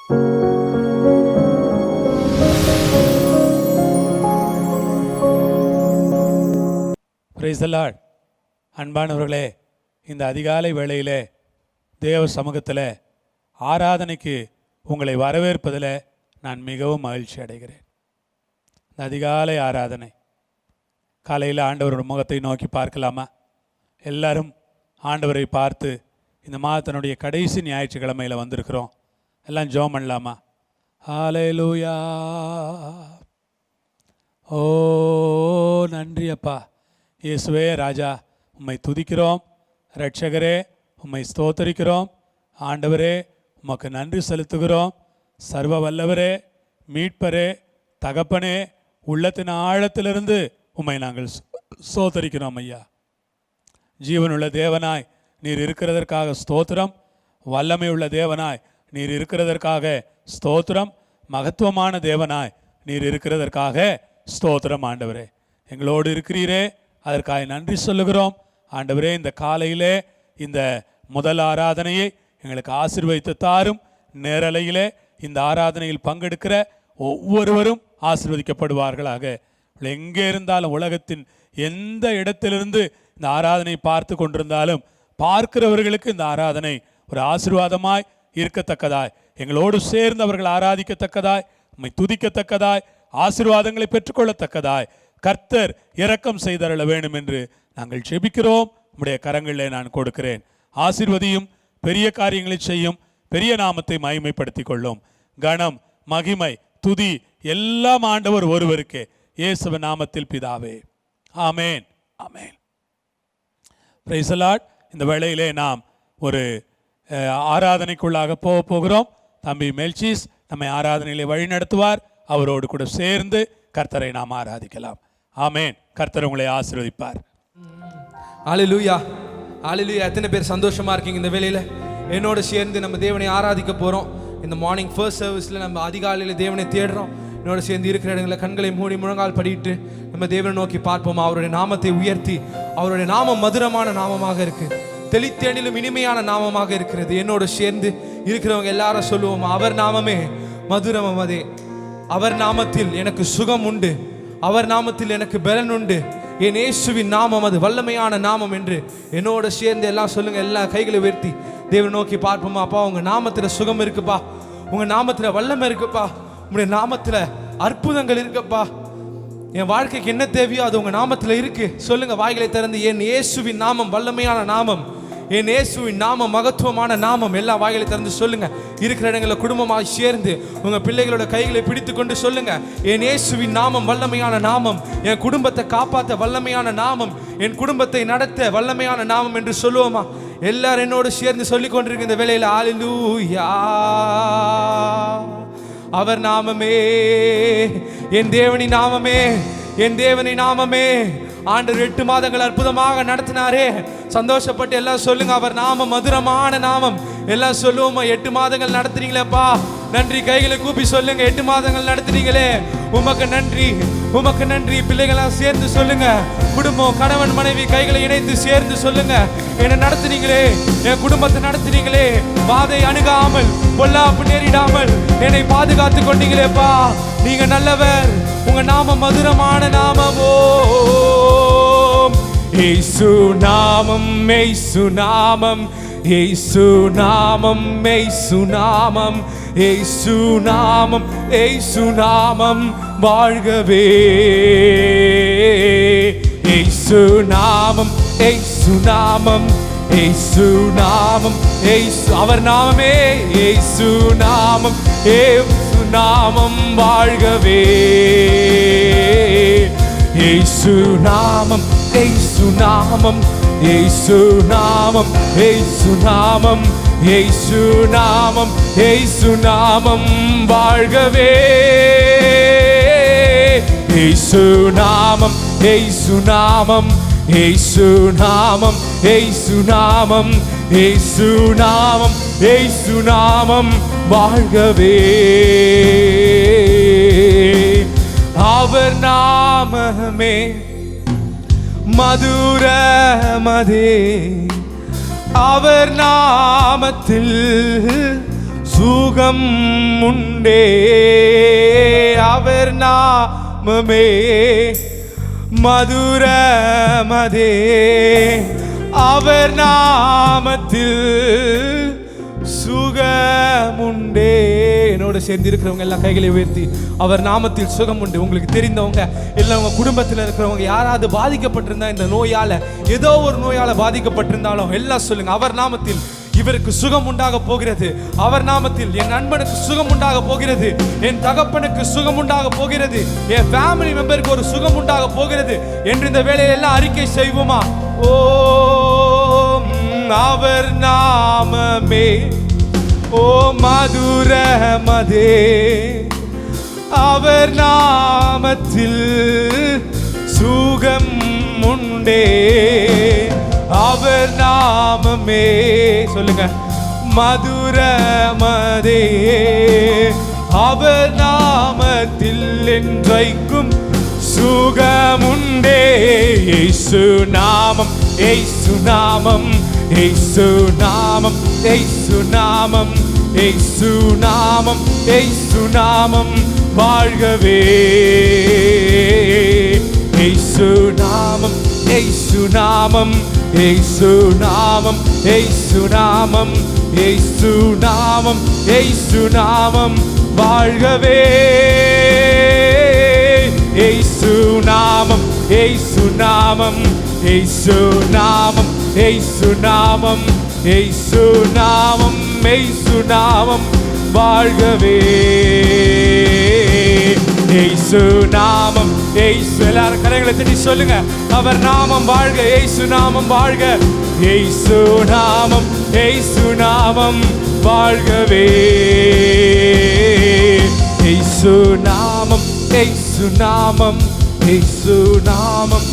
Praise the Lord. அன்பானவர்களே, இந்த அதிகாலை வேளையிலே தேவ சமூகத்தில் ஆராதனைக்கு உங்களை வரவேற்பதில் நான் மிகவும் மகிழ்ச்சி அடைகிறேன். இந்த அதிகாலை ஆராதனை காலையில் ஆண்டவரோட முகத்தை நோக்கி பார்க்கலாமா? எல்லாரும் ஆண்டவரை பார்த்து இந்த மாதத்தினுடைய கடைசி ஞாயிற்றுக்கிழமையில் வந்திருக்கிறோம். எல்லாம் ஜெபம் பண்ணலாமா? ஹல்லேலூயா. ஓ நன்றி அப்பா. இயேசுவே ராஜா, உம்மை துதிக்கிறோம். இரட்சகரே, உம்மை ஸ்தோத்தரிக்கிறோம். ஆண்டவரே, உமக்கு நன்றி செலுத்துகிறோம். சர்வ வல்லவரே, மீட்பரே, தகப்பனே, உள்ளத்தின் ஆழத்திலிருந்து உம்மை நாங்கள் ஸ்தோத்தரிக்கிறோம் ஐயா. ஜீவனுள்ள தேவனாய் நீர் இருக்கிறதற்காக ஸ்தோத்திரம். வல்லமை உள்ள தேவனாய் நீர் இருக்கிறதற்காக ஸ்தோத்திரம். மகத்துவமான தேவனாய் நீர் இருக்கிறதற்காக ஸ்தோத்திரம். ஆண்டவரே, எங்களோடு இருக்கிறீரே, அதற்காக நன்றி சொல்லுகிறோம். ஆண்டவரே, இந்த காலையிலே இந்த முதல் ஆராதனையை எங்களுக்கு ஆசீர்வதித்து தாரும். நேரலையிலே இந்த ஆராதனையில் பங்கெடுக்கிற ஒவ்வொருவரும் ஆசீர்வதிக்கப்படுவார்களாக. எங்கே இருந்தாலும், உலகத்தின் எந்த இடத்திலிருந்து இந்த ஆராதனை பார்த்து கொண்டிருந்தாலும், பார்க்கிறவர்களுக்கு இந்த ஆராதனை ஒரு ஆசீர்வாதமாய் இருக்கத்தக்கதாய், எங்களோடு சேர்ந்து அவர்கள் ஆராதிக்கத்தக்கதாய், உம்மை துதிக்கத்தக்கதாய், ஆசீர்வாதங்களை பெற்றுக்கொள்ளத்தக்கதாய் கர்த்தர் இரக்கம் செய்தருள வேண்டும் என்று நாங்கள் ஜெபிக்கிறோம். உம்முடைய கரங்களிலே நான் கொடுக்கிறேன். ஆசீர்வதியும், பெரிய காரியங்களை செய்யும், பெரிய நாமத்தை மகிமைப்படுத்திக் கொள்ளும். கணம், மகிமை, துதி எல்லாம் ஆண்டவர் ஒருவருக்கே. இயேசுவின் நாமத்தில் பிதாவே, ஆமேன், ஆமேன். Praise the Lord. இந்த வேளையிலே நாம் ஒரு ஆராதனைக்குள்ளாக போகிறோம். தம்பி மெல்சீஸ் நம்மை ஆராதனையிலே வழி நடத்துவார். அவரோடு கூட சேர்ந்து கர்த்தரை நாம் ஆராதிக்கலாம். ஆமேன். கர்த்தர் உங்களை ஆசீர்வதிப்பார். ஹல்லேலூயா, ஹல்லேலூயா. எத்தனை பேர் சந்தோஷமா இருக்கீங்க இந்த வேளையில? என்னோட சேர்ந்து நம்ம தேவனை ஆராதிக்க போறோம். இந்த மார்னிங் ஃபர்ஸ்ட் சர்வீஸ்ல நம்ம அதிகாலையில் தேவனை தேடுறோம். என்னோட சேர்ந்து இருக்கிற இடங்களில் கண்களை மூடி முழங்கால் படிட்டு நம்ம தேவனை நோக்கி பார்ப்போம். அவருடைய நாமத்தை உயர்த்தி, அவருடைய நாமம் மதுரமான நாமமாக இருக்கு, தெளித்தேனிலும் இனிமையான நாமமாக இருக்கிறது. என்னோட சேர்ந்து இருக்கிறவங்க எல்லாரும் சொல்லுவோம், அவர் நாமமே மதுரமம். அதே அவர் நாமத்தில் எனக்கு சுகம் உண்டு, அவர் நாமத்தில் எனக்கு பலன் உண்டு. என் இயேசுவின் நாமம் அது வல்லமையான நாமம் என்று என்னோட சேர்ந்து எல்லாம் சொல்லுங்க. எல்லா கைகளை உயர்த்தி தேவனை நோக்கி பார்ப்போமா? அப்பா, உங்க நாமத்துல சுகம் இருக்குப்பா, உங்க நாமத்துல வல்லமை இருக்குப்பா, உங்களுடைய நாமத்துல அற்புதங்கள் இருக்குப்பா. என் வாழ்க்கைக்கு என்ன தேவையோ அது உங்க நாமத்துல இருக்கு. சொல்லுங்க வாய்களை திறந்து, என் இயேசுவின் நாமம் வல்லமையான நாமம், என் இயேசுவின் நாமம் மகத்துவமான நாமம். எல்லா வாய்களை திறந்து சொல்லுங்க. இருக்கிற இடங்களில் குடும்பமாக சேர்ந்து உங்க பிள்ளைகளோட கைகளை பிடித்து கொண்டு சொல்லுங்க, என் இயேசுவின் நாமம் வல்லமையான நாமம், என் குடும்பத்தை காப்பாற்ற வல்லமையான நாமம், என் குடும்பத்தை நடத்த வல்லமையான நாமம் என்று சொல்லுவோமா? எல்லாரும் என்னோடு சேர்ந்து சொல்லிக் கொண்டிருக்க இந்த வேளையில் ஹல்லேலூயா. அவர் நாமமே, என் தேவனின் நாமமே, என் தேவனின் நாமமே. ஆண்டவர் 8 மாதங்கள் அற்புதமாக நடத்தினாரே. சந்தோஷப்பட்டு எல்லாம் சொல்லுங்க, அவர் நாமம் மதுரமான நாமம். எல்லாம் சொல்லுவோமா? 8 மாதங்கள் நடத்துறீங்களேப்பா, நன்றி. கைகளை கூப்பி சொல்லுங்க, 8 மாதங்கள் நடத்துறீங்களே, உமக்கு நன்றி, உமக்கு நன்றி. பிள்ளைகளாம் சேர்ந்து சொல்லுங்க, குடும்பம், கணவன் மனைவி கைகளை இணைத்து சேர்ந்து சொல்லுங்க, என்னை நடத்துறீங்களே, என் குடும்பத்தை நடத்துறீங்களே, பாதை அணுகாமல் பொல்லாப்பு நேரிடாமல் என்னை பாதுகாத்து கொண்டீங்களேப்பா, நீங்க நல்லவர். உங்க நாமம் மதுரமான நாமமோ, இயேசு நாமம், இயேசு நாமம், இயேசு நாமம், இயேசு நாமம், இயேசு நாமம், இயேசு நாமம் வாழ்கவே. இயேசு நாமம், இயேசு நாமம், இயேசு நாமம், இயேசு அவர் நாமமே, இயேசு நாமம், இயேசு நாமம் வாழ்கவே. இயேசு நாமம், இயேசு நாமம், இயேசு நாமம், இயேசு நாமம், இயேசு நாமம், இயேசு நாமம் வாழ்கவே. இயேசு நாமம், இயேசு நாமம், இயேசு நாமம், இயேசு நாமம், இயேசு நாமம், இயேசு நாமம் வாழ்கவே. அவர் நாமமே மதுரமதே, அவர் நாமத்தில் சுகம் உண்டே. அவர் நாமமே மதுரமதே, அவர் நாமத்தில் சுகமுண்டே. என்னோட சேர்ந்து இருக்கிறவங்க எல்லாம் கைகளை உயர்த்தி அவர் நாமத்தில் சுகம் உண்டு. உங்களுக்கு தெரிந்தவங்க இல்லை உங்க குடும்பத்தில் இருக்கிறவங்க யாராவது பாதிக்கப்பட்டிருந்தா, இந்த நோயால ஏதோ ஒரு நோயால பாதிக்கப்பட்டிருந்தாலும் எல்லாம் சொல்லுங்க, அவர் நாமத்தில் இவருக்கு சுகம் உண்டாக போகிறது. அவர் நாமத்தில் என் நண்பனுக்கு சுகம் உண்டாக போகிறது, என் தகப்பனுக்கு சுகம் உண்டாக போகிறது, என் ஃபேமிலி மெம்பருக்கு ஒரு சுகம் உண்டாக போகிறது என்று இந்த வேளையில் எல்லாம் அறிக்கை செய்வோமா? ஓ அவர் நாமமே ஓ மதுரமதே, அவர் நாமத்தில் சுகம் உண்டே. அவர் நாமமே சொல்லுங்க மதுரமதே, அவர் நாமத்தில் என்றைக்கும் சுகமுண்டே. இயேசு நாமம், இயேசு நாமம், இயேசு நாமம், இயேசு நாமம், இயேசு நாமம், இயேசு நாமம் வாழ்கவே. இயேசு நாமம், இயேசு நாமம், இயேசு நாமம், இயேசு நாமம், இயேசு நாமம், இயேசு நாமம் வாழ்கவே. இயேசு நாமம், இயேசு நாமம், இயேசு நாமம், இயேசு நாமம், இயேசு நாமம், இயேசு நாமம் வாழ்கவே. இயேசு நாமம், இயேசு. எல்லாரும் கரங்களை தட்டி சொல்லுங்க, அவர் நாமம் வாழ்க, இயேசு நாமம் வாழ்க, இயேசு நாமம், இயேசு நாமம் வாழ்கவே. இயேசு நாமம், இயேசு நாமம், இயேசு நாமம்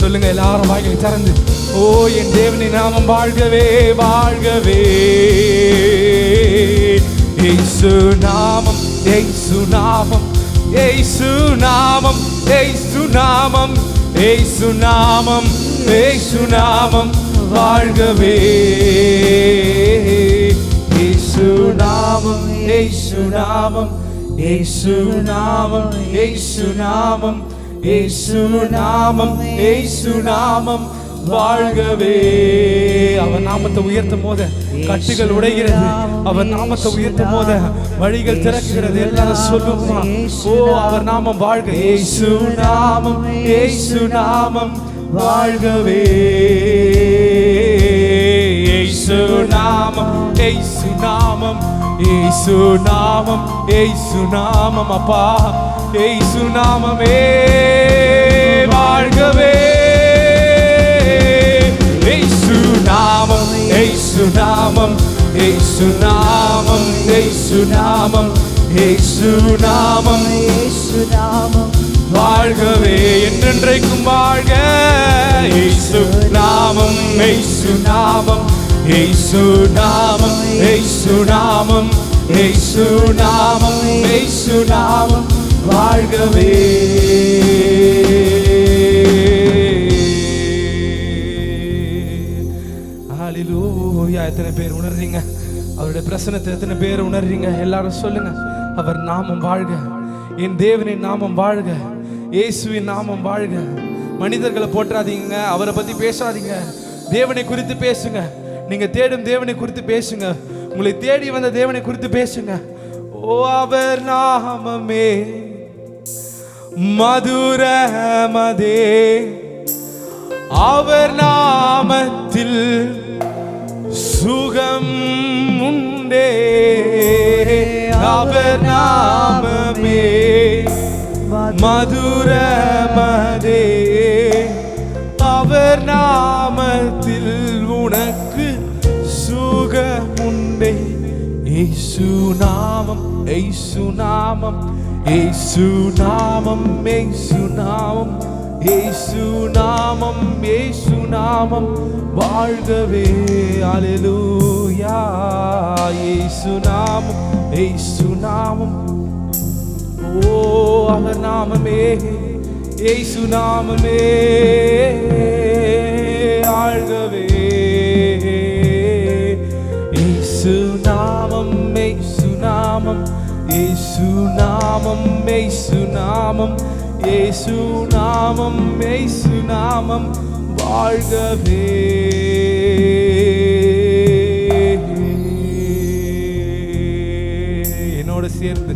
சொல்லுங்க எல்லாரும் வாய்களை திறந்து. ஓ என் தேவனின் நாமம் வாழ்கவே, வாழ்கவே. இயேசு நாமம், இயேசு நாமம், இயேசு நாமம், இயேசு நாமம், இயேசு நாமம், இயேசு நாமம் வாழ்கவே. இயேசு நாமம், இயேசு நாமம், இயேசு நாமம், இயேசு நாமம், இயேசு நாமம், இயேசு நாமம் வாழ்கவே. அவர் நாமத்தை உயர்த்தும் போது கட்டுகள் உடைகிறது, அவர் நாமத்தை உயர்த்தும் போது வழிகள் திறக்கிறது. எல்லாரும் சொல்லுமா? ஓ அவர் நாமம் வாழ்க, இயேசு நாமம், இயேசு நாமம் வாழ்கவே. இயேசு நாமம், இயேசு நாமம், இயேசு நாமம், இயேசு நாமம் அப்பா, இயேசு நாமமே வாழ்கவே. இயேசு நாமம், இயேசு நாமம், இயேசு நாமம், இயேசு நாமம், இயேசு நாமம், இயேசு நாமம் வாழ்கவே. என்றென்றைக்கும் வாழ்க. இயேசு நாமம், இயேசு நாமம், இயேசு நாமம், இயேசு நாமம், இயேசு நாமம், இயேசு நாமம் வாழ்கவே. ஹல்லேலூயா. எத்தனை பேர் உணர்றீங்க அவருடைய பிரசன்னத்தை? எத்தனை பேர் உணர்றீங்க? எல்லாரும் சொல்லுங்க, அவர் நாமம் வாழ்க, என் தேவனின் நாமம் வாழ்க, இயேசுவின் நாமம் வாழ்க. மனிதர்களை போற்றாதீங்க, அவரை பத்தி பேசாதீங்க, தேவனை குறித்து பேசுங்க. நீங்க தேடும் தேவனை குறித்து பேசுங்க, உங்களை தேடி வந்த தேவனை குறித்து பேசுங்க. ஓ அவர் நாமமே மதுரமதே, அவர் நாமத்தில் சுகம் உண்டே. அவர் நாமமே மதுரமதே, அவர் நாமத்தில் உனக்கு சுகமுண்டே. இயேசு நாமம், இயேசு நாமம், இயேசு நாமம், இயேசு நாமம், இயேசு நாமம், இயேசு நாமம் வாழ்கவே. அல்லேலூயா. இயேசு நாமம், இயேசு நாமம், ஓ அவர் நாமமே, இயேசு நாமமே ஆழ்கவே. இயேசு நாமம், நாமம், இயேசு நாமம், இயேசு நாமம், இயேசு நாமம், இயேசு நாமம் வாழ்கவே. என்னோட சேர்ந்து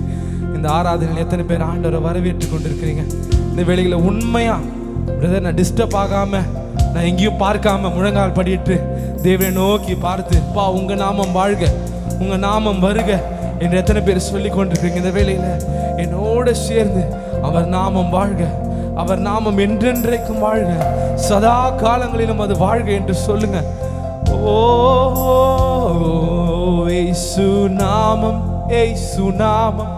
இந்த ஆராதனையில் எத்தனை பேர் ஆண்டவரை வரவேற்று கொண்டிருக்கிறீங்க? இந்த வேளையில உண்மையா பிரதர் நான் டிஸ்டர்ப் ஆகாம, நான் எங்கேயும் பார்க்காம முழங்கால் படிட்டு தேவனை நோக்கி பார்த்து, பா உங்க நாமம் வாழ்க, உங்க நாமம் வருக என்று எத்தனை பேர் சொல்லி கொண்டிருக்கிறீங்க? இந்த வேளையில என்னோட சேர்ந்து அவர் நாமம் வாழ்க, அவர் நாமம் என்றென்றைக்கும் வாழ்க, சதா காலங்களிலும் அது வாழ்க என்று சொல்லுங்க. ஓ இயேசு நாமம், இயேசு நாமம்,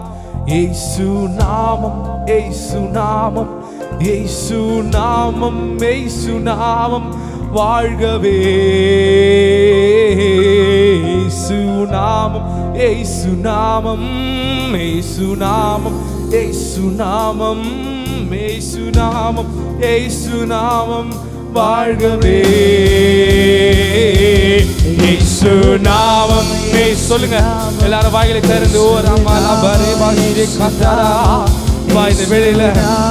இயேசு நாமம், இயேசு நாமம், இயேசு நாமம், இயேசு நாமம் வாழ்கவே. இயேசு நாமம், இயேசு நாமம், இயேசு நாமம், இயேசு நாமம், இயேசு நாமம், இயேசு நாமம் வாழ்கவே. இயேசு நாமம் சொல்லுங்க எல்லாரும் வாயிலை திறந்து. ஓ ராமாலா பரே பாஷே கத்தரா. இந்த வேளையில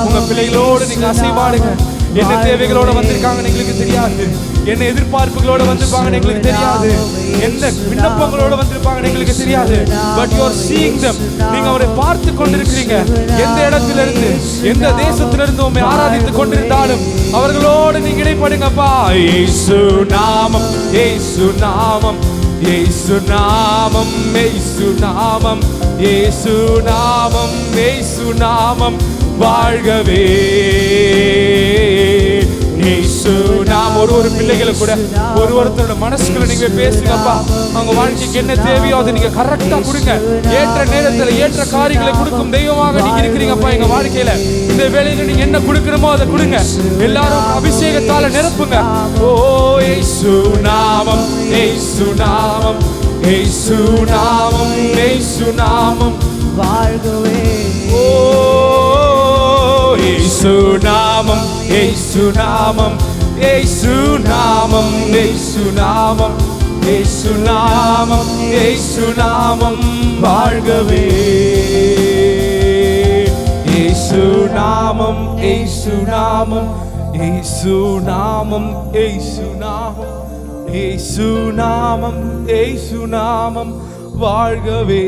உங்க பிள்ளைகளோடு நீங்க அசைவாடுங்க. என்ன தேவைகளோட வந்திருக்காங்கன்னு எங்களுக்கு தெரியாது, என்ன எதிர்பார்ப்புகளோட வந்திருப்பாங்கன்னு எங்களுக்கு தெரியாது, என்ன விண்ணப்பங்களோட வந்திருப்பாங்கன்னு எங்களுக்கு தெரியாது. But you are seeing them. நீங்க அவரை பார்த்து கொண்டிருக்கிறீங்க. எந்த இடத்துல இருந்து, எந்த தேசத்துல இருந்து உம்மை ஆராதித்து கொண்டிருந்தாலும் அவர்களோடு நீங்க இடைப்படுங்கப்பா. இயேசு நாமம், இயேசு நாமம், இயேசு நாமம், இயேசு நாமம், இயேசு நாமம், இயேசு நாமம் வாழ்கவே. இயேசு நாமம். ஒரு பிள்ளைகளை கூட ஒருத்தரோட மனசுக்குள்ள நீங்க பேசுங்கப்பா. அவங்க வாழ்க்கைக்கு என்ன தேவையோ அதை நீங்க கரெக்டா கொடுங்க. ஏற்ற நேரத்தில் ஏற்ற காரியங்களை கொடுக்கும் தெய்வமாக நீங்க இருக்கிறீங்கப்பா எங்க வாழ்க்கையில. இந்த வேளையில நீங்க என்ன கொடுக்கணுமோ அதை கொடுங்க. எல்லாரும் அபிஷேகத்தால நிரப்புங்க. ஓ இயேசு நாமம், இயேசு நாமம், இயேசு நாமம், இயேசு நாமம் வாழ்கவே. ஓ இயேசு நாமம், இயேசு நாமம், இயேசு நாமம், இயேசு நாமம், இயேசு நாமம், இயேசு நாமம் வாழ்கவே. இயேசு நாமம், இயேசு நாமம், இயேசு நாமம், இயேசு நாமம், இயேசு நாமம், இயேசு நாமம் வாழ்கவே.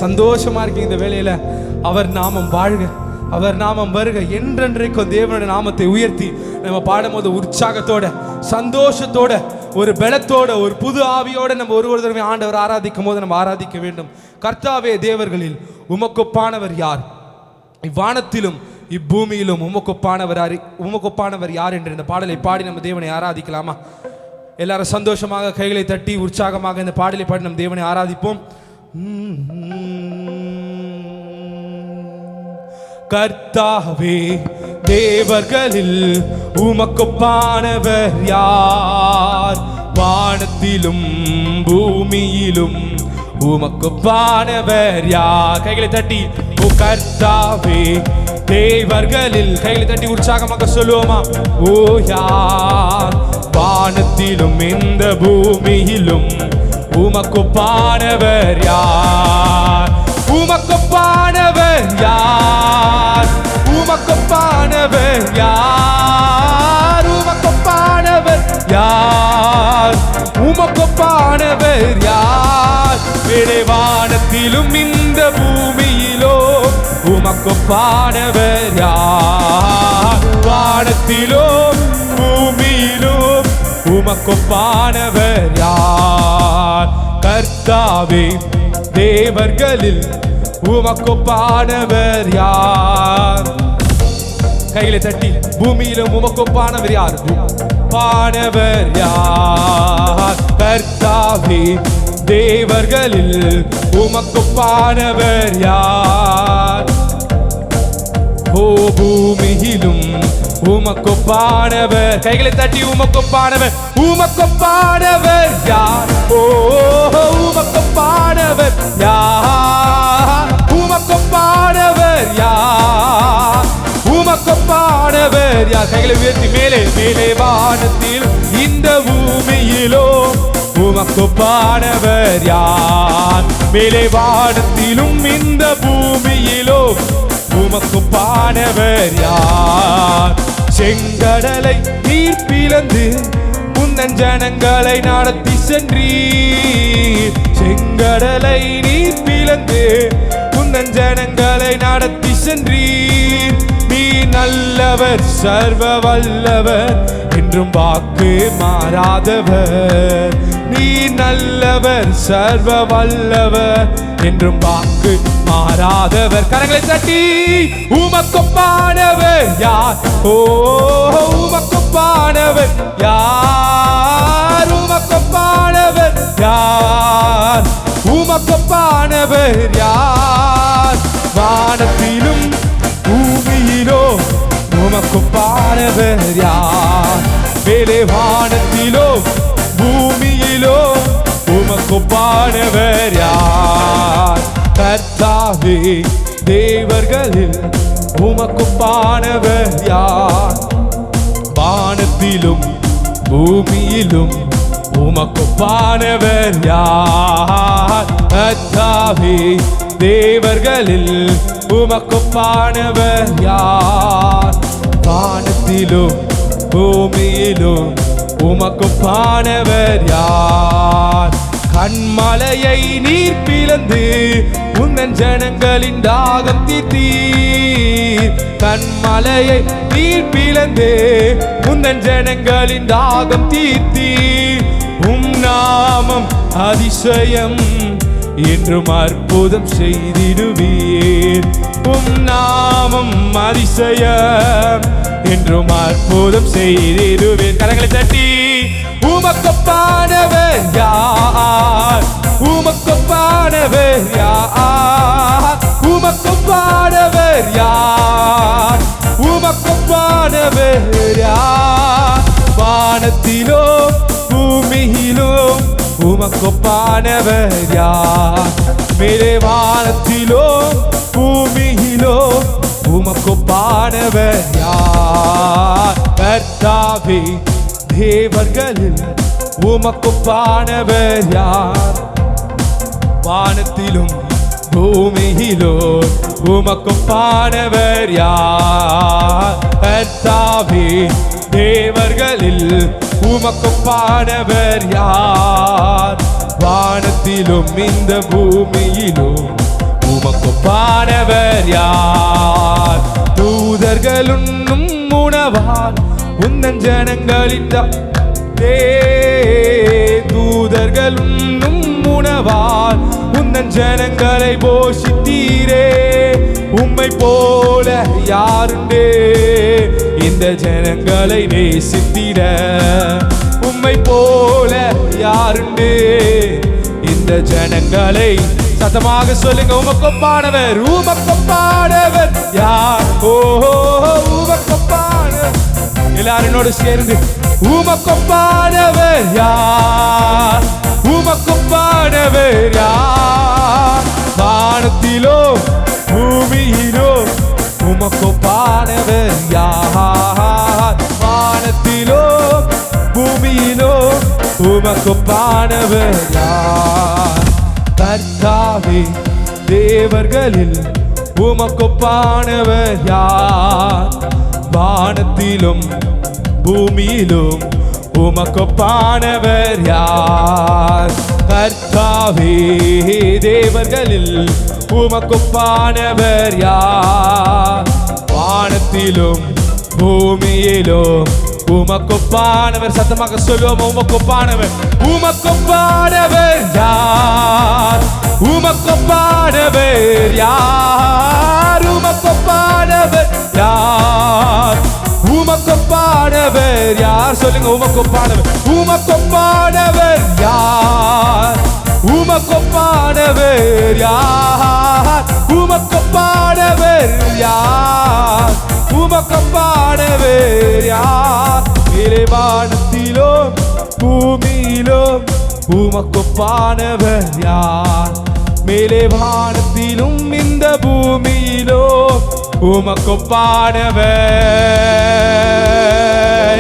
சந்தோஷமா இருக்கீங்க இந்த வேளையில? அவர் நாமம் வாழ்க, அவர் நாமம் வருக. என்றென்றைக்கும் தேவனுடைய நாமத்தை உயர்த்தி நம்ம பாடும்போது உற்சாகத்தோட, சந்தோஷத்தோட, ஒரு பலத்தோட, ஒரு புது ஆவியோட நம்ம ஒரு தடவை ஆண்டவர் ஆராதிக்கும் போது நம்ம ஆராதிக்க வேண்டும். கர்த்தாவே, தேவர்களில் உமக்கொப்பானவர் யார்? இவ்வானத்திலும் இப்பூமியிலும் உமக்கொப்பானவர் யார் என்று இந்த பாடலை பாடி நம்ம தேவனை ஆராதிக்கலாமா? எல்லாரும் சந்தோஷமாக கைகளை தட்டி உற்சாகமாக இந்த பாடலை பாடி நம்ம தேவனை ஆராதிப்போம். கர்த்தாவே, தேவர்களில் உமக்கொப்பானவர் யார்? வானத்திலும் பூமியிலும் உமக்கொப்பானவர் யார்? கைகளை தட்டி ஓ கர்த்தாவே, தேவர்களில் கைகளை தட்டி உற்சாகமாக சொல்லுவோமா? ஓ யார்? வானத்திலும் இந்த பூமியிலும் உமக்கொப்பானவர் யார்? உமக்கொப்பானவர் யார்? உமக்கொப்பானவர் யார்? உமக்கொப்பானவர் யார்? உமக்கொப்பானவர் யார்? வானத்திலும் இந்த பூமியிலோ உமக்கொப்பானவர் யார்? வானத்திலோ பூமியிலோ உமக்கொப்பானவர் யார்? கர்த்தாவே, தேவர்களில் உமக்கொப்பானவர் யார்? கைகளை தட்டி பூமியிலும் உமக்கொப்பானவர் யார்? பானவர் யார்? கர்த்தாவே, தேவர்களில் உமக்கொப்பானவர் யார்? ஓ பூமியிலும் உமக்கொப்பானவர், கைகளை தட்டி உமக்கொப்பானவர், உமக்கொப்பானவர் யார்? ஓ உமக்கொப்பானவர் யார்? உமக்கொப்பானவர் யார்? உமக்கொப்பானவர் யார்? கைகளை உயர்த்தி மேலே மேலே வானத்தில் இந்த பூமியிலோ உமக்கொப்பானவர் யார்? மேலே வானத்திலும் இந்த பூமியிலோ உமக்கொப்பானவர் யார்? செங்கடலை நீர் பிளந்து உந்தன் ஜனங்களை நடத்தி சென்றீர். செங்கடலை நீர் பிளந்து உந்தன் ஜனங்களை நடத்தி சென்றீர். நீ நல்லவர் சர்வ வல்லவர் என்றும் வாக்கு மாறாதவர். நீ நல்லவர் சர்வ வல்லவர் என்றும் வாக்கு மாறாதவர். கரங்களை தட்டி உமக்கொப்பானவர் யார்? ஓ உமக்கொப்பானவர் யார்? உமக்கொப்பானவர் யார்? உமக்கொப்பானவர் யார்? வானத்திலும் பூமியிலோ உமக்கொப்பானவர் யார்? மேலே வானத்திலோ பூமியிலோ உமக்கொப்பானவர் யார்? கர்த்தாவே தேவர்களில் உமக்கொப்பானவர் யார்? வானத்திலும் பூமியிலும் உமக்கொப்பானவர் யார்? கர்த்தாவே தேவர்களில் உமக்கொப்பானவர் யார்? வானத்திலும் பூமியிலும் உமக்கொப்பானவர் யார்? கண்மலையை நீர் பிளந்து உந்தன் ஜனங்களின் தாகம் தீர்த்தீர். கண்மலையை நீர் பிளந்து உந்தன் ஜனங்களின் தாகம் தீர்த்தீர். நாமம் அதிசயம் என்றும் அற்புதம் செய்திடுவீர். நாமம் அதிசயம் என்றும் அற்புதம் செய்திடுவீர். கரங்களை தட்டி உமக்கொப்பானவர் யார்? உமக்கொப்பானவர் யார்? உமக்கொப்பானவர் யார்? உமக்கொப்பானவர் யார்? வானத்திலோ பூமியிலோ உமக்கொப்பானவர் யார்? மேலே வானத்திலோ பூமியிலோ உமக்கொப்பானவர் யார்? கர்த்தாவே தேவர்களில் உமக்கொப்பானவர் யார்? வானத்திலும் பூமியிலோ உமக்கொப்பானவர் யார்? கர்த்தாவே தேவர்களில் உமக்கொப்பானவர் யார்? வானத்திலும் இந்த பூமியிலும் உமக்கொப்பானவர் யார்? தூதர்களும் உணவால் உந்தன் ஜனங்களின் தூதர்களும் உணவால் உந்தன் ஜனங்களை போஷித்தீரே. உம்மை போல யாருண்டே இந்த ஜனங்களை நேசித்திட? உம்மை போல யாருண்டே இந்த ஜனங்களை? சத்தமாக சொல்லுங்க. உமக்கொப்பானவர் உமக்கொப்பானவர் யார்? ஓ உமக்கொப்பானவர். எல்லாரும் என்னோடு சேர்ந்து உமக்கொப்பானவர் யார்? உமக்கொப்பானவர் யார்? வானத்திலோ பூமியிலோ உமக்கொப்பானவர் யார்? வானத்திலோ பூமியிலோ உமக்கொப்பானவர் யார்? கர்த்தாவே தேவர்களில் உமக்கொப்பானவர் யார்? வானத்திலும் பூமியிலும் உமக்கொப்பானவர் யார்? கர்த்தாவே தேவர்களில் உமக்கொப்பானவர் யார்? வானத்திலும் பூமியிலும் உமக்கொப்பானவர். சத்தமாக சொல்லுவோம். உமக்கொப்பானவர் உமக்கொப்பானவர் யார்? உமக்கொப்பானவர் யார்? உமக்கொப்பானவர் யார்? உமக்கொப்பானவர் யார்? சொல்லுங்க. உமக்கொப்பானவர் உமக்கொப்பானவர் யார்? உமக்கொப்பானவர் யார்? உமக்கொப்பானவர் யார்? உமக்கொப்பானவர் யார்? வானத்திலோ பூமியிலோ உமக்கொப்பானவர் யார்? மேலே வானத்திலும் இந்த பூமியிலோ உமக்கொப்பானவர்.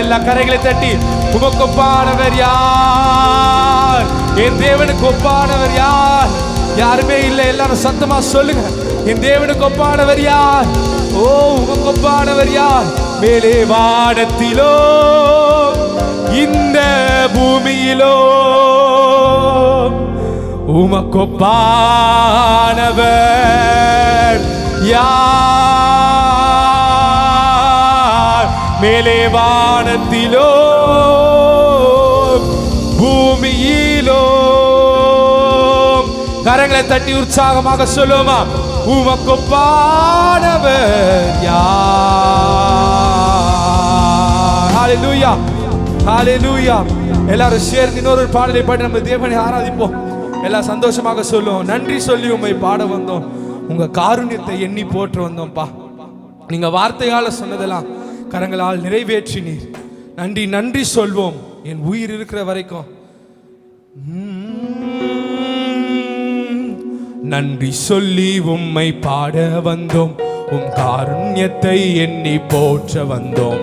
எல்லா கரைகளை தட்டி உமக்கொப்பானவர் யார்? என் தேவனுக்கு ஒப்பானவர் யார்? யாருமே இல்லை. எல்லாரும் சத்தமா சொல்லுங்க, என் தேவனுக்கு ஒப்பானவர் யார்? ஓ, உமக்கொப்பானவர் யார்? மேலே வானத்திலோ இந்த பூமியிலோ உமக்கொப்பானவர் யார்? மேலே வானத்திலோ பூமியிலோ. கரங்களை தட்டி உற்சாகமாக சொல்லுமா, உமக்கொப்பானவர் யார்? ஹல்லேலூயா, ஹல்லேலூயா. எல்லாரும் சேர்ந்து இன்னொரு பாடலை பாடி நம்ம தேவனை ஆராதிப்போம். எல்லாம் சந்தோஷமாக சொல்லுவோம். நன்றி சொல்லி உம்மை பாட வந்தோம், உங்க காருண்யத்தை எண்ணி போற்று வந்தோம்ப்பா. நீங்க வார்த்தையால சொன்னதெல்லாம் கரங்களால் நிறைவேற்றினீர். நன்றி நன்றி சொல்வோம் என் உயிர் இருக்கிற வரைக்கும். நன்றி சொல்லி உம்மை பாட வந்தோம், உம் காருண்யத்தை எண்ணி போற்ற வந்தோம்.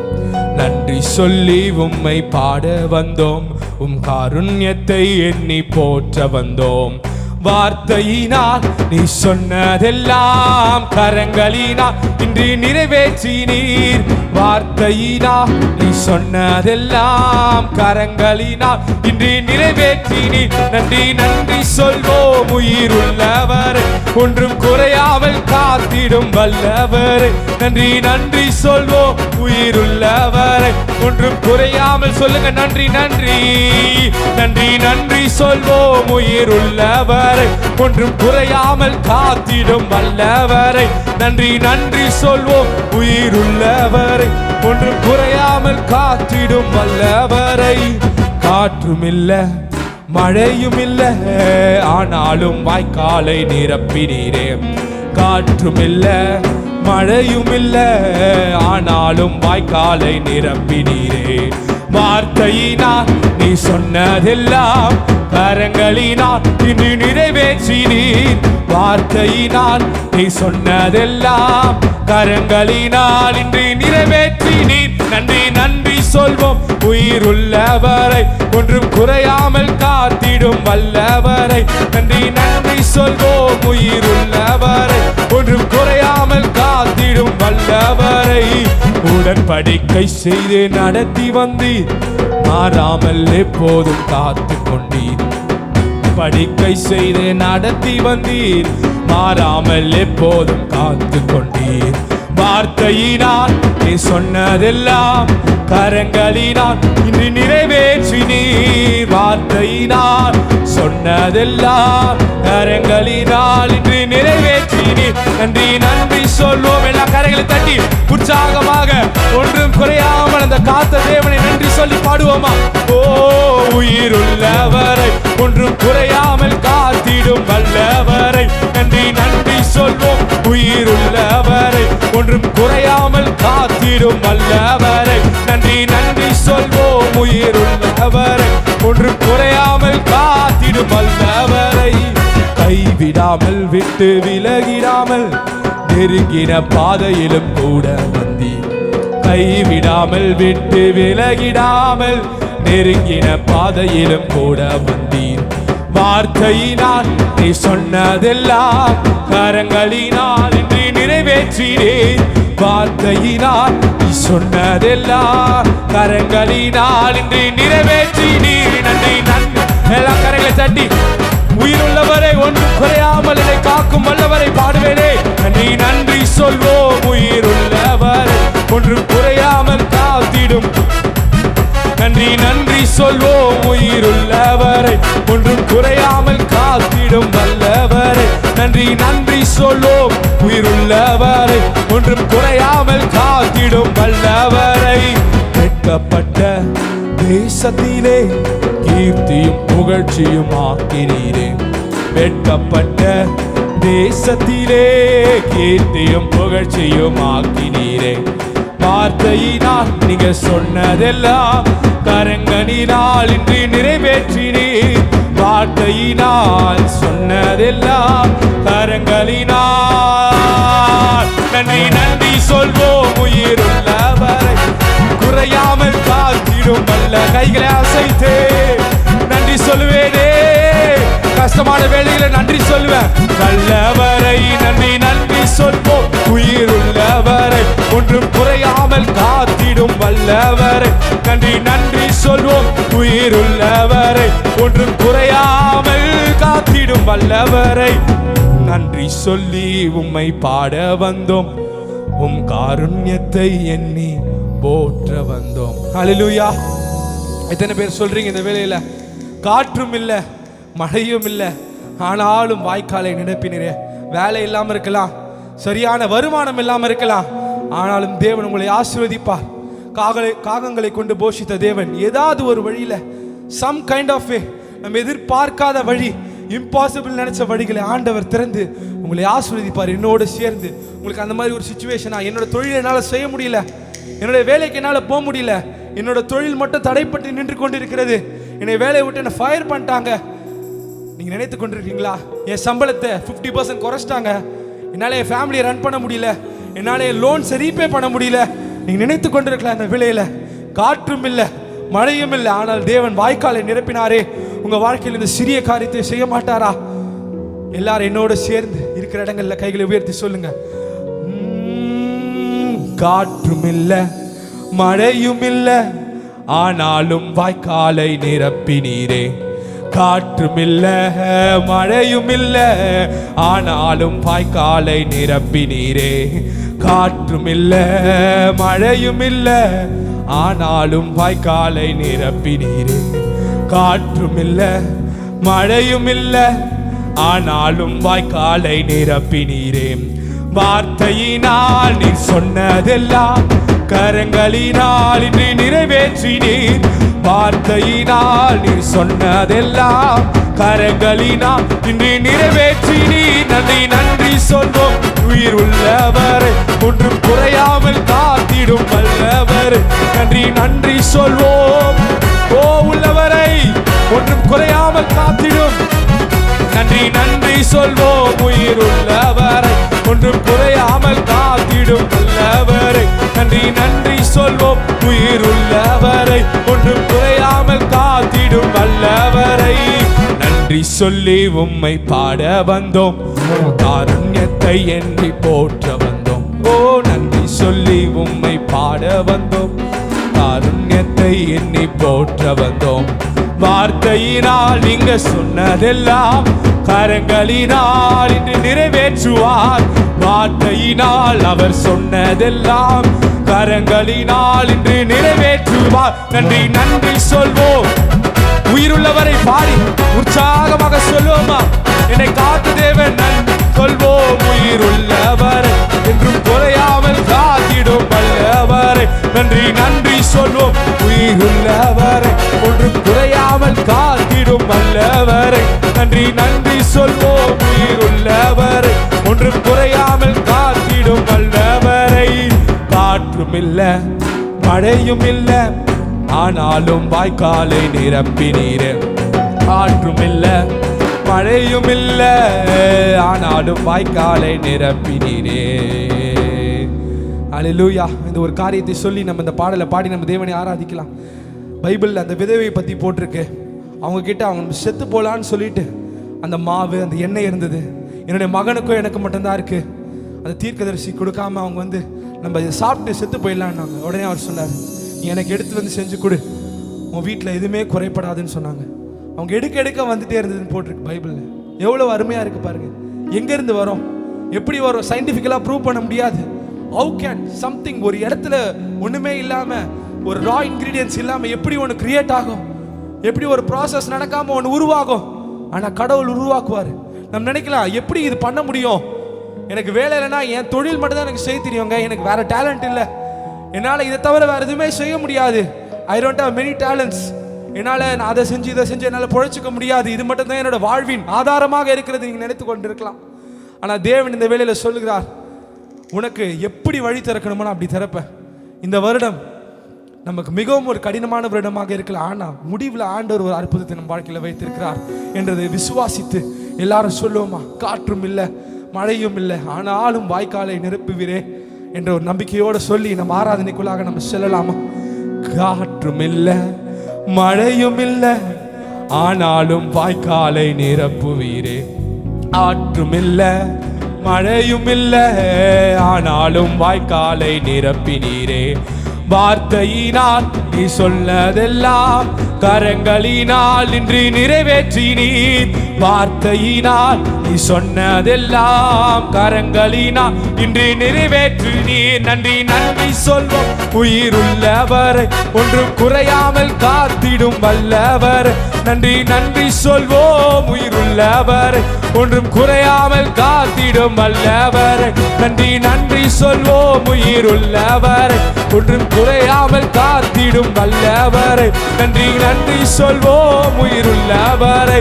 நன்றி சொல்லி உம்மை பாட வந்தோம், உம் காருண்யத்தை எண்ணி போற்ற வந்தோம். வார்த்தையினால் நீ சொன்னதெல்லாம் கரங்களினால் இன்று நிறைவேற்றினீர். வார்த்தையினால் நீ சொன்னதெல்லாம் கரங்களினால் இன்று நிறைவேற்றினீர். நன்றி நன்றி சொல்வோம் உயிர் உள்ளவர், ஒன்றும் குறையாமல் காத்திடும் வல்லவர். நன்றி நன்றி சொல்வோம் உயிர் உள்ளவர், ஒன்றும் குறையாமல் சொல்லுங்க நன்றி நன்றி. நன்றி நன்றி சொல்வோம் உயிர் உள்ளவர், ஒன்றும் குறையாமல் காத்திடும் வல்லவரை. நன்றி நன்றி சொல்வோம் உயிர் உள்ளவரை, ஒன்றும் குறையாமல் காத்திடும் வல்லவரை. காற்றும் இல்ல மழையும் இல்ல, ஆனாலும் வாய்க்காலை நிரப்பினீரே. காற்றும் இல்ல மழையும் இல்ல, ஆனாலும் வாய்க்காலை நிரப்பினீரே. வார்த்தையினால் நீ சொன்னதெல்லாம் கரங்களினால் இன்று நிறைவேற்றினீர். வார்த்தையினால் நீ சொன்னதெல்லாம் கரங்களினால் இன்று நிறைவேற்றினீர். நன்றி நன்றி சொல்வோம் உயிர் உள்ளவரை, ஒன்றும் குறையாமல் காத்திடும் வல்லவரை. நன்றி நன்றி சொல்வோம் உயிர் உள்ளவரை, ஒன்றும் குறையாமல் காத்திடும் வல்லவரை. உடன்படிக்கை செய்து நடத்தி வந்தீர், மாறாமல் எப்போதும் காத்து கொண்டீர். படிக்கை செய்து நடத்தி வந்தீர், மாறாமல் எப்போதும் காத்து கொண்டீர். வார்த்தையினால் நீ சொன்னதெல்லாம் கரங்களினால் இன்று நிறைவேற்றினீர். வார்த்தையினால் சொன்னதெல்லாம் கரங்களினால் இன்று நிறைவேற்றினீர். நன்றி நன்றி சொல்வோம். எல்லா கரங்களை தட்டி உற்சாகமாக ஒன்றும் குறையாமல் அந்த காத்த தேவனை நன்றி சொல்லி பாடுவோமா. ஓ, உயிர் உள்ளவரை, ஒன்றும் குறையாமல் காத்திடும் வல்லவரை. நன்றி நன்றி சொல்வோம் உயிர் உள்ளவரை, ஒன்றும் குறையாமல் காத்திடும் வல்லவரை. நன்றி நன்றி சொல்வோம் உயிர் உள்ளவரை, ஒன்றும் குறையாமல் காத்திடும் வல்லவரை. கைவிடாமல் விட்டு விலகிடாமல் நெருங்கின பாதையிலும் கூட வந்தீர். கைவிடாமல் விட்டு விலகிடாமல் நெருங்கின பாதையிலும் கூட வந்தீர். வார்த்தையினால் நீ சொன்னதெல்லாம் கரங்களினால் இன்று நிறைவேற்றினீர். வார்த்தையினால் நீ சொன்னதெல்லாம் கரங்களினால் இன்று நிறைவேற்றினீர். நன்றி நன்றி. எல்லா கரங்களை தட்டி உயிருள்ளவரை, ஒன்றும் குறையாமல் என்னை காக்கும் வல்லவரை பாடுவேனே. நன்றி நன்றி சொல்வோம் உயிருள்ளவரை, ஒன்றும் குறையாமல் காத்திடும். நன்றி நன்றி சொல்வோம் உயிருள்ளவரை, ஒன்றும் குறையாமல் காத்திடும் வல்லவரை. நன்றி நன்றி சொல்வோம் உயிருள்ளவரை, ஒன்றும் குறையாமல் காத்திடும் வல்லவரை. வெட்கப்பட்ட தேசத்திலே கீர்த்தியும் புகழ்ச்சியும் ஆக்கினீரே. வெட்கப்பட்ட தேசத்திலே கீர்த்தியும் புகழ்ச்சியும் ஆக்கினீரே. வார்த்தையினால் நீங்க சொன்னதெல்லாம் கரங்களினால் இன்று நிறைவேற்றினீர். வார்த்தையினால் சொன்னதெல்லாம் கரங்களினால். நன்றி நன்றி சொல்வோம் உயிருள்ளவரை, குறையாமல் காத்திடும் அல்ல. கைகளை அசைத்தே நன்றி சொல்லுவேனே, கஷ்டமான வேளையில நன்றி சொல்லுவேன். நல்லவரை நன்றி நன்றி சொல்வோம் உயிருள்ளவரை, ஒன்றும் குறையாமல் காத்திடும் வல்லவரை. நன்றி நன்றி சொல்வோம் உயிருள்ளவரை, ஒன்றும் குறையாமல் காத்திடும் வல்லவரை. நன்றி சொல்லி உம்மை பாட வந்தோம், உம் காருண்யத்தை எண்ணி போற்ற வந்தோம். ஹல்லேலூயா. எத்தனை பேர் சொல்றீங்க இந்த வேளையில, காற்றும் இல்லை மழையும் இல்லை, ஆனாலும் வாய்க்காலை நிரப்பினரே. வேலை இல்லாமல் இருக்கலாம், சரியான வருமானம் இல்லாமல் இருக்கலாம், ஆனாலும் தேவன் உங்களை ஆசீர்வதிப்பார். காகங்களை கொண்டு போஷித்த தேவன் ஏதாவது ஒரு வழியில, சம் கைண்ட் ஆஃப் வே, நம்ம எதிர்பார்க்காத வழி, இம்பாசிபிள் நினைச்ச வழிகளை ஆண்டவர் திறந்து உங்களை ஆசீர்வதிப்பார். என்னோடு சேர்ந்து உங்களுக்கு அந்த மாதிரி ஒரு சிச்சுவேஷனா, என்னோட தொழில் என்னால் செய்ய முடியல, என்னோட வேலைக்கு என்னால் போக முடியல, என்னோட தொழில் மட்டும் தடைப்பட்டு நின்று கொண்டு இருக்கிறது, என்னை வேலையை விட்டு என்னை ஃபயர் பண்ணிட்டாங்க, நீங்க நினைத்து கொண்டிருக்கீங்களா? என் சம்பளத்தை 50% குறைச்சிட்டாங்க, என்னால் என் ஃபேமிலியை ரன் பண்ண முடியல, என்னால் என் லோன்ஸை ரீபே பண்ண முடியல, நீங்க நினைத்து கொண்டிருக்கலாம். இந்த வேளையில காற்றும் இல்லை மழையும் இல்லை, ஆனால் தேவன் வாய்க்காலை நிரப்பினாரே. உங்க வாழ்க்கையில் இந்த சிறிய காரியத்தை செய்ய மாட்டாரா? எல்லாரும் என்னோட சேர்ந்து இருக்கிற இடங்கள்ல கைகளை உயர்த்தி சொல்லுங்க. காற்றும் இல்லை மழையும் இல்லை, ஆனாலும் வாய்க்காலை நிரப்பினீரே. காற்றும் இல்ல மழையும் இல்ல, ஆனாலும் வாய்க்காலை நிரப்பினீரே. காற்றும் இல்ல மழையும் இல்ல, ஆனாலும் வாய்க்காலை நிரப்பினீரே. காற்றும் இல்ல மழையும் இல்ல, ஆனாலும் வாய்க்காலை நிரப்பினீரே. வார்த்தையினால் நீ சொன்னதெல்லாம் கரங்களினால் இன்று நிறைவேற்றினீர். வார்த்தையினால் நீ சொன்னதெல்லாம் கரங்களினால் இன்று நிறைவேற்றினீர். நன்றி நன்றி சொல்வோம் உயிர் உள்ளவரை, ஒன்றும் குறையாமல் காத்திடும் வல்லவரை. நன்றி நன்றி சொல்வோம் ஓ உள்ளவரை, ஒன்றும் குறையாமல் காத்திடும். நன்றி நன்றி சொல்வோம் உயிர் உள்ளவரை, ஒன்றும் குறையாமல் காத்திடும் வல்லவரை. நன்றி நன்றி சொல்வோம் உயிர் உள்ளவரை, ஒன்றும் குறையாமல் காத்திடும் வல்லவரை. நன்றி சொல்லி உம்மை பாட வந்தோம், காருண்யத்தை எண்ணி போற்ற வந்தோம். ஓ நன்றி சொல்லி உம்மை பாட வந்தோம், காருண்யத்தை எண்ணி போற்ற வந்தோம். வார்த்தையினால் நீங்க சொன்னதெல்லாம் கரங்களினால் இன்று நிறைவேற்றுவார். வார்த்தையினால் அவர் சொன்னதெல்லாம் கரங்களினால் இன்று நிறைவேற்றுவார். நன்றி நன்றி சொல்வோம் உயிருள்ளவரை பாடி உற்சாகமாக சொல்வோமா? என்னை காத்து தேவன் நன்றி சொல்வோம் உயிருள்ளவரை, என்றும் குறையாமல் காத்திடும் வல்லவரை. நன்றி நன்றி சொல்வோம் உயிருள்ளவரை, ஒன்றும் குறையாமல் காத்திடும் வல்லவரை. நன்றி நன்றி சொல்வோம் உயிருள்ளவரை, ஒன்றும் குறையாமல் காத்திடும் வல்லவரை. காற்றும் இல்ல மழையும் இல்ல, ஆனாலும் வாய்க்காலை நிரப்பினீரே. காற்றும் இல்ல மழையும் இல்ல, ஆனாலும் வாய்க்காலை நிரப்பினீரே. அல்லேலூயா. இந்த ஒரு காரியத்தை சொல்லி நம்ம இந்த பாடலை பாடி நம்ம தேவனை ஆராதிக்கலாம். பைபிளில் அந்த விதவையை பற்றி போட்டிருக்கு. அவங்க கிட்ட அவங்க செத்து போலான்னு சொல்லிட்டு அந்த மாவு அந்த எண்ணெய் இருந்தது. என்னுடைய மகனுக்கும் எனக்கு மட்டும்தான் இருக்கு, அந்த தீர்க்கதரிசி கொடுக்காம அவங்க வந்து நம்ம இதை சாப்பிட்டு செத்து போயிடலான்னாங்க. உடனே அவர் சொன்னார், நீ எனக்கு எடுத்து வந்து செஞ்சு கொடு, உன் வீட்டில் எதுவுமே குறைப்படாதுன்னு சொன்னாங்க. அவங்க எடுக்க எடுக்க வந்துட்டே இருந்ததுன்னு போட்டிருக்கு பைபிளில். எவ்வளோ அருமையாக இருக்கு பாருங்க. எங்கேருந்து வரும், எப்படி வரும், சயின்டிஃபிக்கலாக ப்ரூவ் பண்ண முடியாது. ஹவு கேன் சம்திங் ஒரு இடத்துல ஒன்றுமே இல்லாமல், ஒரு ரா இன்க்ரீடியன்ஸ் இல்லாமல் எப்படி ஒன்று கிரியேட் ஆகும், எப்படி ஒரு ப்ராசஸ் நடக்காமல் ஒன்று உருவாகும். ஆனால் கடவுள் உருவாக்குவார். நம்ம நினைக்கலாம் எப்படி இது பண்ண முடியும், எனக்கு வேலை இல்லைன்னா என் தொழில் மட்டும் தான் எனக்கு செய்ய தெரியுங்க, எனக்கு வேற டேலண்ட் இல்லை, என்னால் இதை தவிர வேறு எதுவுமே செய்ய முடியாது. I don't have many talents, என்னால் நான் அதை செஞ்சு இதை செஞ்சு என்னால் பொழைச்சிக்க முடியாது, இது மட்டும் தான் என்னோட வாழ்வின் ஆதாரமாக இருக்கிறது நீங்கள் நினைத்து கொண்டு இருக்கலாம். ஆனால் தேவன் இந்த வேளையில் சொல்லுகிறார், உனக்கு எப்படி வழி திறக்கணுமோ நான் அப்படி திறப்பேன். இந்த வருடம் நமக்கு மிகவும் ஒரு கடினமான வருடமாக இருக்கலாம், ஆனால் முடிவில் ஆண்டவர் ஒரு அற்புதத்தை நம் வாழ்க்கையில் வைத்திருக்கிறார் என்றதை விசுவாசித்து எல்லாரும் சொல்லுவோமா? காற்றும் இல்லை, மழையும் இல்லை, ஆனாலும் வாய்க்காலை நிரப்புவீரே என்ற ஒரு நம்பிக்கையோடு சொல்லி நம்ம ஆராதனைக்குள்ளாக நம்ம செல்லலாமா? காற்றும் இல்லை, மழையும் இல்லை, ஆனாலும் வாய்க்காலை நிரப்புவீரே. ஆற்றும் இல்லை, மழையும் இல்லை, ஆனாலும் வாய்க்காலை நிரப்பினீரே. வார்த்தையினால் நீ சொன்னதெல்லாம் கரங்களினால் இன்று நிறைவேற்றினீர். வார்த்தையினால் நீ சொன்னதெல்லாம் கரங்களினால் இன்று நிறைவேற்றினீர். நன்றி நன்றி சொல்வோம் உயிருள்ளவரை, ஒன்றும் குறையாமல் காத்திடும் வல்லவர். நன்றி நன்றி சொல்வோம் உயிருள்ளவரை, ஒன்றும் குறையாமல் காத்திடும் வல்லவர். நன்றி நன்றி சொல்வோம் உயிருள்ளவரை, ஒன்றும் குறையாமல் காத்திடும் வல்லவரை. நன்றி நன்றி சொல்வோம் உயிருள்ளவரை,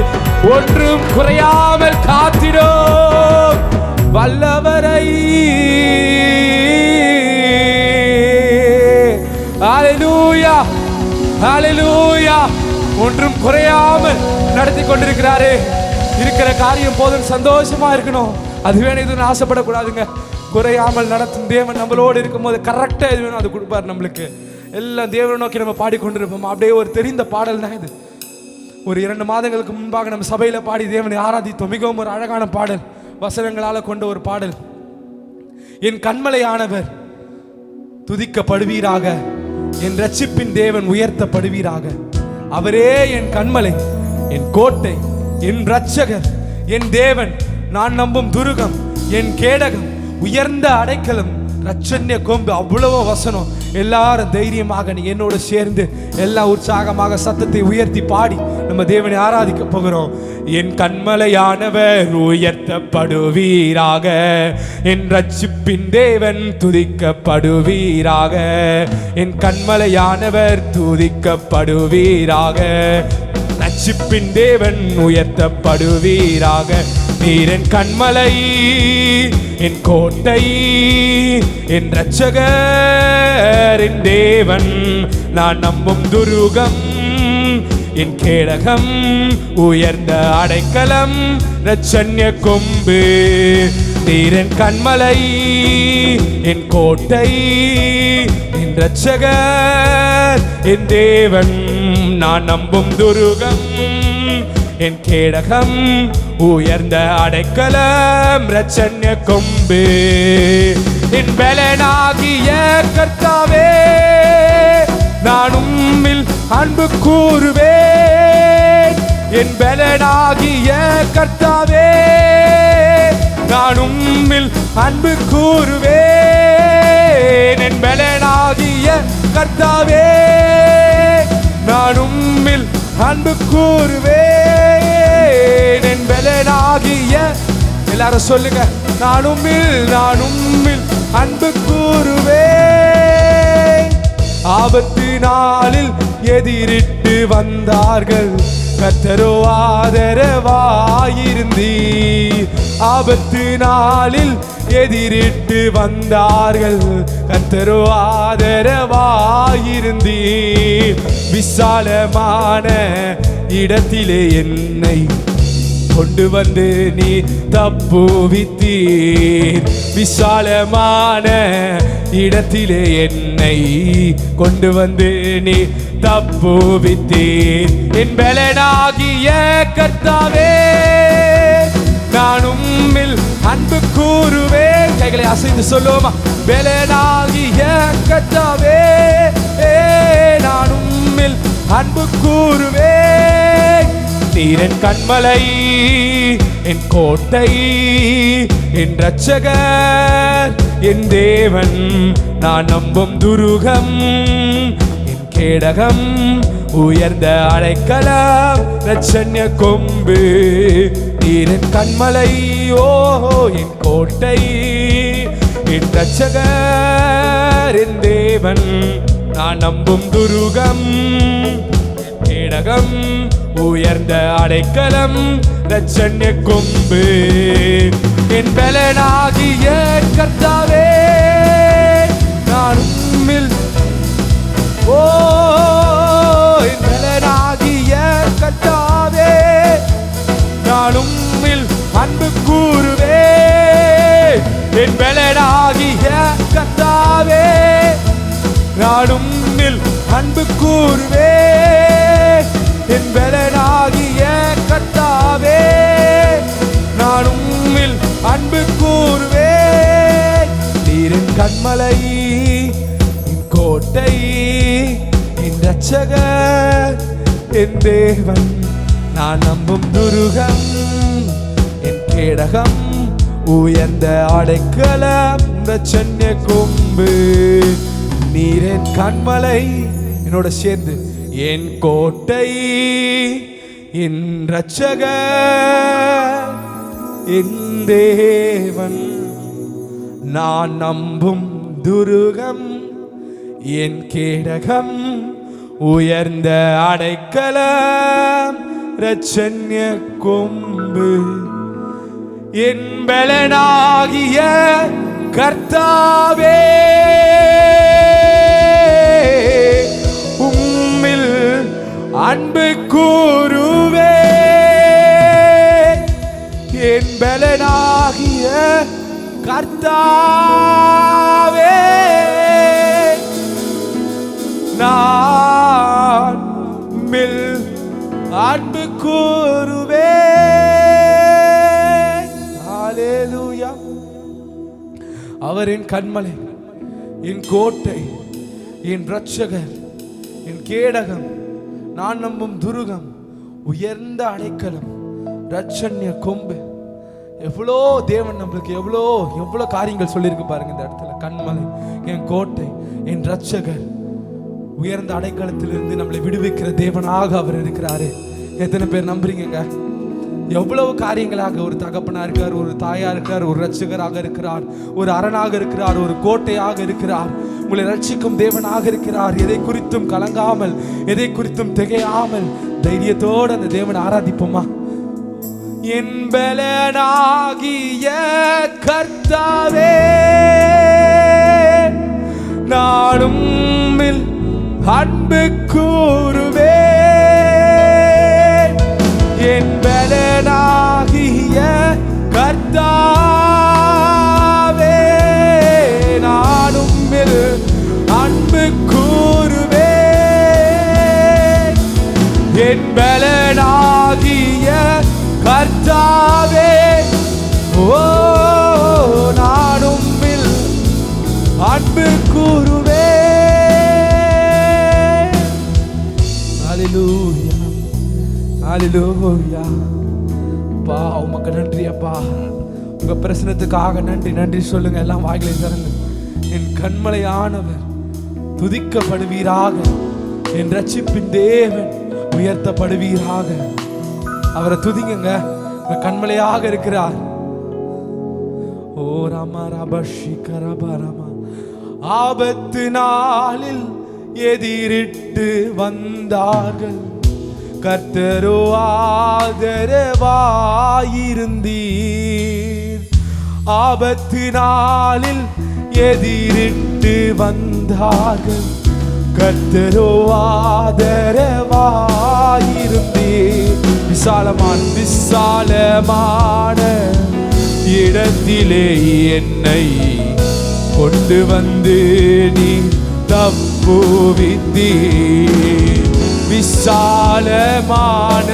ஒன்றும் குறையாமல் காத்திடும் வல்லவரை. ஹல்லேலூயா, ஹல்லேலூயா. ஒன்றும் குறையாமல் நடத்தி கொண்டிருக்கிறாரே. இருக்கிற காரியம் போதும் சந்தோஷமா இருக்கணும், அது வேணும் இதுன்னு ஆசைப்படக்கூடாதுங்க. குறையாமல் நடத்தும் தேவன் நம்மளோடு இருக்கும்போது கரெக்டாக எது வேணும் அது கொடுப்பார் நம்மளுக்கு. எல்லாம் தேவனை நோக்கி நம்ம பாடிக்கொண்டிருப்போம். அப்படியே ஒரு தெரிந்த பாடல் தான் இது. ஒரு 2 மாதங்களுக்கு முன்பாக நம்ம சபையில் பாடி தேவனை ஆராதித்தோம். மிகவும் ஒரு அழகான பாடல், வசனங்களால் கொண்ட ஒரு பாடல். என் கண்மலையானவர் துதிக்கப்படுவீராக, என் ரட்சிப்பின் தேவன் உயர்த்தப்படுவீராக. அவரே என் கண்மலை, என் கோட்டை, என் இரட்சகர், என் தேவன், நான் நம்பும் துருகம், என் கேடகம், உயர்ந்த அடைக்கலம், ரட்சண்ய கொம்பு. அவ்வளவோ வசனம். எல்லாரும் தைரியமாக நீ என்னோடு சேர்ந்து எல்லாம் உற்சாகமாக சத்தத்தை உயர்த்தி பாடி நம்ம தேவனை ஆராதிக்க போகிறோம். என் கண்மலையானவர் உயர்த்தப்படுவீராக, என் ரட்சிப்பின் தேவன் துதிக்கப்படுவீராக. என் கண்மலையானவர் துதிக்கப்படுவீராக, ரட்சிப்பின் தேவன் உயர்த்தப்படுவீராக. நீர் என் கண்மலை, என் கோட்டை, என் இரட்சகர், என் தேவன், நான் நம்பும் துருகம், என் கேடகம், உயர்ந்த அடைக்கலம், இரட்சண்ய கொம்பு. நீர் என் கண்மலை, என் கோட்டை, என் இரட்சகர், என் தேவன், நான் நம்பும் துருகம், என் கேடகம், உயர்ந்த அடைக்கலம், இரட்சண்ய கொம்பு. என் பலனாகிய கர்த்தாவே, நான் உம்மில் அன்பு கூறுவேன். என் பலனாகிய கர்த்தாவே, நான் உம்மில் அன்பு கூறுவேன். என் பலனாகிய கர்த்தாவே, நான் உம்மில் அன்பு கூறுவேன். என் பலனாகிய, எல்லாரும் சொல்லுங்க, நான் உம்மில் அன்பு கூறுவேன். ஆபத்து நாளில் எதிரிட்டு வந்தார்கள், கர்த்தரோ ஆதரவாயிருந்தீர். ஆபத்து நாளில் எதிரிட்டு வந்தார்கள், கர்த்தரோ ஆதரவாயிருந்தீர். விசாலமான இடத்திலே என்னை கொண்டு வந்து நீ தப்புவித்தீர். விசாலமான இடத்திலே என்னை கொண்டு வந்து நீ தப்புவித்தீர். என் பலனாகிய கர்த்தாவே, நான் உம்மில் அன்பு கூறுவேன். கைகளை அசைந்து சொல்லுவோமா? பலனாகிய கர்த்தாவே, நான் உம்மில் அன்பு கூறுவேன். நீர் என் கண்மலை, என் கோட்டை, என் இரட்சகர், என் தேவன், நான் நம்பும் துருகம், என் கேடகம், உயர்ந்த அடைக்கலம், இரட்சண்ய கொம்பு. நீர் என் கண்மலை, ஓஹோ, என் கோட்டை, என் இரட்சகர், என் தேவன், நான் நம்பும் துருகம், கேடகம், உயர்ந்த அடைக்கலம், இரட்சண்ய கொம்பு. என் பலனாகிய கர்த்தாவே, நான் உம்மில் ஓ என் பலனாகிய கர்த்தாவே, நான் உம்மில் அன்பு கூறுவே. என் பலனாகிய கர்த்தாவே, நான் உம்மில் அன்பு கூறுவே. என் பலனாகிய கர்த்தாவே, நான் உம்மில் அன்பு கூறுவே. நீரின் கண்மலை, என் கோட்டை, என் இரட்சகர், என் தேவன், நான் நம்பும் துருகம், என் கேடகம், உயர்ந்த அடைக்கலம், இரட்சண்ய கொம்பு. நீர் என் கண்மலை, என்னோட சேர்ந்து, என் கோட்டை, என் இரட்சகர், என் தேவன், நான் நம்பும் துருகம், என் கேடகம், உயர்ந்த அடைக்கலம், இரட்சண்ய கொம்பு. என் பலனாகிய கர்த்தாவே, உம்மில் அன்பு கூறுவே. என் பலனாகிய கர்த்தாவே, நான் உம்மில் அன்பு கூறுவே. ஹல்லேலூயா. அவர் என் கண்மலை, என் கோட்டை, என் இரட்சகர், என் கேடகம், நான் நம்பும் துருகம், உயர்ந்த அடைக்கலம், இரட்சண்ய கொம்பு. எவ்வளோ தேவன் நம்மளுக்கு எவ்வளோ எவ்வளோ காரியங்கள் சொல்லியிருக்கு பாருங்க இந்த இடத்துல. கண்மலை, என் கோட்டை, என் இரட்சகர், உயர்ந்த அடைக்கலத்திலிருந்து நம்மளை விடுவிக்கிற தேவனாக அவர் இருக்கிறாரு. எத்தனை பேர் நம்புறீங்க? எவ்வளவு காரியங்களாக ஒரு தகப்பனா இருக்கார், ஒரு தாயா இருக்கார், ஒரு இரட்சகராக இருக்கிறார், ஒரு அரணாக இருக்கிறார், ஒரு கோட்டையாக இருக்கிறார், உங்களை ரட்சிக்கும் தேவனாக இருக்கிறார். எதை குறித்தும் கலங்காமல், எதை குறித்தும் திகையாமல் தைரியத்தோடு அந்த தேவனை ஆராதிப்போமா? என் பலனாகிய கர்த்தாவே, நான் உம்மில் அன்பு கூறுவே. என் பலனாகிய கர்த்தாவே, நான் உம்மில் அன்பு கூறுவே. என் பலனாகிய கர்த்தாவே, ஓ நான் உம்மில் அன்பு கூறுவே. ஹல்லேலூயா, ஹல்லேலூயா. அப்பா உமக்கு நன்றி அப்பா. உங்க பிரசனத்துக்காக நன்றி நன்றி சொல்லுங்க. எல்லாம் வாயிலை திறந்து. என் கண்மலையானவர் துதிக்கப்படுவீராக, என் ரட்சிப்பின் தேவன் உயர்த்தப்படுவீராக. அவரை துதிங்க. கண்மலையாக இருக்கிறார். ஓ ராமா ராபஷிகரபரமா. ஆபத்து நாளில் எதிரிட்டு வந்தார்கள், கர்த்தரோ ஆதரவாயிருந்தீர். ஆபத்து நாளில் எதிரிட்டு வந்தார்கள், கர்த்தரோ ஆதரவாயிருந்தீர். விசாலமான இடத்திலே என்னை கொண்டு வந்து நீ தப்புவித்தீர். விசாலமான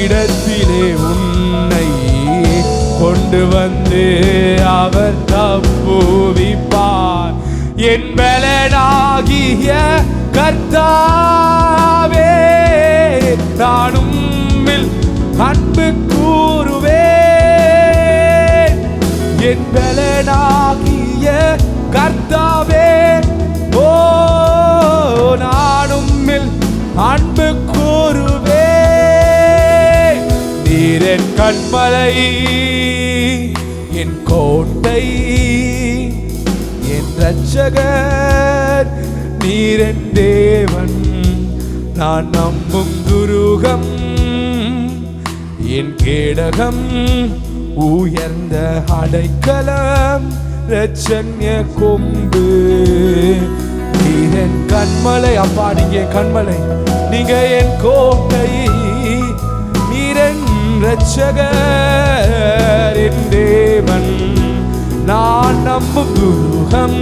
இடத்திலே உன்னை கொண்டு வந்து அவர் தப்புவிப்பார். என் பலனாகிய கர்த்தாவே, நான் உம்மில் அன்பு கூறுவேன். என் பலனாகிய கர்த்தாவே, ஓ நான் உம்மில் அன்பு கூறுவேன். நீர் என் கண்மலை, என் கோட்டை, என் இரட்சகர், நீர் என் தேவன், நான் நம்பும் துருகம், என் கேடகம், உயர்ந்த அடைக்கலம், இரட்சண்ய கொம்பு. நீர் என் கண்மலை அப்பா, நீங்க என் கண்மலை, நீங்க என் கோட்டை, நீரன் இரட்சகர், என் தேவன், நான் நம்பும் துருகம்,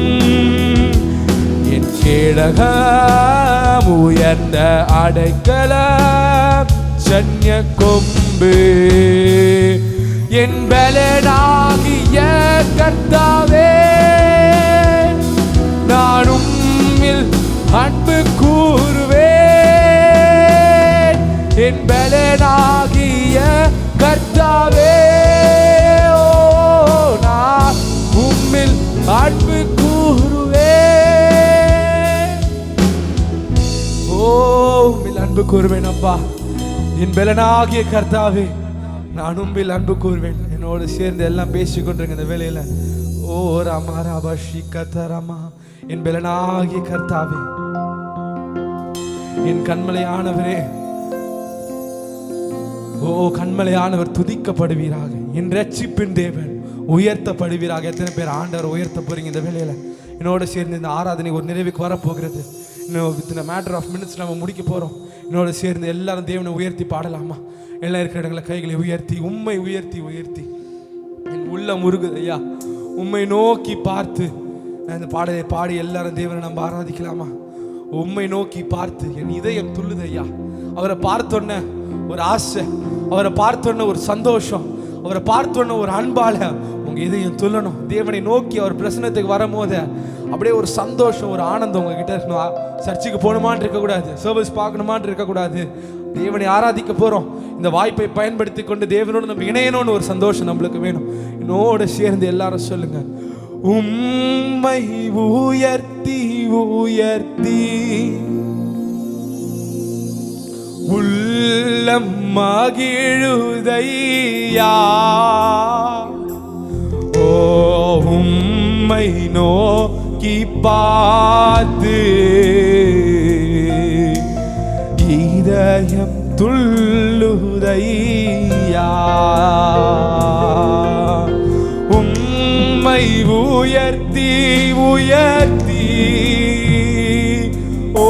என் கேடகம், உயர்ந்த அடைக்கலம், சன்ய கொம்பு, என் பலனாகிய கர்த்தாவே, நான் உம்மில் அன்பு கூறுவேன், என் பலனாகிய கர்த்தாவே, ஓ நான் உம்மில் அன்பு கூறுவேன், ஓ உம்மில் அன்பு கூறுவேன் அப்பா, என் பலனாகிய கர்த்தாவே, நான் உம்மில் அன்பு கூறுவேன். என்னோடு சேர்ந்து எல்லாம் பேசிக்கொண்டிருங்க இந்த வேலையில. ஓ ராமா ராபா ஸ்ரீகதரமா, என் பலனாகிய கர்த்தாவே, என் கண்மலையானவரே, ஓ கண்மலையானவர் துதிக்கப்படுவீராக, என் ரட்சிப்பின் தேவன் உயர்த்தப்படுவீராக. எத்தனை பேர் ஆண்டவர் உயர்த்த போறீங்க இந்த வேலையில? என்னோட சேர்ந்து இந்த ஆராதனை ஒரு நிறைவுக்கு வரப்போகிறது. இன்னும் வித்தின் மேட்டர் ஆஃப் மினிட்ஸ் நம்ம முடிக்க போறோம். என்னோட சேர்ந்து எல்லாரும் தேவனை உயர்த்தி பாடலாமா? எல்லாம் இருக்கிற இடங்களை கைகளை உயர்த்தி, உம்மை உயர்த்தி உயர்த்தி என் உள்ளம் உருகுது ஐயா, உம்மை நோக்கி பார்த்து நான் இந்த பாடலை பாடி எல்லாரும் தேவனை நம்ம ஆராதிக்கலாமா? உம்மை நோக்கி பார்த்து என் இதயம் துள்ளுது ஐயா. அவரை பார்த்தோன்ன ஒரு ஆசை, அவரை பார்த்தோன்ன ஒரு சந்தோஷம், அவரை பார்த்தோன்ன ஒரு அன்பால உங்க இதயம் துள்ளணும். தேவனை நோக்கி அவர் பிரசன்னத்துக்கு வரும்போது அப்படியே ஒரு சந்தோஷம், ஒரு ஆனந்தம் உங்ககிட்ட இருக்கணும். சர்ச்சுக்கு போகணுமான்னு இருக்கக்கூடாது, சர்வீஸ் பார்க்கணுமான்னு இருக்கக்கூடாது. தேவனை ஆராதிக்க போறோம். இந்த வாய்ப்பை பயன்படுத்தி கொண்டு தேவனோடு நம்ம இணையணும்னு ஒரு சந்தோஷம் நம்மளுக்கு வேணும். என்னோட சேர்ந்து எல்லாரும் சொல்லுங்க, உம்மை உயர்த்தி உயர்த்தி உள்ளம் மகிழுதையா, ஓ உம்மை நோக்கி பார்த்து இதயம் துள்ளுதையா, உம்மை உயர்த்தி உயர்த்தி ஓ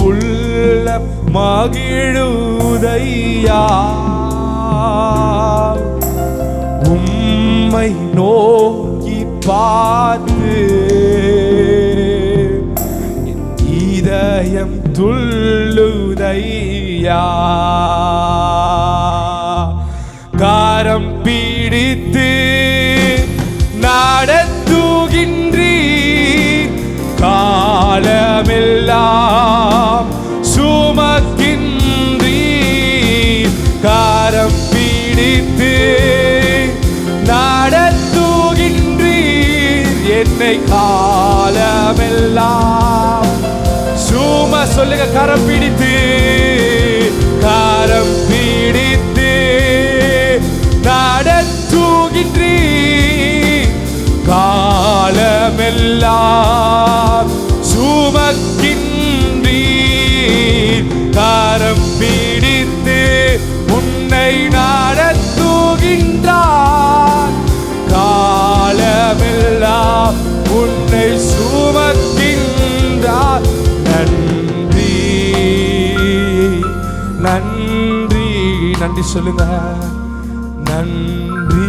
உள்ளம் மகிழுதையா, உம்மை நோக்கி பார்த்து இதயம் துள்ளுதையா, காரம் பிடித்து நடத்துகின்றீர், காலமெல்லாம் சுமக்கின்றீர், காரம் பிடித்து நடத்துகின்றீர், என்னை காலமெல்லாம் சொல்லுங்க, கரம் பிடித்து, கரம் பிடித்து நடத்துகின்றீர், காலமெல்லாம் சுமக்கின்றீர், கரம் பிடித்து உன்னை நடத்துகின்றார், காலமெல்லாம் உன்னை சுமக்கின்றார். நன்றி நன்றி நன்றி சொல்லுங்க, நன்றி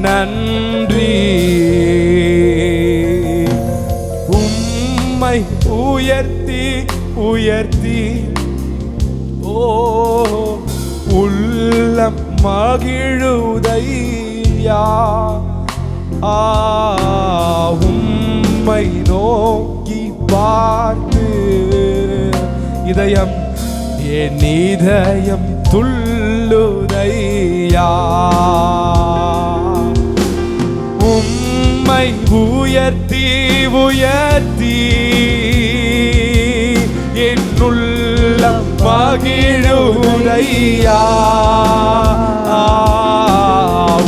நன்றி, உம்மை உயர்த்தி உயர்த்தி ஓ உள்ளம் மகிழுதையா, உம்மை நோக்கி பார்த்து இதயம் என் இதயம் துள்ளுதையா, உம்மை உயர்த்தி உயர்த்தி என் உள்ளம் மகிழுதையா,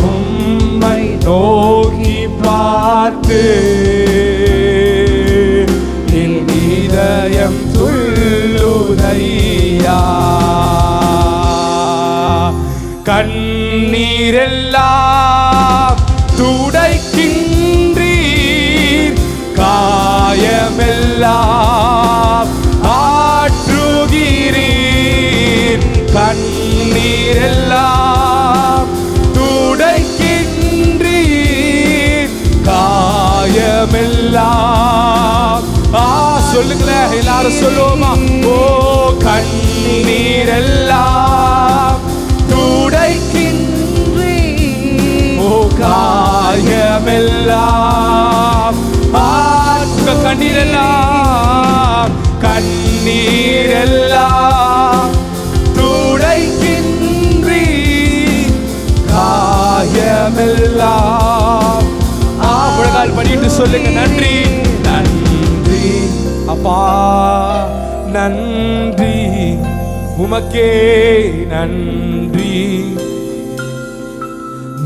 உம்மை நோக்கி பார்த்து என் இதயம் துள்ளுதையா, கண்ணீரெல்லாம் துடைக்கின்றீர், காயமெல்லாம் சொல்லுங்களேன், எல்லாரும் சொல்லுவோமா? ஓ கண்ணீரெல்லாம் துடைக்கின்றீ, ஓ காயமெல்லாம் ஆற்ற, கண்ணீரெல்லாம் கண்ணீரெல்லாம் துடைக்கின்றீ, காயமெல்லாம். முழங்கால் படிட்டு சொல்லுங்க, நன்றி நன்றி அப்பா, நன்றி உமக்கே நன்றி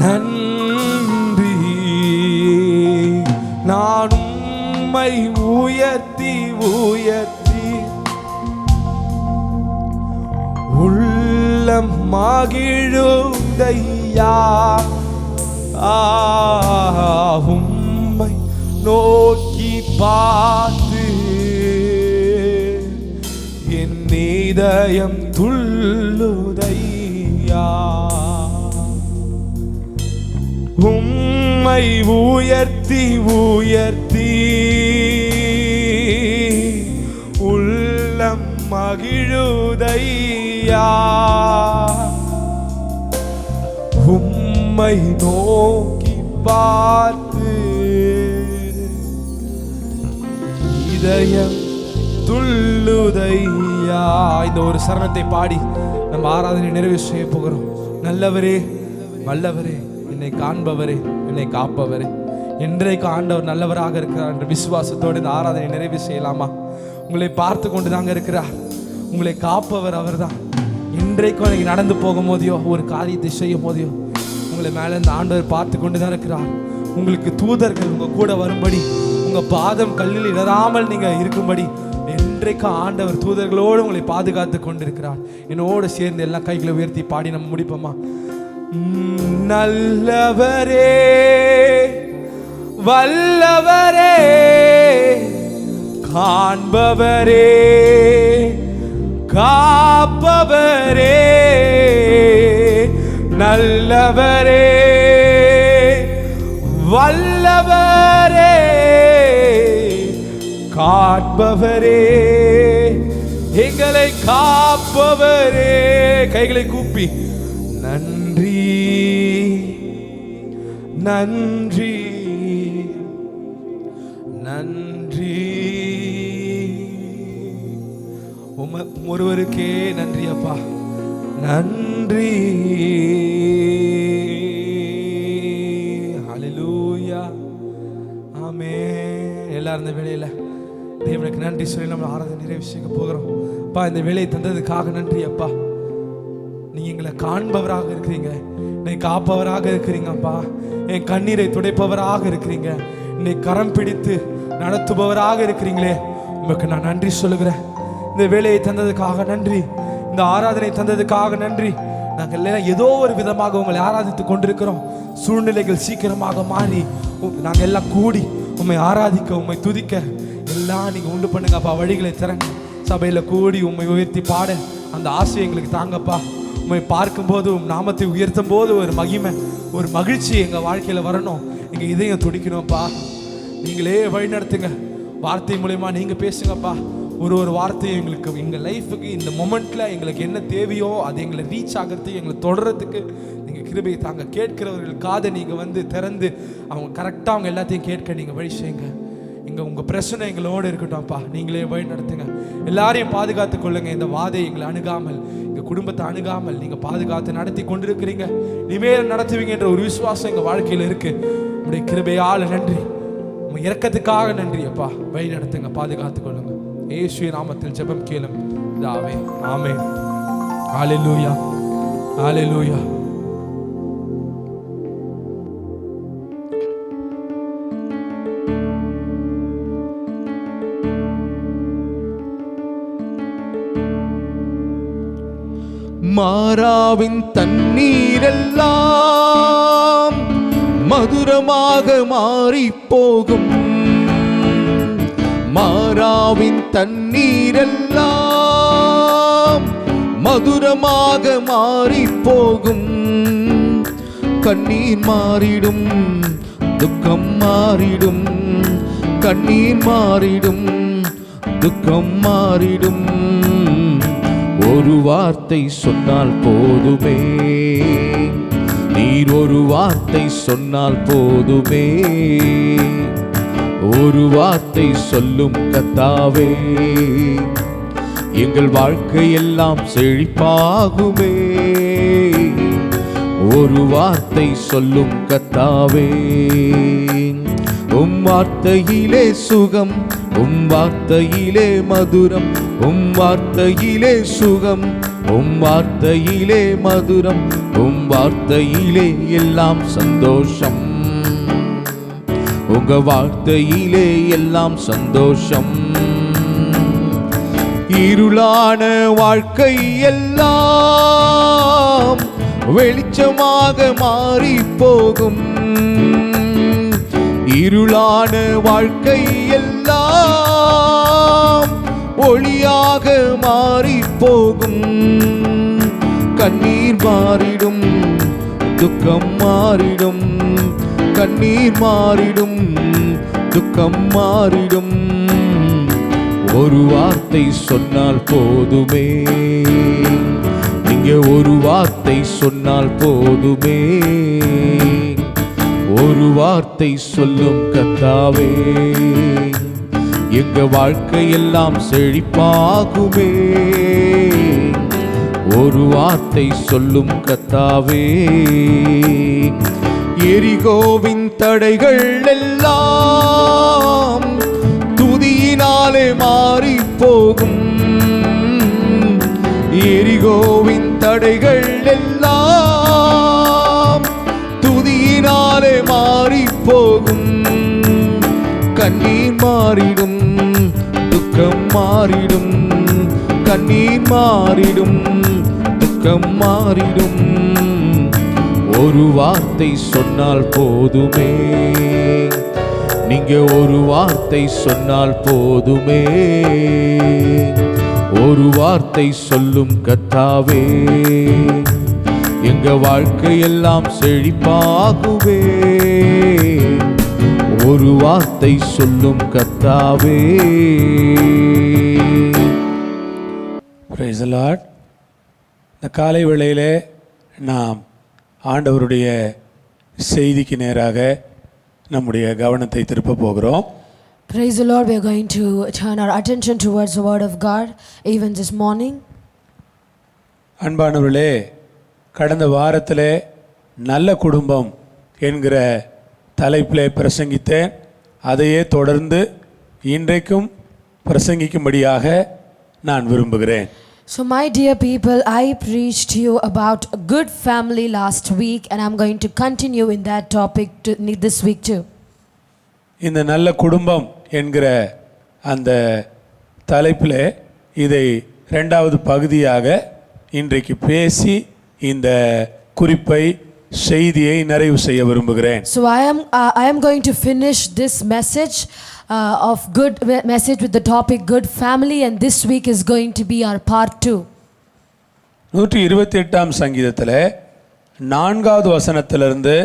நன்றி. நான் உம்மை உயர்த்தி உயர்த்தி உள்ளம் மகிழுதையா, உம்மை நோக்கி பார்த்து என் இதயம் துள்ளுதையா. உம்மை உயர்த்தி உயர்த்தி உள்ளம் மகிழுதையா, உம்மை நோக்கி பார்த்து இதயம் துள்ளுதையா. இந்த ஒரு சரணத்தை பாடி நம்ம ஆராதனை நிறைவு செய்ய போகிறோம். நல்லவரே வல்லவரே, என்னை காண்பவரே, என்னை காப்பவரே, என்றைக்கு ஆண்டவர் நல்லவராக இருக்கிறார் என்ற விசுவாசத்தோடு இந்த ஆராதனை நிறைவு செய்யலாமா? உங்களை பார்த்து கொண்டு தாங்க இருக்கிறார். உங்களை காப்பவர் அவர் தான். இன்றைக்கும் நீங்கள் நடந்து போகும் போதையோ, ஒரு காரியத்தை செய்யும் போதையோ, உங்களை மேலே இந்த ஆண்டவர் பார்த்து கொண்டு தான் இருக்கிறார். உங்களுக்கு தூதர்கள் உங்கள் கூட வரும்படி, உங்கள் பாதம் கல்லில் இடராமல் நீங்கள் இருக்கும்படி இன்றைக்கு ஆண்டவர் தூதர்களோடு உங்களை பாதுகாத்து கொண்டிருக்கிறார். என்னோடு சேர்ந்து எல்லாம் கைகளை உயர்த்தி பாடி நம்ம முடிப்போமா? நல்லவரே வல்லவரே, காண்பவரே காப்பவரே, நல்லவரே வல்லவரே காண்பவரே, எங்களை காப்பவரே. கைகளை கூப்பி நன்றி நன்றி நன்றி, ஒருவருக்கே நன்றி அப்பா, நன்றி. ஹல்லேலூயா, ஆமென். எல்லாரும் இந்த வேளையில தேவனுக்கு நன்றி சொல்லி நம்ம ஆராதனை நிறைவு செய்ய போகிறோம். அப்பா, இந்த வேலையை தந்ததுக்காக நன்றி அப்பா. நீங்க எங்களை காண்பவராக இருக்கிறீங்க, என்னை காப்பவராக இருக்கிறீங்க அப்பா. என் கண்ணீரை துடைப்பவராக இருக்கிறீங்க, என்னை கரம் பிடித்து நடத்துபவராக இருக்கிறீங்களே, உங்களுக்கு நான் நன்றி சொல்லுகிறேன். இந்த வேலையை தந்ததுக்காக நன்றி, இந்த ஆராதனை தந்ததுக்காக நன்றி. நாங்கள் எல்லாம் ஏதோ ஒரு விதமாக உங்களை ஆராதித்து கொண்டிருக்கிறோம். சூழ்நிலைகள் சீக்கிரமாக மாறி நாங்கள் எல்லாம் கூடி உண்மை ஆராதிக்க, உண்மை துதிக்க எல்லாம் நீங்கள் உண்டு பண்ணுங்கப்பா. வழிகளை திறங்க, சபையில் கூடி உண்மை உயர்த்தி பாட அந்த ஆசை எங்களுக்கு தாங்கப்பா. உண்மை பார்க்கும்போது நாமத்தை உயர்த்தும் போது ஒரு மகிமை, ஒரு மகிழ்ச்சி எங்கள் வாழ்க்கையில் வரணும். எங்கள் இதயம் துடிக்கணும்ப்பா. நீங்களே வழி நடத்துங்க, வார்த்தை மூலயமா நீங்கள் பேசுங்கப்பா. ஒரு வார்த்தையை எங்களுக்கு எங்கள் லைஃபுக்கு இந்த மொமெண்ட்டில் எங்களுக்கு என்ன தேவையோ அது எங்களை ரீச் ஆகிறதுக்கு, எங்களை தொடர்றதுக்கு நீங்கள் கிருபையை தாங்க. கேட்கிறவர்கள் காதை நீங்கள் வந்து திறந்து அவங்க கரெக்டாக அவங்க எல்லாத்தையும் கேட்க நீங்கள் வழி செய்யுங்க. உங்கள் பிரச்சனை எங்களோடு இருக்கட்டும்ப்பா. நீங்களே வழி நடத்துங்க, எல்லாரையும் பாதுகாத்து கொள்ளுங்க. இந்த வாதை எங்களை அணுகாமல், எங்கள் குடும்பத்தை அணுகாமல் நீங்கள் பாதுகாத்து நடத்தி கொண்டிருக்கிறீங்க. இனிமேல் நடத்துவீங்கன்ற ஒரு விசுவாசம் எங்கள் வாழ்க்கையில் இருக்குது. உங்களுடைய கிருபையால் நன்றி, உங்கள் இரக்கத்துக்காக நன்றி அப்பா. வழி நடத்துங்க, பாதுகாத்து கொள்ளுங்க. இயேசுவின் நாமத்தில் ஜெபம் கேளும் பிதாவே, ஆமென். ஹல்லேலூயா, ஹல்லேலூயா. மாறாவின் தண்ணீரெல்லாம் மதுரமாக மாறி போகும். மாறாவின் தண்ணீரெல்லாம் மதுரமாக மாறி போகும். கண்ணீர் மாறிடும், துக்கம் மாறிடும், கண்ணீர் மாறிடும், துக்கம் மாறிடும். ஒரு வார்த்தை சொன்னால் போதுமே, நீர் ஒரு வார்த்தை சொன்னால் போதுமே. ஒரு வார்த்தை சொல்லும் கர்த்தாவே, எங்கள் வாழ்க்கை எல்லாம் செழிப்பாகுமே. ஒரு வார்த்தை சொல்லும் கர்த்தாவே, உம் வார்த்தையிலே சுகம், உம் வார்த்தையிலே மதுரம், உம் வார்த்தையிலே சுகம், உம் வார்த்தையிலே மதுரம், உம் வார்த்தையிலே எல்லாம் சந்தோஷம். உங்க வார்த்தையிலே எல்லாம் சந்தோஷம். இருளான வாழ்க்கை எல்லாம் வெளிச்சமாக மாறி போகும். இருளான வாழ்க்கை எல்லாம் ஒளியாக மாறி போகும். கண்ணீர் மாறிடும், துக்கம் மாறிடும். கண்ணீர் மாறிடும், துக்கம் மாறிடும். ஒரு வார்த்தை சொன்னால் போதுமே, நீங்க ஒரு வார்த்தை சொன்னால் போதுமே. ஒரு வார்த்தை சொல்லும் கர்த்தாவே, எங்க வாழ்க்கை எல்லாம் செழிப்பாகுமே. ஒரு வார்த்தை சொல்லும் கர்த்தாவே, எரிகோவின் தடைகள் எல்லாம் துதியினாலே மாறி போகும். எரிகோவின் தடைகள் எல்லாம் துதியினாலே மாறி போகும். கண்ணீர் மாறிடும், துக்கம் மாறிடும். கண்ணீர் மாறிடும், துக்கம் மாறிடும். ஒரு வார்த்தை சொன்னால் போதுமே, நீங்க ஒரு வார்த்தை சொன்னால் போதுமே. ஒரு வார்த்தை சொல்லும் கர்த்தாவே, எங்க வாழ்க்கை எல்லாம் செழிப்பாகுவே. ஒரு வார்த்தை சொல்லும் கர்த்தாவே. Praise the Lord. இந்த காலை வேளையிலே நாம் ஆண்டவருடைய செய்திக்கு நேராக நம்முடைய கவனத்தை திருப்ப போகிறோம். Praise the Lord. We are going to turn our attention towards the Word of God even this morning. அன்பானவர்களே, கடந்த வாரத்திலே நல்ல குடும்பம் என்கிற தலைப்பிலே பிரசங்கித்தேன். அதையே தொடர்ந்து இன்றைக்கும் பிரசங்கிக்கும்படியாக நான் விரும்புகிறேன். So my dear people, I preached to you about a good family last week, and I'm going to continue in that topic this week too. இந்த நல்ல குடும்பம் என்கிற அந்த தலைப்பிலே இதை இரண்டாவது பகுதியாக இன்றைக்கு பேசி இந்த குறிப்பை செய்தியை நிறைவு செய்ய விரும்புகிறேன். So I am going to finish this message of good message with the topic good family, and this week is going to be our part 2. 128ஆம் சங்கீதத்திலே 4வது வசனத்திலிருந்து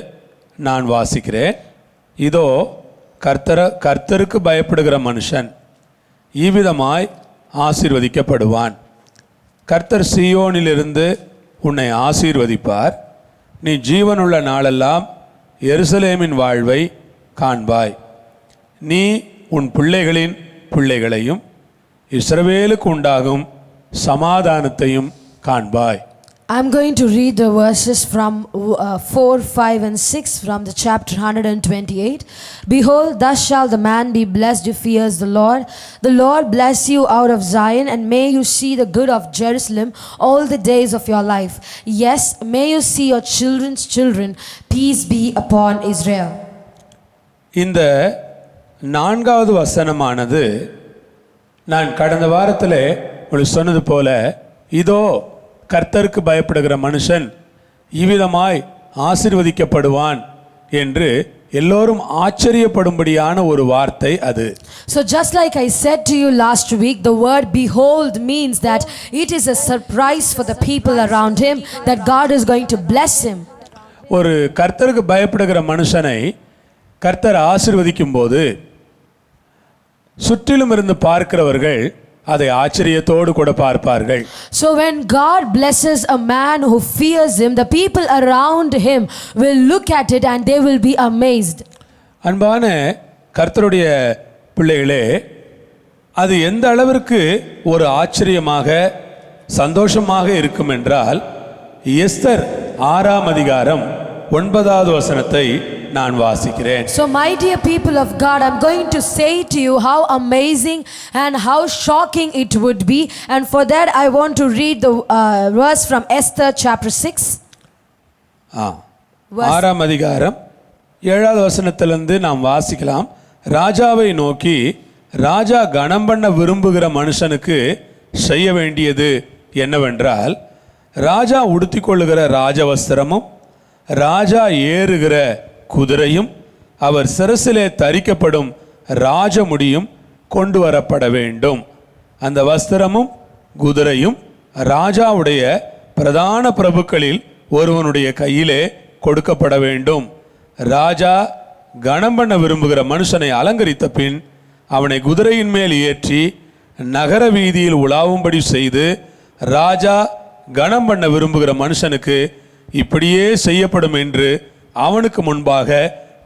நான் வாசிக்கிறேன். இதோ கர்த்தருக்கு பயப்படுகிற மனுஷன் இவ்விதமாய் ஆசீர்வதிக்கப்படுவான். கர்த்தர் சீயோனிலிருந்து உன்னை ஆசீர்வதிப்பார். நீ ஜீவனுள்ள நாளெல்லாம் எருசலேமின் வாழ்வை காண்பாய். நீ உன் பிள்ளைகளின் பிள்ளைகளையும் இஸ்ரவேலுக்கு உண்டாகும் சமாதானத்தையும் காண்பாய். I'm going to read the verses from 4, 5 and 6 from the chapter 128. Behold, thus shall the man be blessed who fears the Lord. The Lord bless you out of Zion, and may you see the good of Jerusalem all the days of your life. Yes, may you see your children's children. Peace be upon Israel. இந்த 4வது வசனமானது நான் கடந்த வாரத்திலே உங்களுக்கு சொன்னது போல, இதோ கர்த்தருக்கு பயப்படுகிற மனுஷன் இவ்விதமாய் ஆசீர்வதிக்கப்படுவான் என்று எல்லோரும் ஆச்சரியப்படும்படியான ஒரு வார்த்தை அது. So just like I said to you last week, the word behold means that it is a surprise for the people around him that God is going to bless him. ஒரு கர்த்தருக்கு பயப்படுகிற மனுஷனை கர்த்தர் ஆசீர்வதிக்கும் போது சுற்றிலும் இருந்து பார்க்கிறவர்கள் அதை ஆச்சரியத்தோடு கூட பார்ப்பார்கள். So when God blesses a man who fears him, the people around him will look at it and they will be amazed. அன்பான கர்த்தருடைய பிள்ளைகளே, அது எந்த அளவிற்கு ஒரு ஆச்சரியமாக சந்தோஷமாக இருக்கும் என்றால், எஸ்தர் 6ஆம் அதிகாரம் 9வது வசனத்தை நான் வாசிக்கிறேன். So my dear people of God, I'm going to say to you how amazing and how shocking it would be, and for that I want to read the verse from Esther chapter 6. 6ஆம் அதிகாரம் 7வது வசனத்திலிருந்து நாம் வாசிக்கலாம். ராஜாவை நோக்கி, ராஜா கனம் பண்ண விரும்புகிற மனுஷனுக்கு செய்ய வேண்டியது என்னவென்றால், ராஜா உடுத்திக்கொள்ளுகிற ராஜவஸ்திரமும் ராஜா ஏறுகிற குதிரையும் அவர் சிரசிலே தரிக்கப்படும் ராஜமுடியும் கொண்டு வரப்பட வேண்டும். அந்த வஸ்திரமும் குதிரையும் ராஜாவுடைய பிரதான பிரபுக்களில் ஒருவனுடைய கையிலே கொடுக்கப்பட வேண்டும். ராஜா கனம் பண்ண விரும்புகிற மனுஷனை அலங்கரித்த பின் அவனை குதிரையின் மேல் ஏற்றி நகர வீதியில் உலாவும்படி செய்து, ராஜா கனம் பண்ண விரும்புகிற மனுஷனுக்கு இப்படியே செய்யப்படும் என்று அவனுக்கு முன்பாக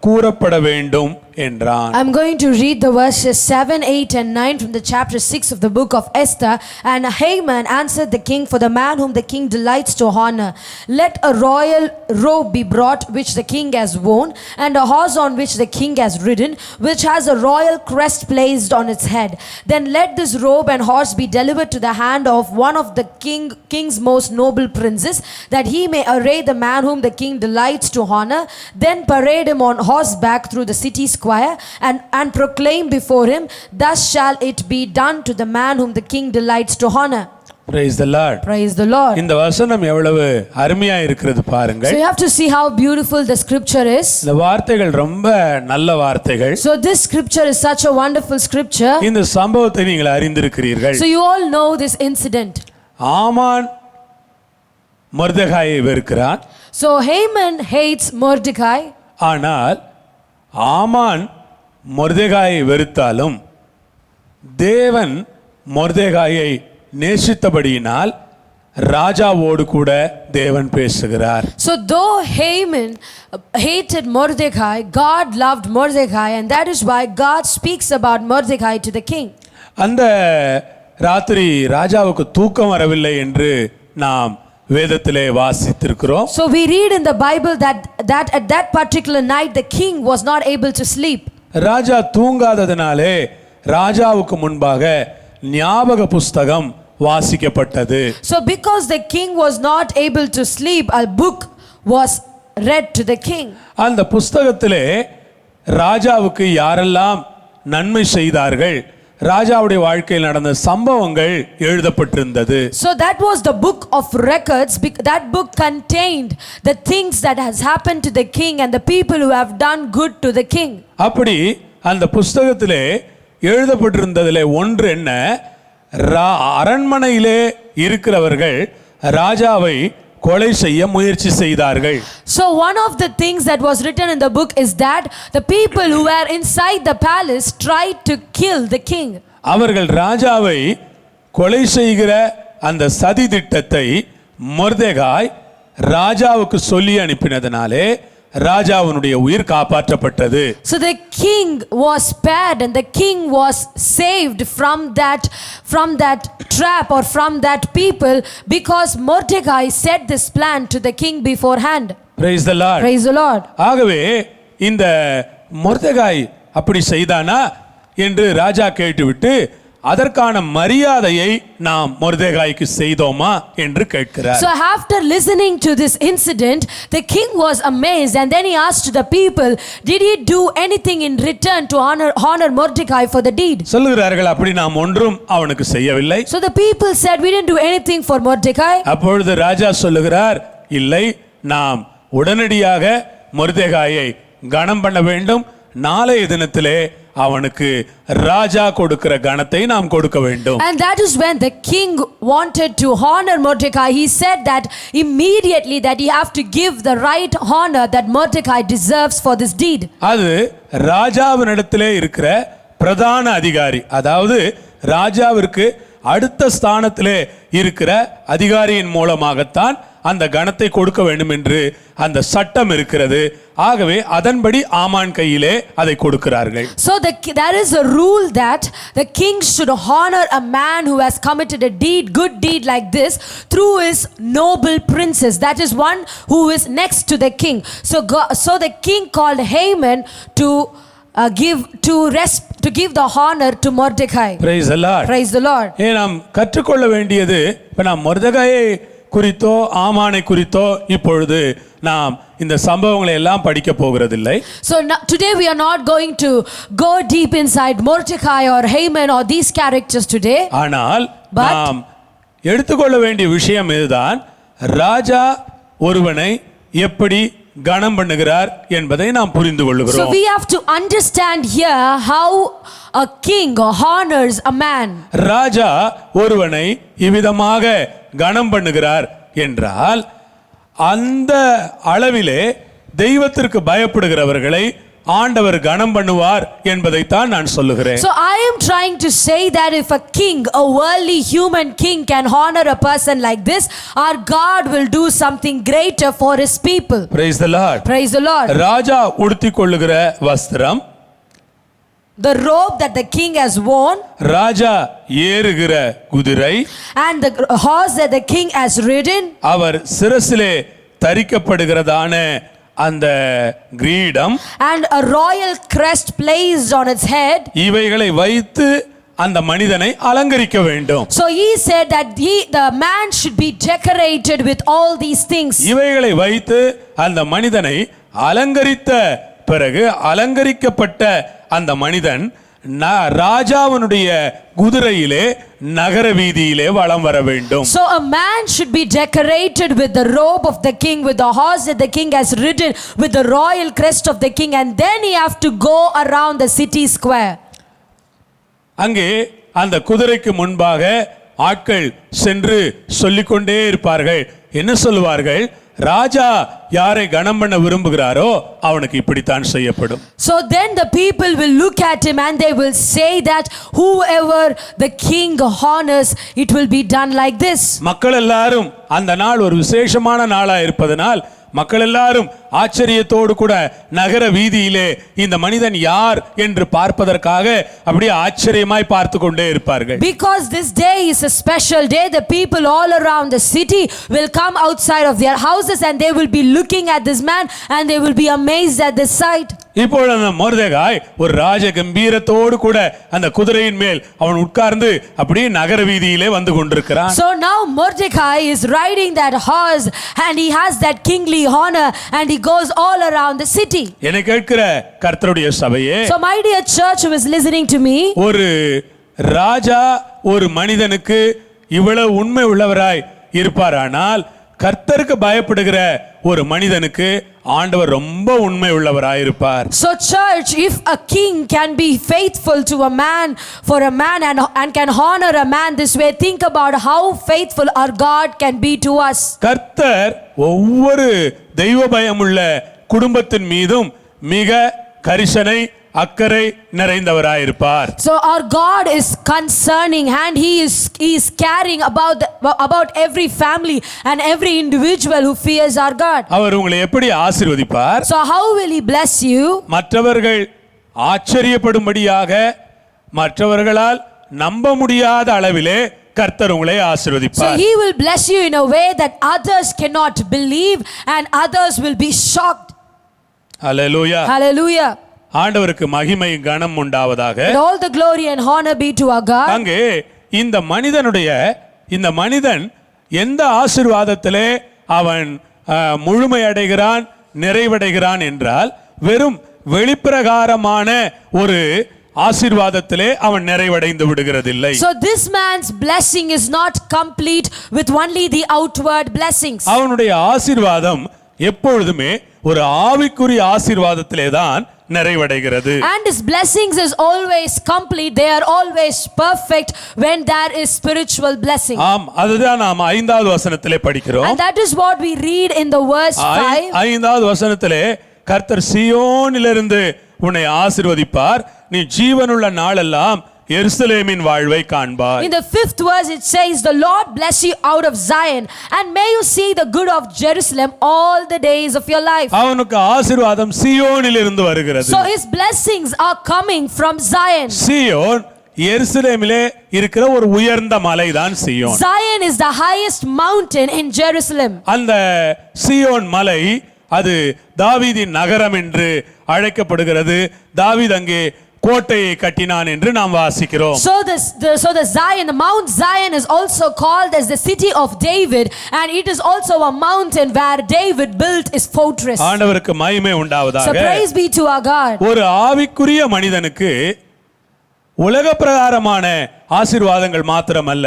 கூறப்பட வேண்டும் என்றான். I'm going to read the verses 7, 8 and 9 from the chapter 6 of the book of Esther. And Haman answered the king, for the man whom the king delights to honor, let a royal robe be brought which the king has worn, and a horse on which the king has ridden, which has a royal crest placed on its head. Then let this robe and horse be delivered to the hand of one of the king's most noble princes, that he may array the man whom the king delights to honor. Then parade him on horseback through the city square, and proclaim before him, thus shall it be done to the man whom the king delights to honor. Praise the Lord. Praise the Lord. இந்த வசனம் எவ்வளவு அருமையா இருக்கிறது So பாருங்கள். you have to see how beautiful the scripture is. இந்த வார்த்தைகள் ரொம்ப நல்ல வார்த்தைகள். So this scripture is such a wonderful scripture. இந்த சம்பவத்தை நீங்கள் அறிந்திருக்கிறீர்கள். So you all know this incident. Haman மொர்தெகாயை வெறுக்கிறான். So Haman hates Mordecai. ஆனால் ஆமான் மொர்தெகாயை வெறுத்தாலும் தேவன் மொர்தெகாயை நேசித்தபடியினால் ராஜாவோடு கூட தேவன் பேசுகிறார். So though Haman hated Mordecai, God loved Mordecai, and that is why God speaks about Mordecai to the king. அந்த ராத்திரி ராஜாவுக்கு தூக்கம் வரவில்லை என்று நாம் வேதத்திலே வாசித்திருக்கிறோம். So we read in the Bible that at that particular night the king was not able to sleep. ராஜா தூங்காததினாலே ராஜாவுக்கு முன்பாக ஞாபக புஸ்தகம் வாசிக்கப்பட்டது. So because the king was not able to sleep, a book was read to the king. அந்த புஸ்தகத்திலே ராஜாவுக்கு யாரெல்லாம் நன்மை செய்தார்கள், ராஜாவுடைய வாழ்க்கையில் நடந்த சம்பவங்கள் எழுதப்பட்டிருந்தது. So that was the book of records. That book contained the things that has happened to the king and the people who have done good to the king. அப்படி அந்த புஸ்தகத்திலே எழுதப்பட்டிருந்ததிலே ஒன்று என்ன, அரண்மனையிலே இருக்கிறவர்கள் ராஜாவை கொலை செய்ய முயற்சி செய்தார்கள். So one of the things that was written in the book is that the people who were inside the palace tried to kill the king. அவர்கள் ராஜாவை கொலை செய்கிற அந்த சதி திட்டத்தை மொர்தெகாய் ராஜாவுக்கு சொல்லி அனுப்பினதினாலே ராஜாவினுடைய உயிர் காப்பாற்றப்பட்டது. So the king was spared and the king was saved from that trap or from that people, because Mordecai set this plan to the king beforehand. Praise the Lord. Praise the Lord. ஆகவே இந்த மொர்தெகாய் அப்படி செய்தானா என்று ராஜா கேட்டுவிட்டு அதற்கான மரியாதையை நாம் மொர்தெகாய்க்கு செய்தோமா என்று கேட்கிறார். So after listening to this incident, the king was amazed, and then he asked the people, did he do anything in return to honor Mordecai for the deed? சொல்லுகிறார்கள், அப்படி நாம் ஒன்றும் அவனுக்கு செய்யவில்லை. So the people said, we didn't do anything for Mordecai. அப்பொழுது ராஜா சொல்லுகிறார், இல்லை, நாம் உடனடியாக மொர்தெகாயை கனம் பண்ண வேண்டும். நாளைய தினத்திலே அவனுக்கு ராஜா கொடுக்கிற கணத்தை நாம் கொடுக்க வேண்டும். And that is when the king wanted to honor Mordecai. He said that immediately that he have to give the right honor that Mordecai deserves for this deed. அது ராஜாவினிடத்திலே இருக்கிற பிரதான அதிகாரி, அதாவது ராஜாவிற்கு அடுத்த ஸ்தானத்திலே இருக்கிற அதிகாரியின் மூலமாகத்தான் அந்த கணத்தை கொடுக்க வேண்டும் என்று அந்த சட்டம் இருக்கிறது. ஆகவே அதன்படி ஆமான் கையிலே அதை கொடுக்கிறார்கள். So there is a rule that the king should honor a man who has committed a good deed like this through his noble princes. That is one who is next to the king. So the king called Haman to give the honor to Mordecai. Praise the Lord. Praise the Lord. நாம் கற்றுக்கொள்ள வேண்டியது, இப்ப நாம் மொர்தெகாயை குறித்தோ ஆமானை குறித்தோ இப்பொழுது நாம் இந்த சம்பவங்களை எல்லாம் படிக்க போகிறதில்லை. So today we are not going to go deep inside Mordecai or Haman or these characters today. ஆனால் நாம் எடுத்துக்கொள்ள வேண்டிய விஷயம் இதுதான், ராஜா ஒருவனை எப்படி கணம் பண்ணுகிறார் என்பதை நாம் புரிந்து கொள்கிறோம். So we have to understand here how a king honors a man. ராஜா ஒருவனை இவ்விதமாக கணம் பண்ணுகிறார் என்றால் அந்த அளவிலே தெய்வத்திற்கு பயப்படுகிறவர்களை ஆண்டவர் கணம் பண்ணுவார் என்பதைத்தான் நான் சொல்லுகிறேன். So I am trying to say that if a king, a worldly human king can honor a person like this, our God will do something greater for his people. Praise the Lord. Praise the Lord. ராஜா உடுத்திக் கொள்ளுகிற வஸ்திரம், the robe that the king has worn, ராஜா ஏறுகிற குதிரை, and the horse that the king has ridden, அவர் சிரசிலே தரிக்கப்படுகிறதான அந்த கிரீடம், and a royal crest placed on its head, இவைகளை வைத்து அந்த மனிதனை அலங்கரிக்க வேண்டும். So he said that the man should be decorated with all these things. இவைகளை வைத்து அந்த மனிதனை அலங்கரித்த பிறகு அலங்கரிக்கப்பட்ட அந்த மனிதன் ராஜாவினுடைய குதிரையிலே நகர வீதியிலே வலம் வர வேண்டும். So a man should be decorated with the robe of the king, with the horse that the king has ridden, with the royal crest of the king, and then he have to go around the city square. அங்கே அந்த குதிரைக்கு முன்பாக ஆட்கள் சென்று சொல்லிக்கொண்டே இருப்பார்கள். என்ன சொல்லுவார்கள்? ராஜா யாரை கணம் பண்ண விரும்புகிறாரோ அவனுக்கு இப்படித்தான் செய்யப்படும். So then the people will look at him and they will say that whoever the king honors, it will be done like this. மக்கள் எல்லாரும் அந்த நாள் ஒரு விசேஷமான நாளா இருப்பதனால் மக்கள் எல்லாரும் ஆச்சரியத்தோடு கூட நகர வீதியிலே இந்த மனிதன் யார் என்று பார்ப்பதற்காக அப்படியே ஆச்சரியமாய் பார்த்து கொண்டே இருப்பார்கள். Because this day is a special day, the people all around the city will come outside of their houses and they will be looking at this man and they will be amazed at this sight. இப்பொழுது அந்த மொர்தெகாய் ஒரு ராஜ கம்பீரத்தோடு கூட அந்த குதிரையின் மேல் அவன் உட்கார்ந்து அப்படியே நகர வீதியிலே வந்து கொண்டிருக்கிறான். So now Mordecai is riding that horse and he has that kingly honor and he goes all around the city. என்னை கேட்கிற கர்த்தருடைய சபையே, So my dear church who is listening to me, ஒரு ராஜா ஒரு மனிதனுக்கு இவ்வளவு உண்மை உள்ளவராய் இருப்பாரானால் கர்த்தருக்கு பயப்படுகிற ஒரு மனிதனுக்கு ஆண்டவர் ரொம்ப உண்மை உள்ளவராய் இருப்பார். So church, if a king can be faithful to a man, for a man and can honor a man this way, think about how faithful our God can be to us. கர்த்தர் ஒவ்வொரு தெய்வ பயமுள்ள குடும்பத்தின் மீதும் மிக கரிசனை அக்கறை நிறைந்தவராயிருப்பார். So our God is concerning and he is caring about every family and every individual who fears our God. அவர் உங்களை எப்படி ஆசீர்வதிப்பார்? So how will he bless you? மற்றவர்கள் ஆச்சரியப்படும்படியாக மற்றவர்களால் நம்ப முடியாத அளவிலே கர்த்தர் உங்களை ஆசீர்வதிப்பார். So he will bless you in a way that others cannot believe and others will be shocked. Hallelujah. Hallelujah. ஆண்டவருக்கு மகிமை கனம் உண்டாவதாக. And all the glory and honor be to our God. அங்கே இந்த மனிதன் எந்த ஆசீர்வாதத்திலே அவன் முழுமை அடைகிறான், நிறைவடைகிறான் என்றால் வெறும் வெளிப்பிரகாரமான ஒரு ஆசீர்வாதத்திலே அவன் நிறைவடைந்து விடுகிறதில்லை. So this man's blessing is not complete with only the outward blessings. அவனுடைய ஆசீர்வாதம் எப்பொழுதுமே ஒரு ஆவிக்குரிய ஆசீர்வாதத்திலே தான் நிறைவடைகிறது. And his blessings is always complete, they are always perfect when there is spiritual blessing. ஆம், அதுதான் நாம் 5வது வசனத்திலே படிக்கிறோம். And that is what we read in the verse 5. 5வது வசனத்திலே கர்த்தர் சீயோனிலிருந்து உன்னை ஆசீர்வதிப்பார், நீ ஜீவனுள்ள நாளெல்லாம் எருசலேமின் வாழ்வை காண்பாய். In the 5th verse it says, the Lord bless you out of Zion and may you see the good of Jerusalem all the days of your life. அவனுக்கு ஆசீர்வாதம் சீயோனில் இருந்து வருகிறது. So his blessings are coming from Zion. சீயோன் எருசலேமிலே இருக்கிற ஒரு உயர்ந்த மலைதான் சீயோன். Zion is the highest mountain in Jerusalem. அந்த சீயோன் மலை அது தாவீதின் நகரம் என்று அழைக்கப்படுகிறது. தாவீது அங்கே கோட்டையை கட்டினான் என்று நாம் வாசிக்கிறோம். So the Zion, the Mount Zion is also called as the city of David, and it is also a mountain where David built his fortress. ஆண்டவருக்கு மகிமை உண்டாவதாக. So praise be to our God. ஒரு ஆவிக்குரிய மனிதனுக்கு உலக பிரகாரமான ஆசீர்வாதங்கள் மாத்திரமல்ல,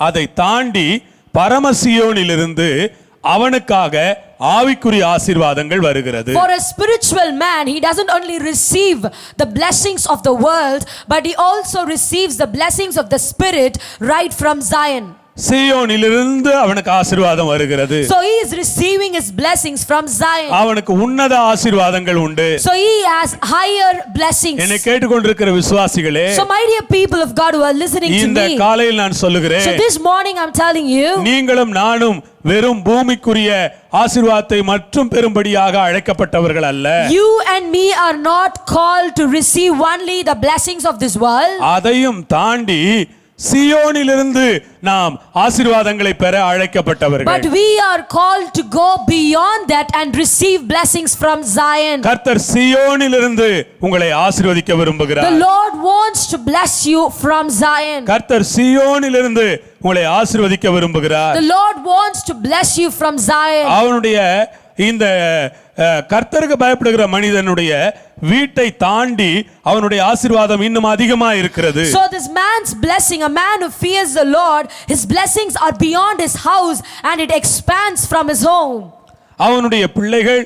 அதை தாண்டி பரமசியோனிலிருந்து அவனுக்காக ஆவிக்குரிய ஆசீர்வாதங்கள் வருகிறது. For a spiritual man, he doesn't only receive the blessings of the world, but he also receives the blessings of the Spirit right from Zion. சீயோனிலிருந்து அவனுக்கு ஆசீர்வாதம் வருகிறது. So he is receiving his blessings from Zion. அவனுக்கு உன்னத ஆசீர்வாதங்கள் உண்டு. So he has higher blessings. என்னை கேட்டுக்கொண்டிருக்கிற விசுவாசிகளே, So my dear people of God who are listening to இந்த me, காலையில் நான் சொல்லுகிறேன், so this morning I'm telling you, நீங்களும் நானும் வெறும் பூமிக்குரிய ஆசீர்வாதத்தை மற்றும் பெரும்படியாக அழைக்கப்பட்டவர்கள் அல்ல. you and me are not called to receive only the blessings of this world, அதையும் தாண்டி சீயோனிலிருந்து நாம் ஆசீர்வாதங்களை பெற அழைக்கப்பட்டவர்கள். but we are called to go beyond that and receive blessings from Zion. கர்த்தர் சீயோனிலிருந்து உங்களை ஆசீர்வதிக்க The விரும்புகிறார். Lord wants to bless you from Zion. கர்த்தர் சீயோனிலிருந்து உங்களை ஆசீர்வதிக்க விரும்புகிறார். The Lord wants to bless you from Zion. அவனுடைய இந்த கர்த்தருக்கு பயப்படுகிற மனிதனுடைய வீட்டை தாண்டி அவனுடைய ஆசீர்வாதம் இன்னும் அதிகமா இருக்கிறது. So this man's blessing, a man who fears the Lord, his blessings are beyond his house and it expands from his home. அவனுடைய பிள்ளைகள்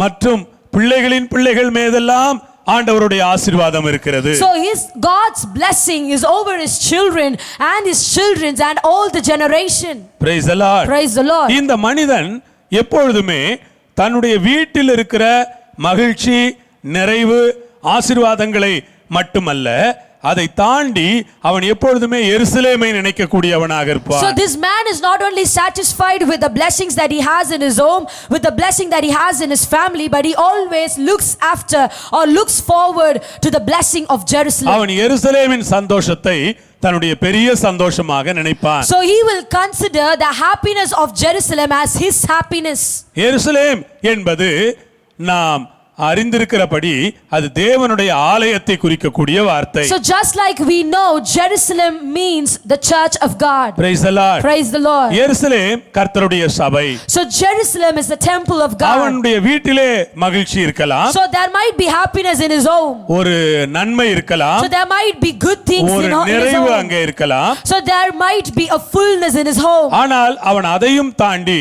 மற்றும் பிள்ளைகளின் பிள்ளைகள் மீதெல்லாம் ஆண்டவருடைய ஆசீர்வாதம் இருக்கிறது. So his God's blessing is over his children and his children's and all the generation. Praise the Lord. Praise the Lord. இந்த மனிதன் எப்பொழுதுமே தன்னுடைய வீட்டில் இருக்கிற மகிழ்ச்சி, நிறைவு, ஆசீர்வாதங்களை மட்டுமல்ல, அதை தாண்டி அவன் எப்பொழுதுமே எருசலேமை நினைக்கக்கூடியவனாக இருப்பான். So this man is not only satisfied with the blessings that he has in his home, with the blessing that he has in his family, but he always looks after or looks forward to the blessing of Jerusalem. அவன் எருசலேமின் சந்தோஷத்தை தன்னுடைய பெரிய சந்தோஷமாக நினைப்பான். So he will consider the happiness of Jerusalem as his happiness. எருசலேம் என்பது நாம் அறிந்திருக்கிறபடி அது தேவனுடைய ஆலயத்தை குறிக்கக்கூடிய வார்த்தை. So just like we know, Jerusalem means the church of God. Praise the Lord. Praise the Lord. எருசலேம் கர்த்தருடைய சபை. So Jerusalem is the temple of God. அவனுடைய வீட்டிலே மகிழ்ச்சி இருக்கலாம். So there might be happiness in his home. ஒரு நன்மை இருக்கலாம். So there might be good things ஒரு in his நிறைவு home. அங்கே இருக்கலாம். So there might be a fullness in his home. ஆனால் அவன் அதையும் தாண்டி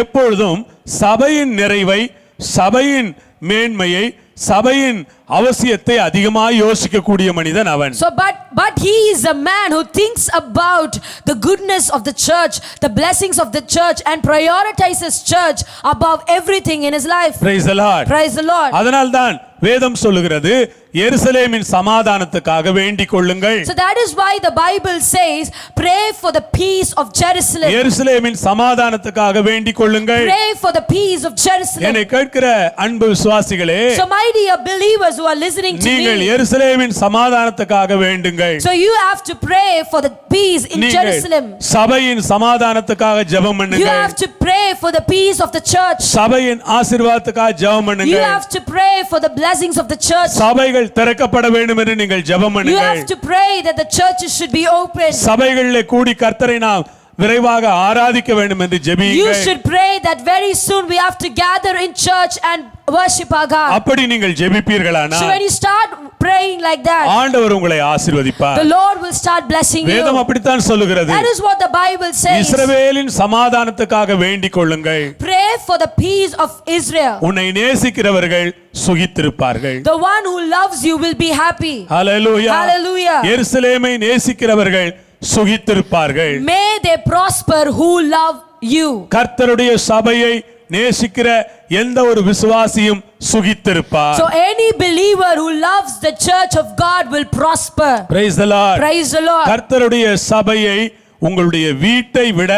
எப்பொழுதும் சபையின் நிறைவை, சபையின் மேன்மையை, சபையின் அவசியத்தை அதிகமாக யோசிக்கக்கூடிய மனிதன் அவன். So but he is a man who thinks about the goodness of the church, the blessings of the church, and prioritizes church above everything in his life. Praise the Lord. Praise the Lord. அதனால்தான் வேதம் சொல்லுகிறது, எருசலேமின் சமாதானத்துக்காக வேண்டிக் கொள்ளுங்கள். So that is why the Bible says, pray for the peace of Jerusalem. எருசலேமின் சமாதானத்துக்காக வேண்டிக் கொள்ளுங்கள். Pray for the peace of Jerusalem. என்னை கேட்கிற அன்பு விசுவாசிகளே, So my dear believers who are listening to நீங்கள் me, எருசலேமின் சமாதானத்துக்காக வேண்டுங்கள். so you have to pray for the peace in நீங்கள் Jerusalem. சபையின் சமாதானத்துக்காக ஜெபம் You பண்ணுங்கள். have to pray for the peace of the church. சபையின் ஆசீர்வாதத்துக்காக ஜெபம் You பண்ணுங்கள். have to pray for the blessings of the church. சபைகள் திறக்கப்பட வேண்டும் என்று நீங்கள் ஜெபம் You பண்ணுங்கள். have to pray that the churches should be open. சபைகளிலே கூடி கர்த்தரை நாம் விரைவாக ஆராதிக்க வேண்டும் என்று You ஜெபியுங்கள். should pray that very soon we have to gather in church and worship our God. அப்படி நீங்கள் So ஜெபிப்பீர்களானால் when you start praying like that, ஆண்டவர் உங்களை ஆசீர்வதிப்பார். the Lord will start blessing வேதம் you. அப்படித்தான் சொல்லுகிறது. That is what the Bible says. இஸ்ரவேலின் சமாதானத்துக்காக வேண்டிக் கொள்ளுங்கள். Pray for the peace of Israel. உன்னை நேசிக்கிறவர்கள் சுகித்திருப்பார்கள். The one who loves you will be happy. Hallelujah. Hallelujah. எருசலேமை நேசிக்கிறவர்கள் சுகித்திருப்பார்கள். May they prosper who love you. கர்த்தருடைய சபையை நேசிக்கிற எந்த ஒரு விசுவாசியும் சுகித்திருப்பார். So any believer who loves the church of God will prosper. Praise the Lord. Praise the Lord. கர்த்தருடைய சபையை உங்களுடைய வீட்டை விட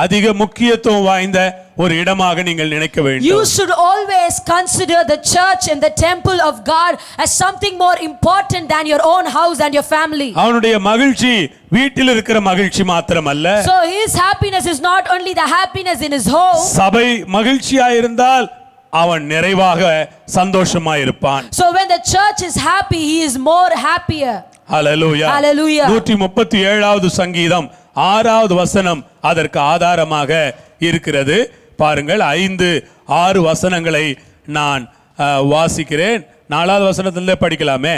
அதிக முக்கியத்துவம் வாய்ந்த ஒரு இடமாக நீங்கள் நினைக்க You வேண்டும். should always consider the church and the temple of God as something more important than your own house and your family. அவனுடைய மகிழ்ச்சி வீட்டில் இருக்கிற மகிழ்ச்சி மாத்திரமல்ல, So his happiness is not only the happiness in his home. சபை மகிழ்ச்சியாயிருந்தால் அவன் நிறைவாக சந்தோஷமாயிருப்பான். So when the church is happy, he is more happier. Hallelujah. Hallelujah. 137வது சங்கீதம் 6வது வசனம் அதற்கு ஆதாரமாக இருக்கிறது. பாருங்கள், 5-6 வசனங்களை நான் வாசிக்கிறேன். 4வது வசனத்திலிருந்து படிக்கலாமே.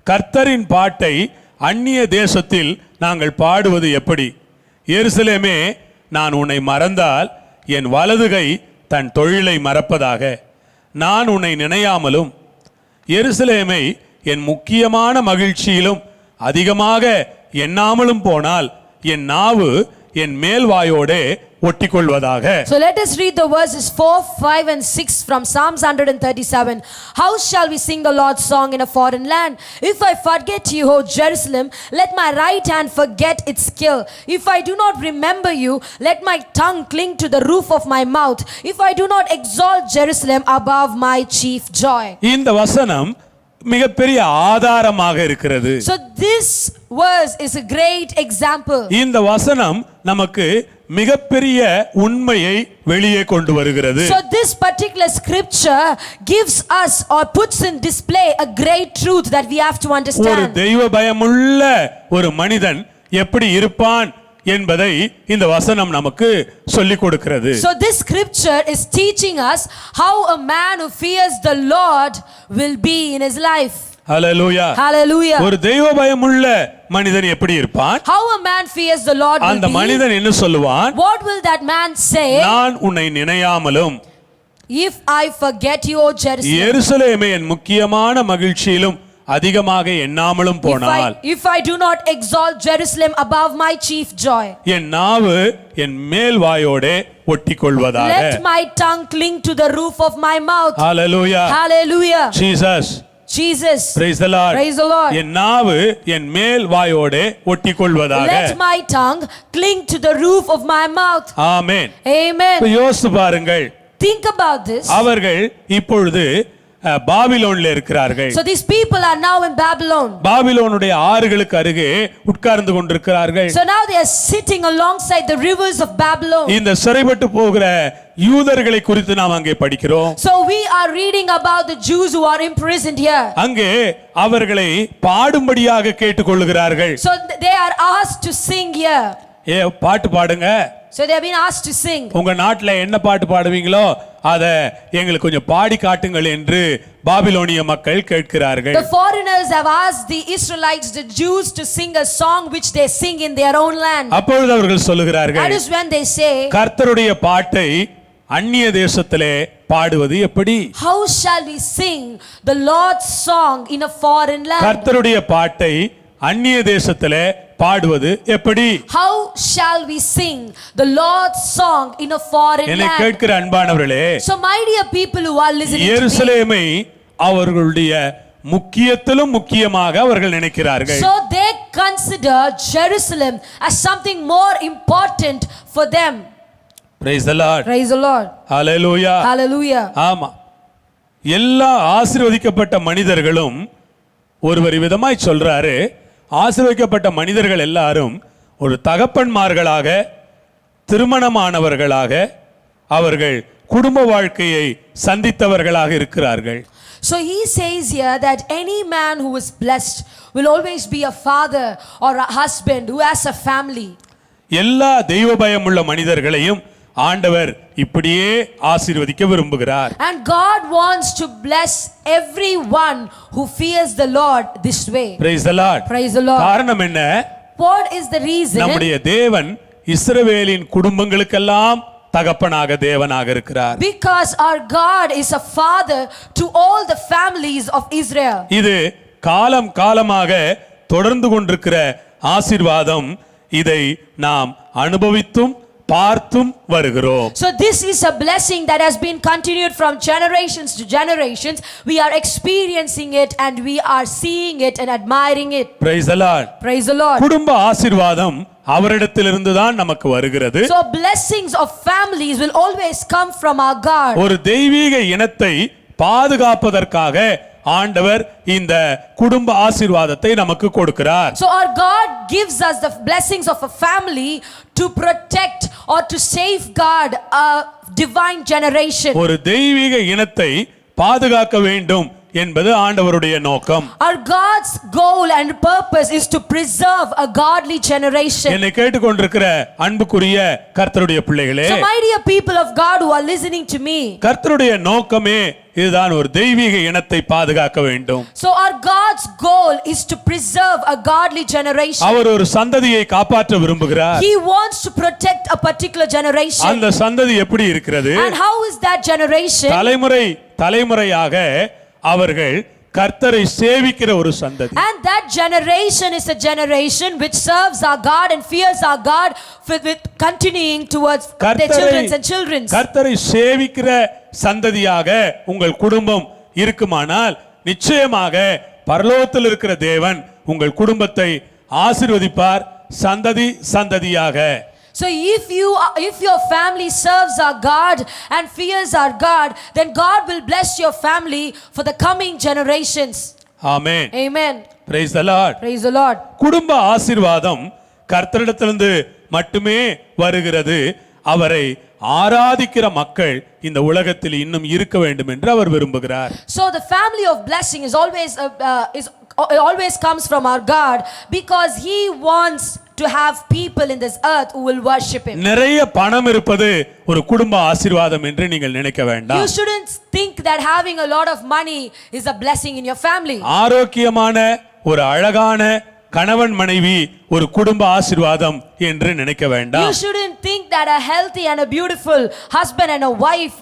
கர்த்தரின் பாட்டை அந்நிய தேசத்தில் நாங்கள் பாடுவது எப்படி? எருசலேமே, நான் உன்னை மறந்தால் என் வலதுகை தன் தொழிலை மறப்பதாக. நான் உன்னை நினையாமலும் எருசலேமை என் முக்கியமான மகிழ்ச்சியிலும் அதிகமாக எண்ணாமலும் போனால் என் நாவு என் மேல்வாயோடே ஒட்டிக்கொள்வதாக. So let us read the verses 4, 5 and 6 from Psalms 137. How shall we sing the Lord's song in a foreign land? If I forget you, O Jerusalem, let my right hand forget its skill. If I do not remember you, let my tongue cling to the roof of my mouth. If I do not exalt Jerusalem above my chief joy. இந்த வசனம் மிகப்பெரிய ஆதாரமாக இருக்கிறது. So this verse is a great example. இந்த வசனம் நமக்கு மிகப்பெரிய உண்மையை வெளியே கொண்டு வருகிறது. So this particular scripture gives us or puts in display a great truth that we have to ஒரு understand. தெய்வ பயமுள்ள ஒரு மனிதன் எப்படி இருப்பான் என்பதை இந்த வசனம் நமக்கு சொல்லிக் கொடுக்கிறது. So this scripture is teaching us how a man who fears the Lord will be in his life. Hallelujah. Hallelujah. ஒரு தெய்வ பயமுள்ள மனிதன் எப்படி இருப்பான்? How a man fears the Lord will அந்த be. மனிதன் என்ன சொல்லுவான்? What will that man say? நான் உன்னை நினையாமலும் If I forget you, O Jerusalem. எருசலேமை என் முக்கியமான மகிழ்ச்சியிலும் அதிகமாக எண்ணாமலும் போனால் If I do not exalt Jerusalem above my chief joy. என் நாவு என் மேல் வாயோடே ஒட்டிக்கொள்வதாக. Let my tongue cling to the roof of my mouth. Hallelujah. Hallelujah. Jesus. Jesus. Praise the Lord. Praise the Lord. என் நாவு என் மேல் வாயோடே ஒட்டிக்கொள்வதாக. Let my tongue cling to the roof of my mouth. Amen. Amen. யோசித்து பாருங்கள். Think about this. அவர்கள் இப்பொழுது பாபிலோனில் இருக்கிறார்கள். So these people are now in Babylon. பாபிலோனுடைய ஆறுகளுக்கு அருகே உட்கார்ந்து கொண்டிருக்கிறார்கள். So now they are sitting alongside the rivers of Babylon. இந்த சிறைப்பட்டு போகிற யூதர்களை குறித்து நாம் அங்கே படிக்கிறோம். So we are reading about the Jews who are imprisoned here. அங்கே அவர்களை பாடும்படியாக கேட்டுக்கொள்ளுகிறார்கள். So they are asked to sing here. பாட்டு பாடுங்க. So they have been asked to sing. உங்க நாட்டுல என்ன பாட்டு பாடுவீங்களோ அத எங்களுக்கு கொஞ்சம் பாடி காட்டுங்கள் என்று பாபிலோனிய மக்கள் கேட்கிறார்கள். The foreigners have asked the Israelites, the Jews, to sing a song which they sing in their own land. அப்பொழுது அவர்கள் சொல்லுகிறார்கள், That is when they say, கர்த்தருடைய பாட்டை அந்நிய தேசத்திலே பாடுவது எப்படி? How shall we sing the Lord's song in a foreign land? கர்த்தருடைய பாட்டை அந்நிய தேசத்திலே பாடுவது எப்படி? How shall we sing the Lord's song in a foreign என்னை land? கேட்கிற அன்பானவர்களே, So my dear people who are listening to me, எருசலேமை அவர்களுடைய முக்கியத்திலும் முக்கியமாக அவர்கள் நினைக்கிறார்கள். so they consider Jerusalem as something more important for them. Praise the Lord. Praise the Lord. Hallelujah. Hallelujah. ஆமா, எல்லா ஆசீர்வதிக்கப்பட்ட மனிதர்களும் ஒருவர் விதமாய் சொல்றாரு, ஆசீர்வதிக்கப்பட்ட மனிதர்கள் எல்லாரும் ஒரு தகப்பன்மார்களாக, திருமணமானவர்களாக, அவர்கள் குடும்ப வாழ்க்கையை சந்தித்தவர்களாக இருக்கிறார்கள். So he says here that any man who is blessed will always be a father or a husband who has a family. எல்லா தெய்வ பயமுள்ள மனிதர்களையும் ஆண்டவர் இப்படியே ஆசீர்வதிக்க விரும்புகிறார். And God wants to bless everyone who fears the Lord this way. Praise the Lord. Praise the Lord. காரணம் என்ன? What is the reason? நம்முடைய தேவன் இஸ்ரவேலின் குடும்பங்களுக்கெல்லாம் தகப்பனாக தேவனாக இருக்கிறார். Because our God is a father to all the families of Israel. இது காலம் காலமாக தொடர்ந்து கொண்டிருக்கிற ஆசீர்வாதம். இதை நாம் அனுபவித்தும் பார்த்தும் வருகிறோம். So this is a blessing that has been continued from generations to generations. We are experiencing it and we are seeing it and admiring it. Praise the Lord. Praise the Lord. குடும்ப ஆசீர்வாதம் அவரிடத்திலிருந்து தான் நமக்கு வருகிறது. So blessings of families will always come from our God. ஒரு தெய்வீக இனத்தை பாதுகாப்பதற்காக ஆண்டவர் இந்த குடும்ப ஆசீர்வாதத்தை நமக்கு கொடுக்கிறார். So our God gives us the blessings of a family to protect or to safeguard a divine generation. ஒரு தெய்வீக இனத்தை பாதுகாக்க வேண்டும் என்பது ஆண்டவருடைய நோக்கம். Our God's goal and purpose is to preserve a godly generation. என்னை கேட்டுக்கொண்டிருக்கிற அன்புக்குரிய கர்த்தருடைய பிள்ளைகளே, So my dear people of God who are listening to me, கர்த்தருடைய நோக்கமே இதுதான், ஒரு தெய்வீக இனத்தை பாதுகாக்க வேண்டும். so our God's goal is to preserve a godly generation. அவர் ஒரு சந்ததியை காப்பாற்ற விரும்புகிறார். He wants to protect a particular generation. அந்த சந்ததி எப்படி இருக்கிறது? And how is that generation? தலைமுறையாக அவர்கள் கர்த்தரை சேவிக்கிற ஒரு சந்ததி. And that generation is a generation which serves our God and fears our God with continuing towards their children's and children's. கர்த்தரை சேவிக்கிற சந்ததியாக உங்கள் குடும்பம் இருக்குமானால் நிச்சயமாக பரலோகத்தில் இருக்கிற தேவன் உங்கள் குடும்பத்தை ஆசீர்வதிப்பார், சந்ததியாக. So if your family serves our God and fears our God, then God will bless your family for the coming generations. Amen. Amen. Praise the Lord. Praise the Lord. குடும்ப ஆசீர்வாதம் கர்த்தரிடத்திலிருந்து மட்டுமே வருகிறது. அவரை ஆராதிக்கிற மக்கள் இந்த உலகத்தில் இன்னும் இருக்க வேண்டும் என்று அவர் விரும்புகிறார். So the family of blessing is always comes from our God because he wants to have people in this earth who will worship him. நிறைய பணம் இருப்பது ஒரு குடும்ப ஆசீர்வாதம் என்று நீங்கள் நினைக்க வேண்டாம். You shouldn't think that having a lot of money is a blessing in your family. ஆரோக்கியமான ஒரு அழகான கணவன் மனைவி ஒரு குடும்ப ஆசீர்வாதம் என்று நினைக்க வேண்டாம். You shouldn't think that a healthy and a beautiful husband and a wife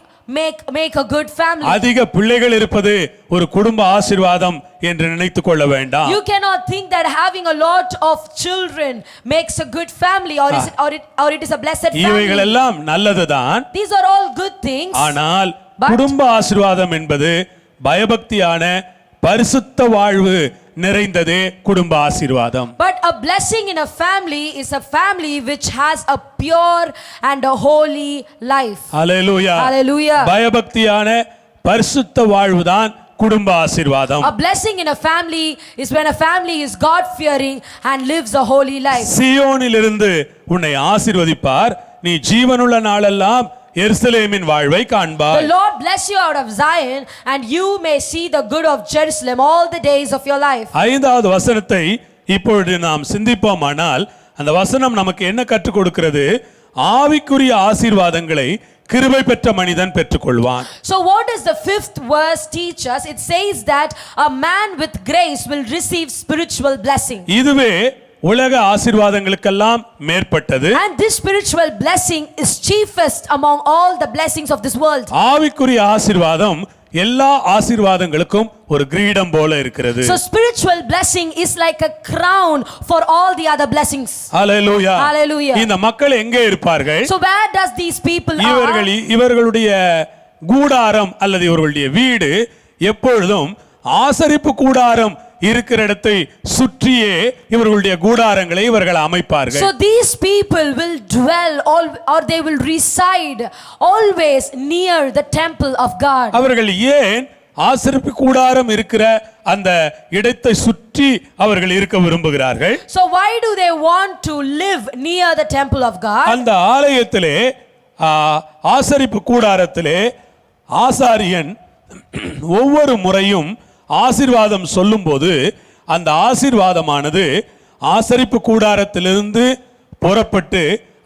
make a good family. அதிக பிள்ளைகள் இருப்பது ஒரு குடும்ப ஆசீர்வாதம் என்று நினைத்துக் கொள்ள வேண்டாம். You cannot think that having a lot of children makes a good family or it is a blessed family. இவைகள் எல்லாம் நல்லதுதான். These are all good things. ஆனால் குடும்ப ஆசீர்வாதம் என்பது பயபக்தியான பரிசுத்த வாழ்வு நிறைந்ததே குடும்ப ஆசீர்வாதம். But a blessing in a family is a family which has a pure and a holy life. Hallelujah. Hallelujah. பயபக்தியான பரிசுத்த வாழ்வுதான் குடும்ப ஆசீர்வாதம். A blessing in a family is when a family is God fearing and lives a holy life. சீயோனிலிருந்து உன்னை ஆசீர்வதிப்பார், நீ ஜீவனுள்ள நாளெல்லாம் எருசலேமின் வாழ்வை காண்பாய். The Lord bless you out of Zion and you may see the good of Jerusalem all the days of your life. ஐந்தாவது வசனத்தை இப்பொழுது நாம் சிந்திப்போமானால் அந்த வசனம் நமக்கு என்ன கற்றுக் கொடுக்கிறது? ஆவிக்குரிய ஆசீர்வாதங்களை கிருபை பெற்ற மனிதன் பெற்றுக்கொள்வான். So what does the fifth verse teach us? It says that a man with grace will receive spiritual blessing. இதுவே உலக ஆசீர்வாதங்களுக்கெல்லாம் மேற்பட்டது. And this spiritual blessing is chiefest among all the blessings of this world. ஆவிக்குரிய ஆசீர்வாதம் எல்லா ஆசீர்வாதங்களுக்கும் ஒரு கிரீடம் போல இருக்கிறது. So spiritual blessing is like a crown for all the other blessings. Hallelujah. Hallelujah. இந்த மக்கள் எங்கே இருப்பார்கள்? So where does these people இவர்களுடைய கூடாரம் அல்லது இவர்களுடைய வீடு எப்பொழுதும் ஆசரிப்பு கூடாரம் இருக்கிற இடத்தை சுற்றியே இவர்களுடைய கூடாரங்களை இவர்கள் அமைப்பார்கள். So these people will dwell or they will reside always near the temple of God. அவர்கள் ஏன் ஆசரிப்பு கூடாரம் இருக்கிற அந்த இடத்தை சுற்றி அவர்கள் இருக்க விரும்புகிறார்கள்? So why do they want to live near the temple of God? அந்த ஆலயத்திலே ஆசரிப்பு கூடாரத்திலே ஆசாரியன் ஒவ்வொரு முறையும் ஆசீர்வாதம் சொல்லும்போது அந்த ஆசீர்வாதமானது ஆசரிப்பு கூடாரத்திலிருந்து புறப்பட்டு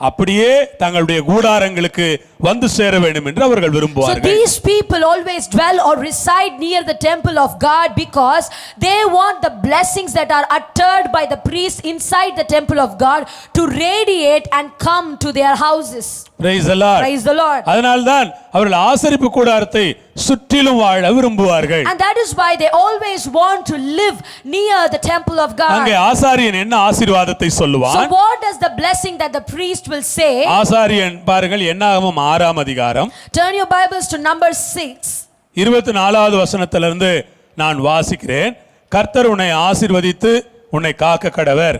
அப்படியே தங்களுடைய கூடாரங்களுக்கு வந்து சேர வேண்டும் என்று அவர்கள் விரும்புவார்கள். So these people always dwell or reside near the temple of God because they want the blessings that are uttered by the priests inside the temple of God to radiate and come to their houses. Praise the Lord. Praise the Lord. அதனால்தான் அவர்கள் ஆசரிப்பு கூடாரத்தை சுற்றிலும் வாழ விரும்புவார்கள். And that is why they always want to live near the temple of God. அங்கே ஆசாரியன் என்ன ஆசீர்வாதத்தை சொல்லுவான்? So what does the blessing that the priest will say? ஆசாரியன் பாருங்கள் என்னாகமம் 6ஆம் அதிகாரம் Turn your Bibles to Numbers 6. 24வது வசனத்திலிருந்து நான் வாசிக்கிறேன். கர்த்தர் உன்னை ஆசீர்வதித்து உன்னை காக்க கடவர்.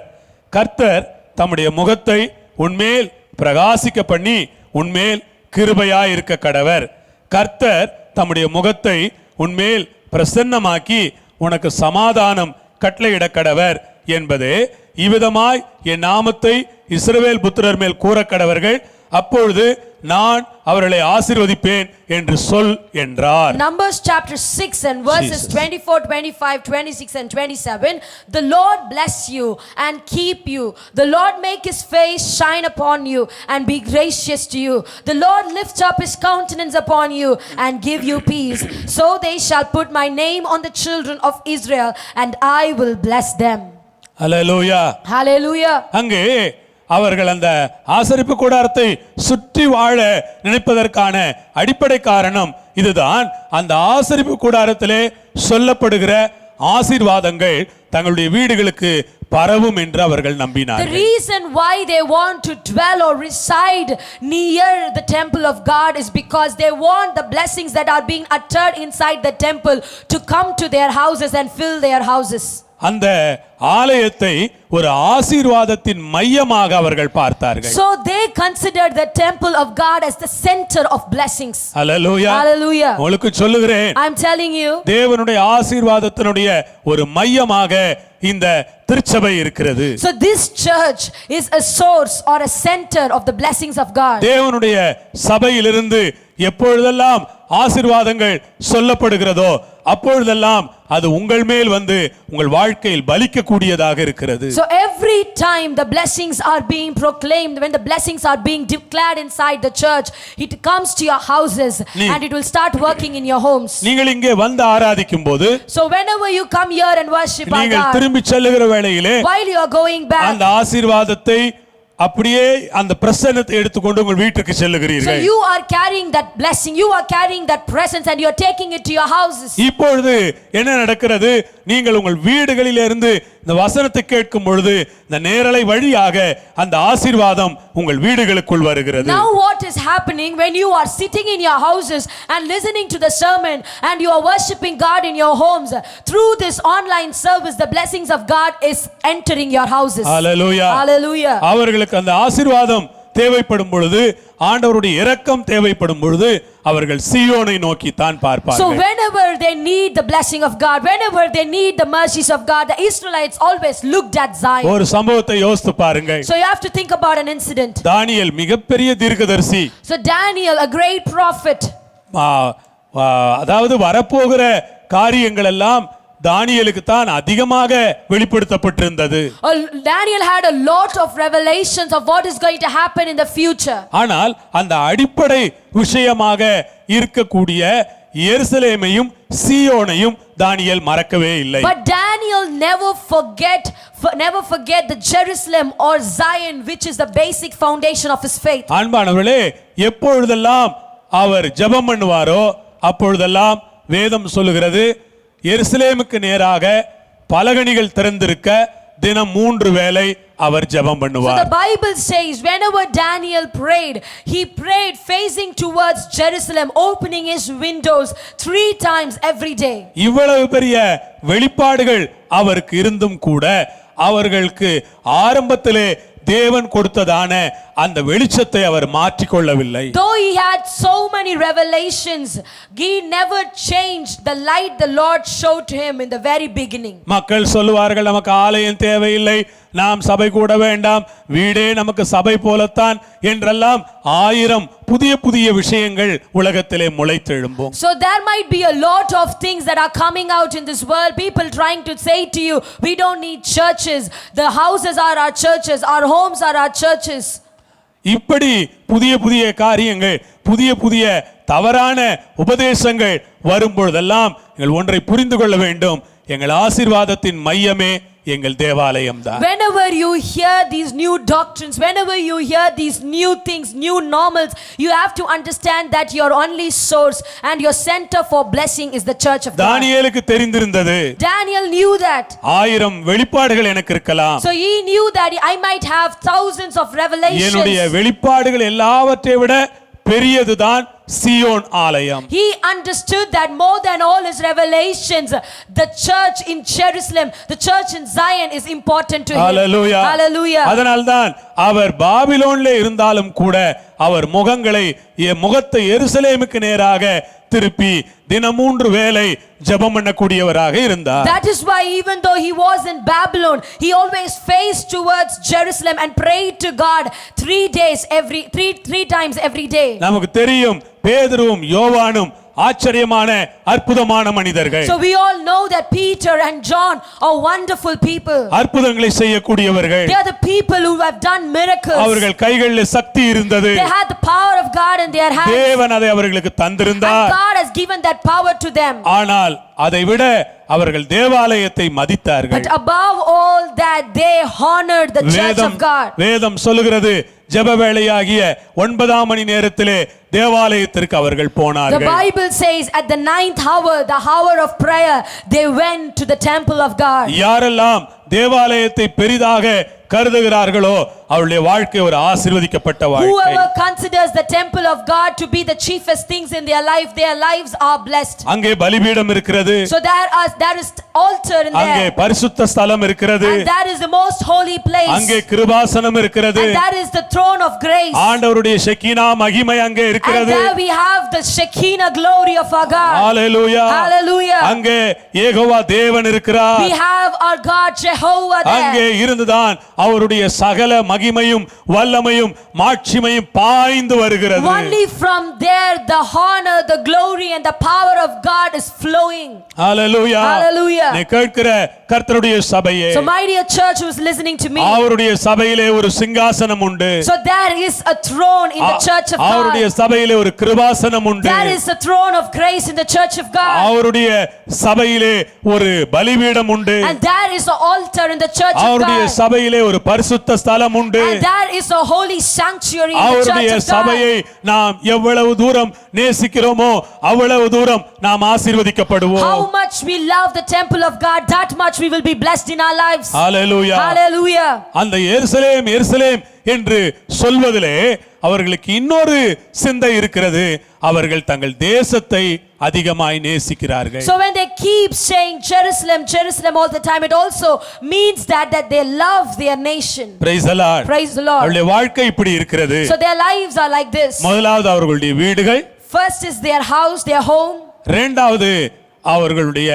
கர்த்தர் தம்முடைய முகத்தை உன்மேல் பிரகாசிக்க பண்ணி உன்மேல் கிருபையாய் இருக்க கடவர். கர்த்தர் தம்முடைய முகத்தை உன்மேல் பிரசன்னமாக்கி உனக்கு சமாதானம் கட்டளையிட கடவர் என்பதே இவ்விதமாய் என் நாமத்தை இஸ்ரவேல் புத்திரர் மேல் கூற கடவர்கள். அப்பொழுது நான் அவர்களை ஆசீர்வதிப்பேன் என்று சொல் என்றார். Numbers chapter 6 and verses 24, 25, 26 and 27. The Lord bless you and keep you. The Lord make his face shine upon you and be gracious to you. The Lord lift up his countenance upon you and give you peace. So they shall put my name on the children of Israel and I will bless them. Hallelujah. Hallelujah. அங்கே அவர்கள் அந்த ஆசரிப்பு கூடாரத்தை சுற்றி வாழ நினைப்பதற்கான அடிப்படை காரணம் இதுதான். அந்த ஆசரிப்பு கூடாரத்திலே சொல்லப்படுகிற ஆசீர்வாதங்கள் தங்களுடைய வீடுகளுக்கு பரவும் என்று அவர்கள் நம்பினார்கள். The reason why they want to dwell or reside near the temple of God is because they want the blessings that are being uttered inside the temple to come to their houses and fill their houses. அந்த ஆலயத்தை ஒரு ஆசீர்வாதத்தின் மையமாக அவர்கள் பார்த்தார்கள். So they considered the temple of God as the center of blessings. Hallelujah. Hallelujah. உங்களுக்கு சொல்லுகிறேன், I'm telling you, தேவனுடைய ஆசீர்வாதத்தினுடைய ஒரு மையமாக இந்த திருச்சபை இருக்கிறது. so this church is a source or a center of the blessings of God. தேவனுடைய சபையிலிருந்து எப்பொழுதெல்லாம் ஆசீர்வாதங்கள் சொல்லப்படுகிறதோ அப்பொழுதெல்லாம் அது உங்கள் மேல் வந்து உங்கள் வாழ்க்கையில் பலிக்க கூடியதாக இருக்கிறது. So every time the blessings are being proclaimed, when the blessings are being declared inside the church, it comes to your houses and it will start working in your homes. நீங்கள் இங்கே வந்து ஆராதிக்கும் போது, so whenever you come here and worship our நீங்கள் God, திரும்பி செல்லுகிற வேளையிலே while you are going back, அந்த ஆசீர்வாதத்தை அப்படியே அந்த பிரசன்னத்தை எடுத்துக்கொண்டு உங்கள் வீட்டுக்கு so செல்லுகிறீர்கள். you are carrying that blessing, you are carrying that presence and you are taking it to your houses. இப்பொழுது என்ன நடக்கிறது? நீங்கள் உங்கள் வீடுகளிலிருந்து இந்த வசனத்தை கேட்கும் பொழுது இந்த நேரலை வழியாக அந்த ஆசீர்வாதம் உங்கள் வீடுகளுக்குள் வருகிறது. Now what is happening when you are sitting in your houses and listening to the sermon and you are worshiping God in your homes, through this online service the blessings of God is entering your houses. Hallelujah. Hallelujah. அவர்களுக்கு அந்த ஆசீர்வாதம் தேவைப்படும் பொழுது, ஆண்டவருடைய இரக்கம் தேவைப்படும் பொழுது அவர்கள் சீயோனை நோக்கி தான் So பார்ப்பார்கள். whenever they need the blessing of God, whenever they need the mercies of God, the Israelites always looked at Zion. ஒரு சம்பவத்தை யோசித்து பாருங்கள். So you have to think about an incident. தானியேல் மிகப்பெரிய தீர்க்கதரிசி. So Daniel, a great prophet, அதாவது வரப்போகிற காரியங்கள் எல்லாம் தானியேலுக்கு தான் அதிகமாக வெளிப்படுத்தப்பட்டிருந்தது. Daniel had a lot of revelations of what is going to happen in the future. ஆனால் அந்த அடிப்படை விஷயமாக இருக்கக்கூடிய எருசலேமையும் சீயோனையும் தானியேல் மறக்கவே இல்லை. But Daniel never forget the Jerusalem or Zion, which is the basic foundation of his faith. அன்பானவர்களே, எப்பொழுதெல்லாம் அவர் ஜெபம் பண்ணுவாரோ அப்பொழுதெல்லாம் வேதம் சொல்லுகிறது, எருசலேமுக்கு நேராக பலகணிகள் திறந்திருக்க தினம் 3 வேளை அவர் ஜெபம் So பண்ணுவார். the Bible says whenever Daniel prayed, he prayed facing towards Jerusalem, opening his windows 3 times every day. இவ்வளவு பெரிய வெளிப்பாடுகள் அவருக்கு இருந்தும் கூட அவர்களுக்கு ஆரம்பத்திலே தேவன் கொடுத்ததான அந்த வெளிச்சத்தை அவர் மாற்றிக்கொள்ளவில்லை. Though he had so many revelations, he never changed the light the Lord showed to him in the very beginning. மக்கள் சொல்லுவார்கள், நமக்கு ஆலயம் தேவையில்லை, நாம் சபை கூட வேண்டாம், வீடே நமக்கு சபை போலத்தான் என்றெல்லாம் 1000 புதிய புதிய விஷயங்கள் உலகத்திலே முளைத்தெழும்பும். So there might be a lot of things that are coming out in this world, people trying to say to you, we don't need churches, the houses are our churches, our homes are our churches. இப்படி புதிய புதிய காரியங்கள், புதிய புதிய தவறான உபதேசங்கள் வரும்பொழுதெல்லாம் நீங்கள் ஒன்றை புரிந்து கொள்ள வேண்டும், எங்கள் ஆசீர்வாதத்தின் மையமே எங்கள் தேவாலயம் தான். Whenever you hear these new doctrines, whenever you hear these new things, new normals, you have to understand that your only source and your center for blessing is the church of God. தானியேலுக்கு தெரிந்திருந்தது. Daniel knew that. 1000 வெளிப்பாடுகள் எனக்கு இருக்கலாம். So he knew that I might have thousands of revelations. என்னுடைய வெளிப்பாடுகள் எல்லாவற்றை விட பெரியதுதான் Zion ஆலயம். He understood that more than all his revelations, the church in Jerusalem, the church in Zion is important to him. Hallelujah. Hallelujah. அதனால்தான் அவர் பாபிலோனிலே இருந்தாலும் கூட அவர் முகத்தை எருசலேமுக்கு நேராக திருப்பி தினம் 3 வேளை ஜெபம் பண்ணக்கூடியவராக இருந்தார். That is why even though he was in Babylon, he always faced towards Jerusalem and prayed to God 3 times every day. நமக்கு தெரியும் பேதுருவும் யோவானும் ஆச்சரியமான அற்புதமான மனிதர்கள். So we all know that Peter and John are wonderful people. அற்புதங்களை செய்யக்கூடியவர்கள். They are the people who have done miracles. அவர்கள் கைகளில் சக்தி இருந்தது. They had the power of God in their hands. தேவன் அதை அவர்களுக்கு தந்திருந்தார். And God has given that power to them. ஆனால் அதை விட அவர்கள் தேவாலயத்தை மதித்தார்கள். But above all that, they honored the church of God. வேதம் சொல்லுகிறது ஜெப வேளையாகிய 9ஆம் மணி நேரத்திலே தேவாலயத்திற்கு அவர்கள் போனார்கள். The Bible says at the 9th hour, the hour of prayer, they went to the temple of God. யாரெல்லாம் தேவாலயத்தை பெரிதாக கருதுகிறார்களோ அவருடைய வாழ்க்கை ஒரு ஆசீர்வதிக்கப்பட்ட வாழ்க்கை. Whoever considers the temple of God to be the chiefest things in their life, their lives are blessed. அங்கே பலிபீடம் இருக்கிறது. So there is altar in அங்கே there. பரிசுத்த ஸ்தலம் இருக்கிறது. And that is the most holy place. அங்கே கிருபாசனம் இருக்கிறது. And that is the throne of grace. ஆண்டவருடைய ஷெக்கீனா மகிமை அங்கே இருக்கிறது. And there we have the Shekinah glory of our God. Hallelujah. Hallelujah. அங்கே யெகோவா தேவன் இருக்கிறார். We have our God Jehovah there. அங்கே இருந்துதான் அவருடைய சகல மகிமையும் வல்லமையும் மாட்சிமையும் பாய்ந்து வருகிறது. Only from there the honor, the glory and the power of God is flowing. Hallelujah. Hallelujah. நீ கேட்கிற கர்த்தருடைய சபையே, So my dear church who is listening to me, அவருடைய சபையிலே ஒரு சிங்காசனம் உண்டு. so there is a throne in the church of அவருடைய God. சபையிலே ஒரு கிருபாசனம் உண்டு. There is a throne of grace in the church of God. அவருடைய சபையிலே ஒரு பலிபீடம் உண்டு. And there is an altar in the church of அவருடைய God. சபையிலே ஒரு பரிசுத்த ஸ்தலம் உண்டு. And there is a holy sanctuary in the அவருடைய church of God. சபையை நாம் எவ்வளவு தூரம் நேசிக்கிறோமோ அவ்வளவு தூரம் நாம் ஆசீர்வதிக்கப்படுவோம். How much we love the temple of God, that much we will be blessed in our lives. Hallelujah. Hallelujah. அந்த எருசலேம் எருசலேம் என்று சொல்வதிலே அவர்களுக்கு இன்னொரு சிந்தை இருக்கிறது. அவர்கள் தங்கள் தேசத்தை அதிகமாய் நேசிக்கிறார்கள். So when they keep saying Jerusalem, Jerusalem all the time, it also means that they love their nation. Praise the Lord. Praise the Lord. அவருடைய வாழ்க்கை இப்படி இருக்கிறது. So their lives are like this. முதலாவது அவர்களுடைய வீடுகள், First is their house, their home. இரண்டாவது அவர்களுடைய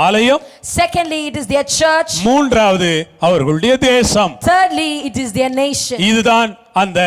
ஆலயம், Secondly, it is their church. மூன்றாவது அவர்களுடைய தேசம். Thirdly, it is their nation. இதுதான் அந்த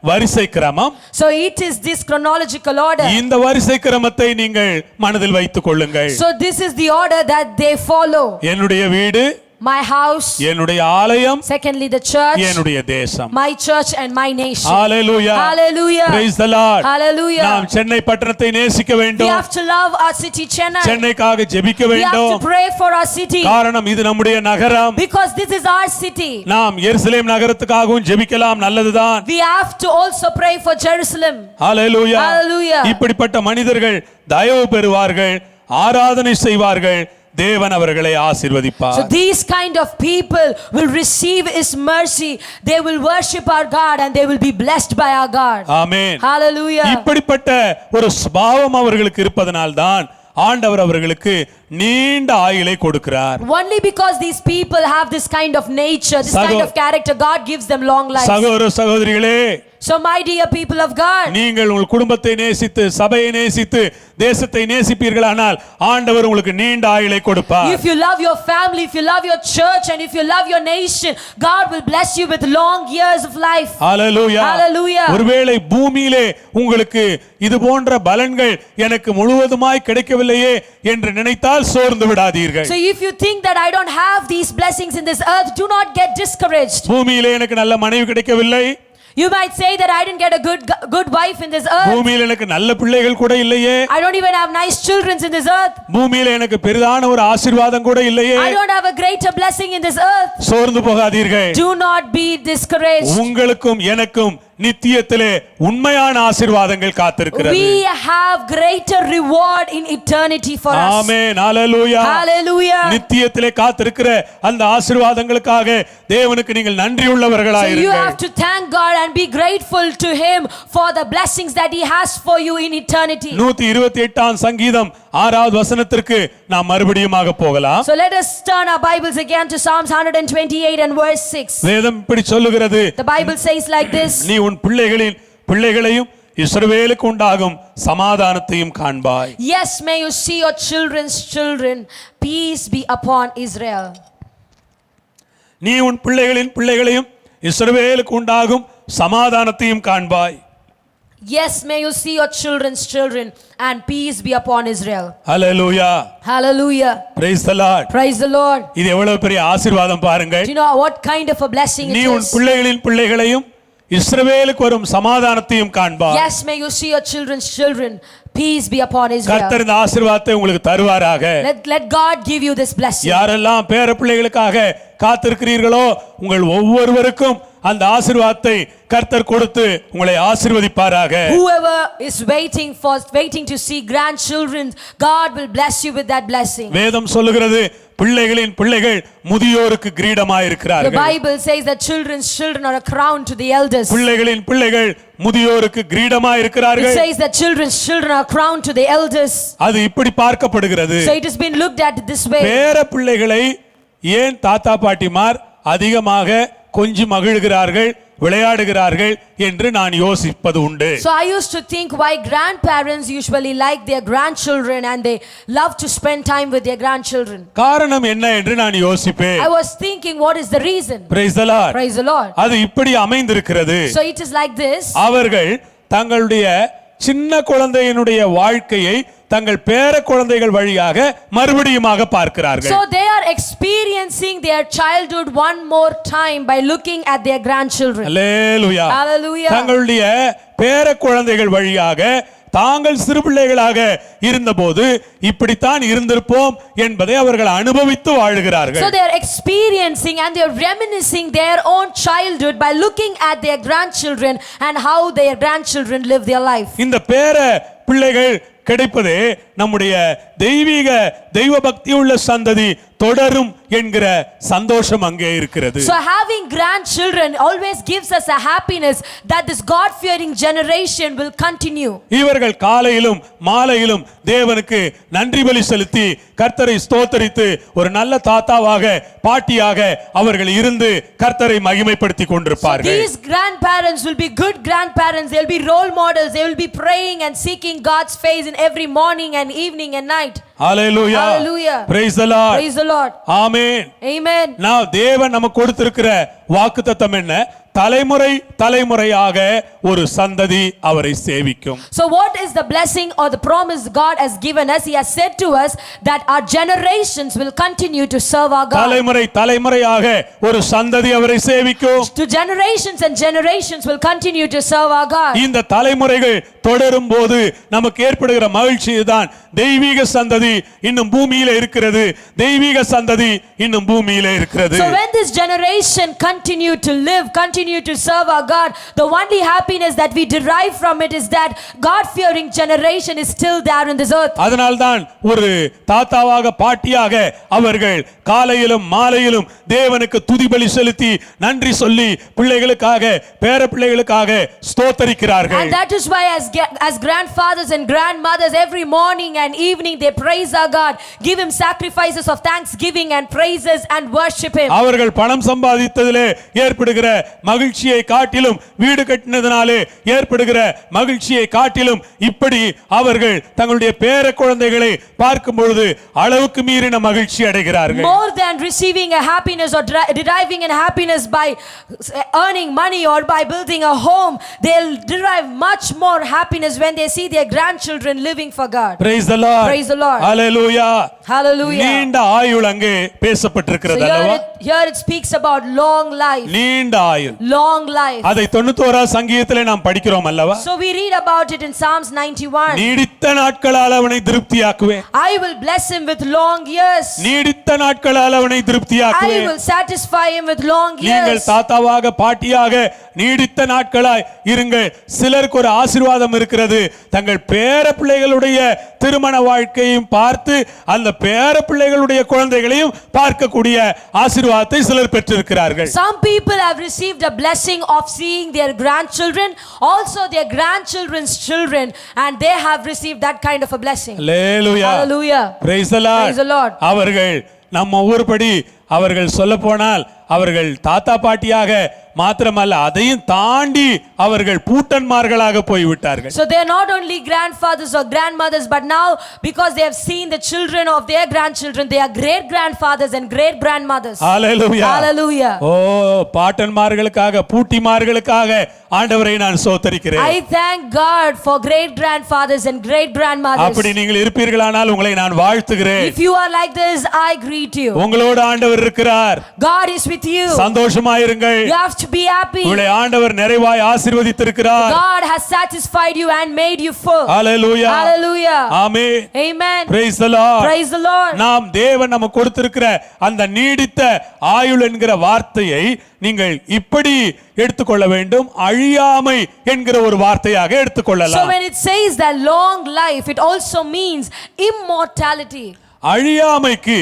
வரிசை கிரமம். So it is this chronological order. இந்த வரிசை கிரமத்தை நீங்கள் மனதில் வைத்துக் கொள்ளுங்கள். So this is the order that they follow. என்னுடைய வீடு, My house, என்னுடைய ஆலயம், secondly the church, என்னுடைய தேசம். my church and my nation. Hallelujah. Hallelujah. Praise the Lord. Hallelujah. நாம் சென்னை பட்டணத்தை நேசிக்க We வேண்டும். have to love our city, Chennai. சென்னைக்காக ஜெபிக்க We have வேண்டும். to pray for our city. காரணம் இது நம்முடைய நகரம். Because this is our city. நாம் எருசலேம் நகரத்துக்காகவும் ஜெபிக்கலாம், நல்லதுதான். We have to also pray for Jerusalem. Hallelujah. Hallelujah. இப்படிப்பட்ட மனிதர்கள் தயவு பெறுவார்கள், ஆராதனை செய்வார்கள், தேவன் அவர்களை ஆசீர்வதிப்பார். So these kind of people will receive his mercy. They will worship our God and they will be blessed by our God. Amen. Hallelujah. இப்படிப்பட்ட ஒரு சுபாவம் அவர்களுக்கு இருப்பதனால்தான் ஆண்டவர் அவர்களுக்கு நீண்ட ஆயுளை கொடுக்கிறார். Only because these people have this kind of nature, this kind of character, God gives them long lives. சகோதர சகோதரிகளே, So my dear people of God, நீங்கள் உங்கள் குடும்பத்தை நேசித்து சபையை நேசித்து தேசத்தை நேசிப்பீர்களானால் ஆண்டவர் உங்களுக்கு நீண்ட ஆயுளை கொடுப்பார். if you love your family, if you love your church and if you love your nation, God will bless you with long years of life. Hallelujah. Hallelujah. ஒருவேளை பூமியிலே உங்களுக்கு இது போன்ற பலன்கள் எனக்கு முழுவதுமாய் கிடைக்கவில்லையே என்று நினைத்தால் சோர்ந்து விடாதீர்கள். So if you think that I don't have these blessings in this earth, do not get discouraged. பூமியிலே எனக்கு நல்ல மனைவி கிடைக்கவில்லை, You might say that I didn't get a good wife in this earth. பூமியில் எனக்கு நல்ல பிள்ளைகள் கூட இல்லையே. I don't even have nice children in this earth. பூமியில் எனக்கு பெரிதான ஒரு ஆசீர்வாதம் கூட இல்லையே. I don't have a greater blessing in this earth. சோர்ந்து போகாதீர்கள். Do not be discouraged. உங்களுக்கும் எனக்கும் நித்தியத்திலே உண்மையான ஆசீர்வாதங்கள் காத்திருக்கிறது. We have greater reward in eternity for us. Amen. Hallelujah. Hallelujah. நித்தியத்திலே காத்திருக்கிற அந்த ஆசீர்வாதங்களுக்காக தேவனுக்கு நீங்கள் நன்றியுள்ளவர்களாய் So you இருங்கள். have to thank God and be grateful to him for the blessings that he has for you in eternity. 128ஆம் சங்கீதம் 6வது வசனத்திற்கு நாம் மறுபடியுமாக போகலாம். So let us turn our Bibles again to Psalms 128 and verse 6. வேதம் இப்படி சொல்லுகிறது. The Bible says like this. நீ உன் பிள்ளைகளையும் இஸ்ரவேலுக்கு உண்டாகும் சமாதானத்தையும் காண்பாய். Yes, may you see your children's children. Peace be upon Israel. நீ உன் பிள்ளைகளையும் இஸ்ரவேலுக்கு உண்டாகும் சமாதானத்தையும் காண்பாய். Yes, may you see your children's children and peace be upon Israel. Hallelujah. Hallelujah. Praise the Lord. Praise the Lord. இது எவ்வளவு பெரிய ஆசீர்வாதம் பாருங்கள். Do you know what kind of a blessing it நீ உன் is? பிள்ளைகளையும் இஸ்ரவேலுக்கு வரும் சமாதானத்தையும் காண்பாய். Yes, may you see your children's children. Peace be upon Israel. கர்த்தர் இந்த ஆசீர்வாதத்தை உங்களுக்கு தருவாராக. Let God give you this blessing. யாரெல்லாம் பேர பிள்ளைகளுக்காக காத்திருக்கிறீர்களோ உங்கள் ஒவ்வொருவருக்கும் அந்த ஆசீர்வாதத்தை கர்த்தர் கொடுத்து உங்களை ஆசீர்வதிப்பாராக. Whoever is waiting to see grandchildren, God will bless you with that blessing. வேதம் சொல்லுகிறது பிள்ளைகள் முதியோருக்கு கிரீடமாய் The இருக்கிறார்கள். Bible says that children's children are a crown to the elders. பிள்ளைகள் முதியோருக்கு கிரீடமாய் It இருக்கிறார்கள். says that children's children are a crown to the elders. அது இப்படி பார்க்கப்படுகிறது. So it has been looked at this way. பேர பிள்ளைகளை ஏன் தாத்தா பாட்டிமார் அதிகமாக கொஞ்சி மகிழ்கிறார்கள் விளையாடுகிறார்கள் என்று நான் யோசிப்பது உண்டு. So I used to think why grandparents usually like their grandchildren and they love to spend time with their grandchildren. காரணம் என்ன என்று நான் யோசிப்பேன். I was thinking what is the reason? Praise the Lord. Praise the Lord. அது இப்படி அமைந்திருக்கிறது. So it is like this. அவர்கள் தங்களுடைய சின்ன குழந்தையினுடைய வாழ்க்கையை தங்கள் பேர குழந்தைகள் வழியாக மறுபடியுமாக பார்க்கிறார்கள். So they are experiencing their childhood one more time by looking at their grandchildren. Hallelujah. Hallelujah. தங்களுடைய பேர குழந்தைகள் வழியாக தாங்கள் சிறு பிள்ளைகளாக இருந்தபோது இப்படித்தான் இருந்திருப்போம் என்பதை அவர்கள் அனுபவித்து வாழுகிறார்கள். So they are experiencing and they are reminiscing their own childhood by looking at their grandchildren and how their grandchildren live their life. இந்த பேர பிள்ளைகள் கிடைப்பதே நம்முடைய தெய்வ பக்தி உள்ள சந்ததி தொடரும் என்கிற சந்தோஷம் அங்கே இருக்கிறது. So having grandchildren always gives us a happiness that this God fearing generation will continue. இவர்கள் காலையிலும் மாலையிலும் தேவனுக்கு நன்றி பலி செலுத்தி கர்த்தரை ஸ்தோத்தரித்து ஒரு நல்ல தாத்தாவாக பாட்டியாக அவர்கள் இருந்து கர்த்தரை மகிமைப்படுத்திக் கொண்டிருப்பார்கள். These grandparents will be good grandparents. They will be role models. They will be praying and seeking God's face in every morning and evening and night. Hallelujah. Hallelujah. Praise the Lord. Praise the Lord. Amen. Amen. நான் தேவன் நமக்கு கொடுத்திருக்கிற வாக்குத்தத்தம் என்ன? தலைமுறையாக ஒரு சந்ததி அவரை சேவிக்கும். So what is the blessing or the promise God has given us? He has said to us that our generations will continue to serve our God. தலைமுறையாக ஒரு சந்ததி அவரை சேவிக்கும். To generations and generations will continue to serve our God. இந்த தலைமுறைகள் தொடரும் போது நமக்கு ஏற்படுகிற மகிழ்ச்சி தான் தெய்வீக சந்ததி இன்னும் பூமியிலே இருக்கிறது. தெய்வீக சந்ததி இன்னும் பூமியிலே இருக்கிறது. So when this generation continue to live, continue to serve our God, the only happiness that we derive from it is that God fearing generation is still there in this earth. அதனால்தான் ஒரு தாத்தாவாக பாட்டியாக அவர்கள் காலையிலும் மாலையிலும் தேவனுக்கு துதிபலி செலுத்தி நன்றி சொல்லி பிள்ளைகளுக்காக பேர பிள்ளைகளுக்காக ஸ்தோத்தரிக்கிறார்கள். And that is why as grandfathers and grandmothers every morning and evening they praise our God, give him sacrifices of thanksgiving and praises and worship him. அவர்கள் பணம் சம்பாதித்ததிலே ஏற்படுகிற மகிழ்ச்சியை காட்டிலும் வீடு கட்டினதினாலே ஏற்படுகிற மகிழ்ச்சியை காட்டிலும் இப்படி அவர்கள் தங்களுடைய பேர குழந்தைகளை பார்க்கும் பொழுது அளவுக்கு மீறின மகிழ்ச்சி அடைகிறார்கள். More than receiving a happiness or deriving a happiness by earning money or by building a home, they'll derive much more happiness when they see their grandchildren living for God. Praise the Lord. Praise the Lord. Hallelujah. Hallelujah. நீண்ட ஆயுள் அங்கே பேசப்பட்டிருக்கிறது So அல்லவா? here it speaks about long life. நீண்ட ஆயுள். long life. அதை 91 சங்கீதத்திலே நாம் படிக்கிறோம் அல்லவா? So we read about it in Psalms 91. நீடித்த நாட்களால் அவனை திருப்தியாக்குவேன். I will bless him with long years. நீடித்த நாட்களால் அவனை I திருப்தியாக்குவேன். will satisfy him with long நீங்கள் years. தாத்தாவாக பாட்டியாக நீடித்த நாட்களாய் இருங்கள். சிலருக்கு ஒரு ஆசீர்வாதம் இருக்கிறது. தங்கள் பேர பிள்ளைகளுடைய திருமண வாழ்க்கையும் பார்த்து அந்த பேர பிள்ளைகளுடைய குழந்தைகளையும் பார்க்கக்கூடிய ஆசீர்வாதத்தை சிலர் பெற்றிருக்கிறார்கள். Some people have received a blessing of seeing their grandchildren, also their grandchildren's children, and they have received that kind of a blessing. Hallelujah. Hallelujah. Praise the Lord. Praise the Lord. அவர்கள் நம்ம ஊர்படி அவர்கள் சொல்ல போனால் அவர்கள் தாத்தா பாட்டியாக மாத்திரமல்ல அதையும் தாண்டி அவர்கள் பூட்டன்மார்களாக போய்விட்டார்கள். So they are not only grandfathers or grandmothers, but now because they have seen the children of their grandchildren, they are great grandfathers and great grandmothers. Hallelujah. Hallelujah. ஓ பாட்டன்மார்களுக்காக பூட்டிமார்களுக்காக ஆண்டவரை நான் ஸ்தோத்திரிக்கிறேன். I thank God for great grandfathers and great grandmothers. அப்படி நீங்கள் இருப்பீர்களானால் உங்களை நான் வாழ்த்துகிறேன். If you are like this, I greet you. உங்களோடு ஆண்டவர் இருக்கிறார். God is with you. சந்தோஷமாயிருங்கள். You have to be happy. உங்களை ஆண்டவர் நிறைவாய் ஆசீர்வதித்திருக்கிறார். God has satisfied you and made you full. Hallelujah. Hallelujah. Amen. Amen. Praise the Lord. Praise the Lord. நாம் தேவன் நமக்கு கொடுத்திருக்கிற அந்த நீடித்த ஆயுள் என்கிற வார்த்தையை நீங்கள் இப்படி எடுத்துக்கொள்ள வேண்டும். அழியாமை என்கிற ஒரு வார்த்தையாக So எடுத்துக்கொள்ளலாம். when it says that long life, it also means immortality. அழியாமைக்கு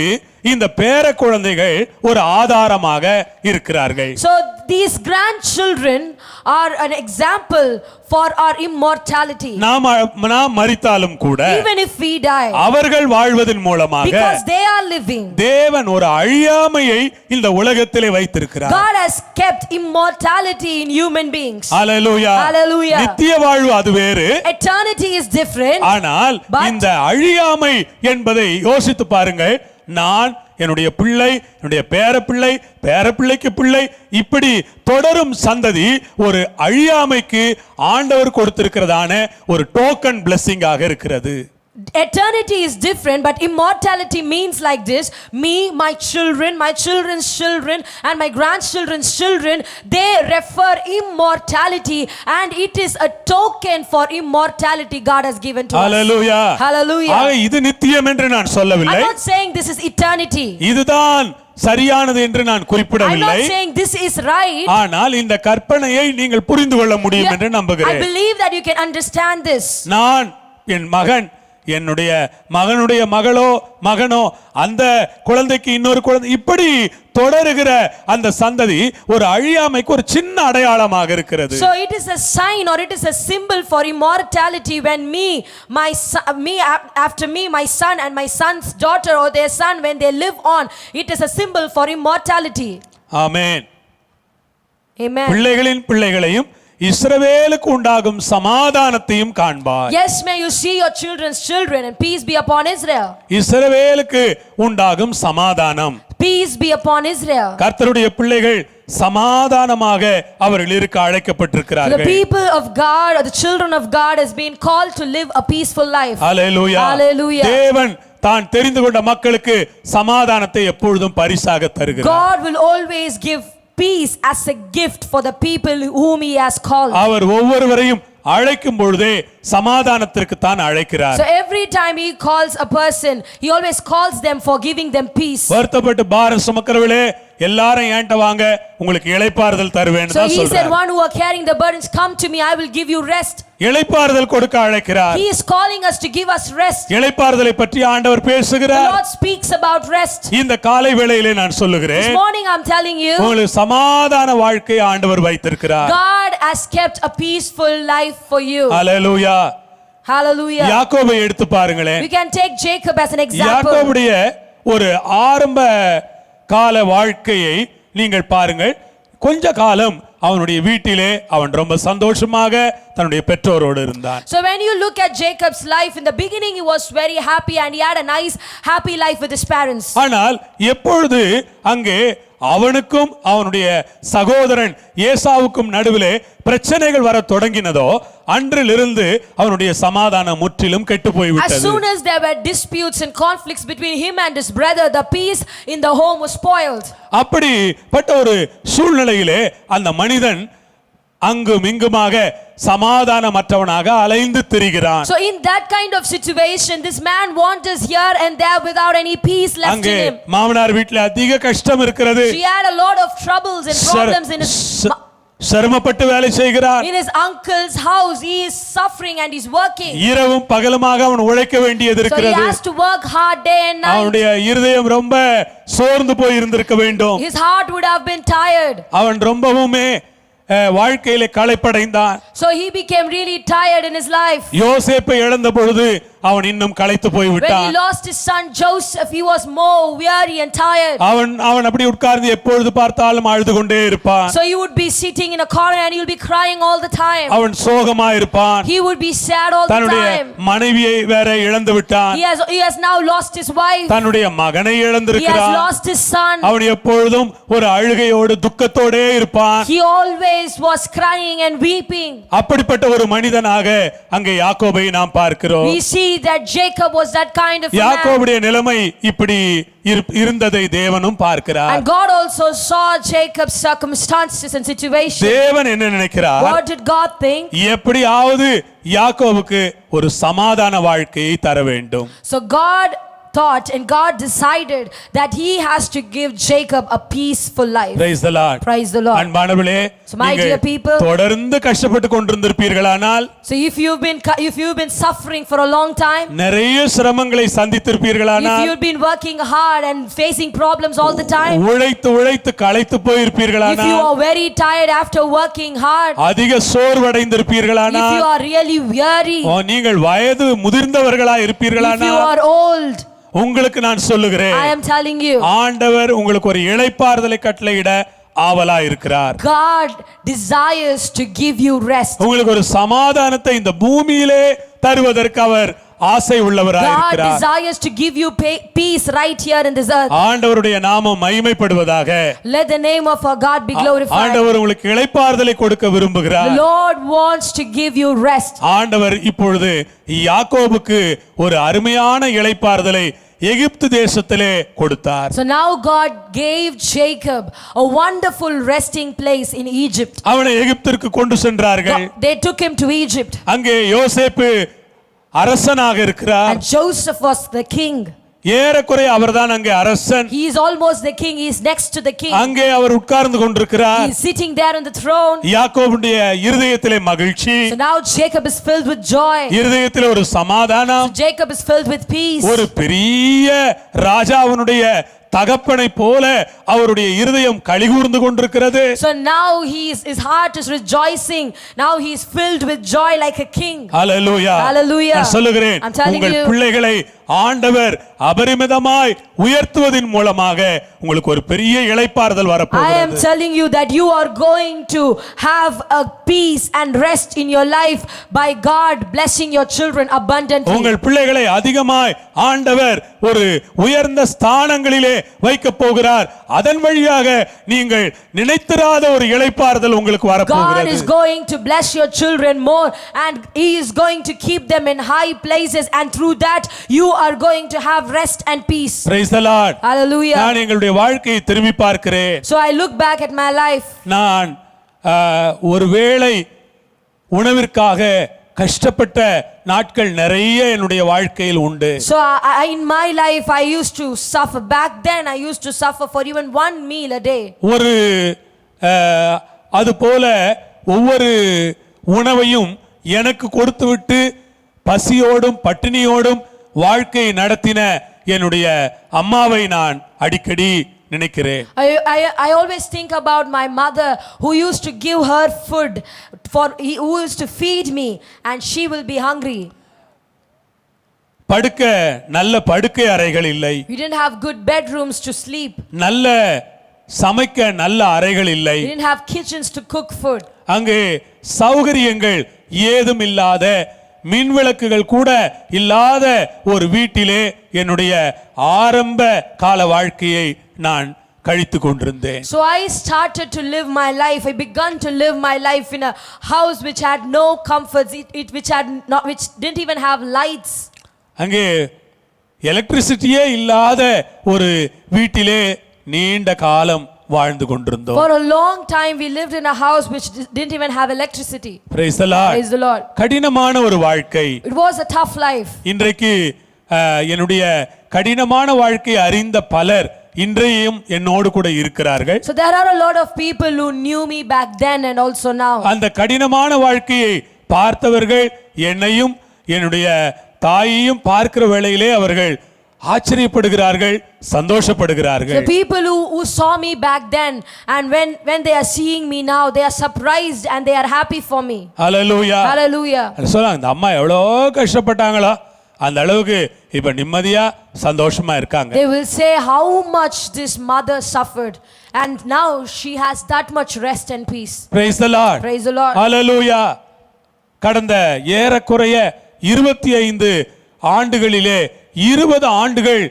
இந்த பேர குழந்தைகள் ஒரு ஆதாரமாக இருக்கிறார்கள். So these grandchildren are an example for our immortality. நாம் மரித்தாலும் கூட Even if we die, அவர்கள் வாழ்வதன் மூலமாக because they are living, தேவன் ஒரு அழியாமையை இந்த உலகத்திலே வைத்திருக்கிறார். God has kept immortality in human beings. Hallelujah. Hallelujah. நித்திய வாழ்வு அது வேறு. Eternity is different. ஆனால் But இந்த அழியாமை என்பதை யோசித்து பாருங்கள். நான் என்னுடைய பிள்ளை, என்னுடைய பேரப்பிள்ளை, பேரப்பிள்ளைக்கு பிள்ளை, இப்படி தொடரும் சந்ததி ஒரு அழியாமைக்கு ஆண்டவர் கொடுத்திருக்கிறதான ஒரு டோக்கன் பிளெஸிங் ஆக இருக்கிறது. Eternity is different, but immortality means like this: me, my children, my children's children, and my grandchildren's children, they refer immortality, and it is a token for immortality God has given to Hallelujah. us. Hallelujah. ஆக இது நித்தியம் என்று நான் சொல்லவில்லை. I'm not saying this is eternity. இதுதான் சரியானது என்று நான் I'm குறிப்பிடவில்லை. not saying this is right. ஆனால் இந்த கற்பனையை நீங்கள் புரிந்து கொள்ள முடியும் என்று I நம்புகிறேன். believe that you can understand this. நான் என் மகன், என்னுடைய மகனுடைய மகளோ மகனோ, அந்த குழந்தைக்கு இன்னொரு குழந்தை, இப்படி தொடருகிற அந்த சந்ததி ஒரு அழியாமைக்கு ஒரு சின்ன அடையாளமாக இருக்கிறது. So it is a sign or it is a symbol for immortality when after me, my son and my son's daughter or their son, when they live on, it is a symbol for immortality. Amen. Amen. பிள்ளைகளின் பிள்ளைகளையும் இஸ்ரவேலுக்கு உண்டாகும் சமாதானத்தையும் காண்பாய். Yes, may you see your children's children, and peace be upon Israel. இஸ்ரவேலுக்கு உண்டாகும் சமாதானம். Peace be upon Israel. கர்த்தருடைய பிள்ளைகள் சமாதானமாக அவர்கள் இருக்க The அழைக்கப்பட்டிருக்கிறார்கள். people of God or the children of God has been called to live a peaceful life. Hallelujah. Hallelujah. தேவன் தான் தெரிந்து கொண்ட மக்களுக்கு சமாதானத்தை எப்பொழுதும் பரிசாக தருகிறார். God will always give peace as a gift for the people whom he has called. அவர் ஒவ்வொருவரையும் அழைக்கும் பொழுதே சமாதானத்திற்கு தான் அழைக்கிறார். So every time he calls a person, he always calls them for giving them peace. வருத்தப்பட்டு பாரம் சுமக்கிறவர்களே எல்லாரும் என்கிட்ட வாங்க, உங்களுக்கு இளைப்பாறுதல் தருவேன்னு So தான் he said, சொல்றார். one who are carrying the burdens, come to me, I will give you rest. இளைப்பாறுதல் கொடுக்க அழைக்கிறார். He is calling us to give us rest. இளைப்பாறுதலை பற்றி ஆண்டவர் The பேசுகிறார். Lord speaks about rest. இந்த காலை வேளையிலே நான் சொல்லுகிறேன், This morning I'm telling you, உங்களுக்கு சமாதான வாழ்க்கையை ஆண்டவர் வைத்திருக்கிறார். God has kept a peaceful life for you. Hallelujah. Hallelujah. யாக்கோபை எடுத்து பாருங்களேன். We can take Jacob as an example. யாக்கோபுடைய ஒரு ஆரம்ப கால வாழ்க்கையை நீங்கள் பாருங்கள். கொஞ்ச காலம் அவனுடைய வீட்டிலே அவன் ரொம்ப சந்தோஷமாக தன்னுடைய பெற்றோரோடு இருந்தான். So when you look at Jacob's life, in the beginning he was very happy and he had a nice happy life with his parents. ஆனால் எப்பொழுது அங்கே அவனுக்கும் அவனுடைய சகோதரன் ஏசாவுக்கும் நடுவிலே பிரச்சனைகள் வர தொடங்கினதோ அன்றிலிருந்து அவனுடைய சமாதானம் முற்றிலும் கெட்டு As போய்விட்டது. soon as there were disputes and conflicts between him and his brother, the peace in the home was spoiled. அப்படிப்பட்ட ஒரு சூழ்நிலையிலே அந்த மனிதன் அங்கும் இங்குமாக சமாதானமற்றவனாக அலைந்து திரிகிறான். So in that kind of situation, this man wanders here and there without any peace left அங்கே in him. மாமனார் வீட்டில் அதிக கஷ்டம் இருக்கிறது. He had a lot of troubles and problems in his சிரமப்பட்டு வேலை செய்கிறான். in his uncle's house. He is suffering and he's working. இரவும் பகலுமாக அவன் உழைக்க வேண்டியது So he இருக்கிறது. has to work hard day and night. அவனுடைய இருதயம் ரொம்ப சோர்ந்து போய் இருந்திருக்க வேண்டும். His heart would have been tired. அவன் ரொம்பவுமே வாழ்க்கையிலே களைப்படைந்தான். So he became really tired in his life. யோசேப்பை இழந்த பொழுது அவன் இன்னும் களைத்து போய் When he விட்டான். lost his son Joseph, he was more weary and tired. அவன் அப்படி உட்கார்ந்து எப்பொழுது பார்த்தாலும் அழுது கொண்டே இருப்பான். So he would be sitting in a corner and he would be crying all the time. அவன் சோகமா இருப்பான். He would be sad all the தன்னுடைய time. மனைவியை வேற இழந்து விட்டான். He has now lost his wife. தன்னுடைய மகனை He has இழந்திருக்கிறான். lost his son. அவன் எப்பொழுதும் ஒரு அழுகையோடு துக்கத்தோடே இருப்பான். He always was crying and weeping. அப்படிப்பட்ட ஒரு மனிதனாக அங்கே யாக்கோபை நாம் பார்க்கிறோம். We see that Jacob was that kind of a man. யாக்கோபுடைய நிலைமை இப்படி இருந்ததை தேவனும் பார்க்கிறார். And God also saw Jacob's circumstances and situation. தேவன் என்ன நினைக்கிறார்? What did God think? எப்படியாவது யாக்கோபுக்கு ஒரு சமாதான வாழ்க்கையை தர வேண்டும். So God thought and God decided that he has to give Jacob a peaceful life. Praise the Lord. Praise the Lord. அன்பானவர்களே, So my dear people, தொடர்ந்து கஷ்டப்பட்டு கொண்டிருந்திருப்பீர்களானால், so if you've been suffering for a long time, நிறைய சிரமங்களை if சந்தித்திருப்பீர்களானால், you've been working hard and facing problems all the time, உழைத்து களைத்து if you போயிருப்பீர்களானால், are very tired after working hard, அதிக if சோர்வடைந்திருப்பீர்களானால், you are really weary, நீங்கள் வயது முதிர்ந்தவர்களா if you இருப்பீர்களானால், are old, உங்களுக்கு நான் சொல்லுகிறேன், I am telling you, ஆண்டவர் உங்களுக்கு ஒரு இளைப்பாறுதலை கட்டளையிட ஆவலா இருக்கிறார். God desires to give you rest. உங்களுக்கு ஒரு சமாதானத்தை இந்த பூமியிலே தருவதற்கு அவர் ஆசை உள்ளவராய் God இருக்கிறார். desires to give you peace right here in this earth. ஆண்டவருடைய நாமம் மகிமைப்படுவதாக. Let the name of our God be glorified. ஆண்டவர் உங்களுக்கு இளைப்பாறுதலை கொடுக்க The விரும்புகிறார். Lord wants to give you rest. ஆண்டவர் இப்பொழுது யாக்கோபுக்கு ஒரு அருமையான இளைப்பாறுதலை எகிப்து தேசத்திலே கொடுத்தார். So now God gave Jacob a wonderful resting place in Egypt. அவனை எகிப்திற்கு கொண்டு சென்றார்கள். They took him to Egypt. அங்கே யோசேப்பு அரசனாக இருக்கிறார். And Joseph was the king. ஏறக்குறைய அவர்தான் அங்கே அரசன். He is almost the king. He is next to the king. அங்கே அவர் உட்கார்ந்து கொண்டிருக்கிறார். He is sitting there on the throne. யாக்கோபுடைய இருதயத்திலே மகிழ்ச்சி, So now Jacob is filled with joy. இருதயத்திலே ஒரு சமாதானம், So Jacob is filled with peace. ஒரு பெரிய ராஜாவினுடைய தகப்பனை போல அவருடைய இருதயம் களிகூர்ந்து கொண்டிருக்கிறது. So now his heart is rejoicing. Now he is filled with joy like a king. Hallelujah. Hallelujah. நான் சொல்லுகிறேன், I'm telling உங்கள் you. பிள்ளைகளை ஆண்டவர் அபரிமிதமாய் உயர்த்துவதின் மூலமாக உங்களுக்கு ஒரு பெரிய இளைப்பாறுதல் I am வரப்போகிறது. telling you that you are going to have a peace and rest in your life by God blessing your children abundantly. உங்கள் பிள்ளைகளை அதிகமாய் ஆண்டவர் ஒரு உயர்ந்த ஸ்தானங்களிலே வைக்க போகிறார். அதன் வழியாக நீங்கள் நினைத்திராத ஒரு இளைப்பாறுதல் உங்களுக்கு God வரப்போகிறது. is going to bless your children more and he is going to keep them in high places, and through that you are going to have rest and peace. Praise the Lord. Hallelujah. நான் எங்களுடைய வாழ்க்கையை திரும்பி பார்க்கிறேன். So I look back at my life. நான் ஒருவேளை உணவிற்காக கஷ்டப்பட்ட நாட்கள் நிறைய என்னுடைய வாழ்க்கையில் உண்டு. So in my life I used to suffer. Back then I used to suffer for even one meal a day. ஒரு அது போல ஒவ்வொரு உணவையும் எனக்கு கொடுத்துவிட்டு பசியோடும் பட்டினியோடும் வாழ்க்கை நடத்தின என்னுடைய அம்மாவை நான் அடிக்கடி நினைக்கிறேன். I always think about my mother who used to give her food who used to feed me, and she will be hungry. படுக்க நல்ல படுக்கை அறைகள் இல்லை. We didn't have good bedrooms to sleep. நல்ல சமைக்க நல்ல அறைகள் இல்லை. We didn't have kitchens to cook food. அங்கே சௌகரியங்கள் ஏதும் இல்லாத, மின்விளக்குகள் கூட இல்லாத ஒரு வீட்டிலே என்னுடைய ஆரம்ப கால வாழ்க்கையை நான் கழித்து கொண்டிருந்தேன். So I started to live my life. I began to live my life in a house which had no comforts, which didn't even have lights. அங்கே எலக்ட்ரிசிட்டியே இல்லாத ஒரு வீட்டிலே நீண்ட காலம் வாழ்ந்து கொண்டிருந்தோம். For a long time we lived in a house which didn't even have electricity. Praise the Lord. Praise the Lord. கடினமான ஒரு வாழ்க்கை. It was a tough life. இன்றைக்கு என்னுடைய கடினமான வாழ்க்கை அறிந்த பலர் இன்றையும் என்னோடு கூட இருக்கிறார்கள். So there are a lot of people who knew me back then and also now. அந்த கடினமான வாழ்க்கையை பார்த்தவர்கள் என்னையும் என்னுடைய தாயையும் பார்க்கிற வேளையிலே அவர்கள் ஆச்சரியப்படுகிறார்கள், சந்தோஷப்படுகிறார்கள். The people who saw me back then and when they are seeing me now, they are surprised and they are happy for me. Hallelujah. Hallelujah. சொல்லுங்க, இந்த அம்மா எவ்வளோ கஷ்டப்பட்டாங்களோ அந்த அளவுக்கு இப்ப நிம்மதியா சந்தோஷமா இருக்காங்க. They will say how much this mother suffered and now she has that much rest and peace. Praise the Lord. Praise the Lord. Hallelujah. கடந்த ஏறக்குறைய 25 ஆண்டுகளிலே 20 ஆண்டுகள்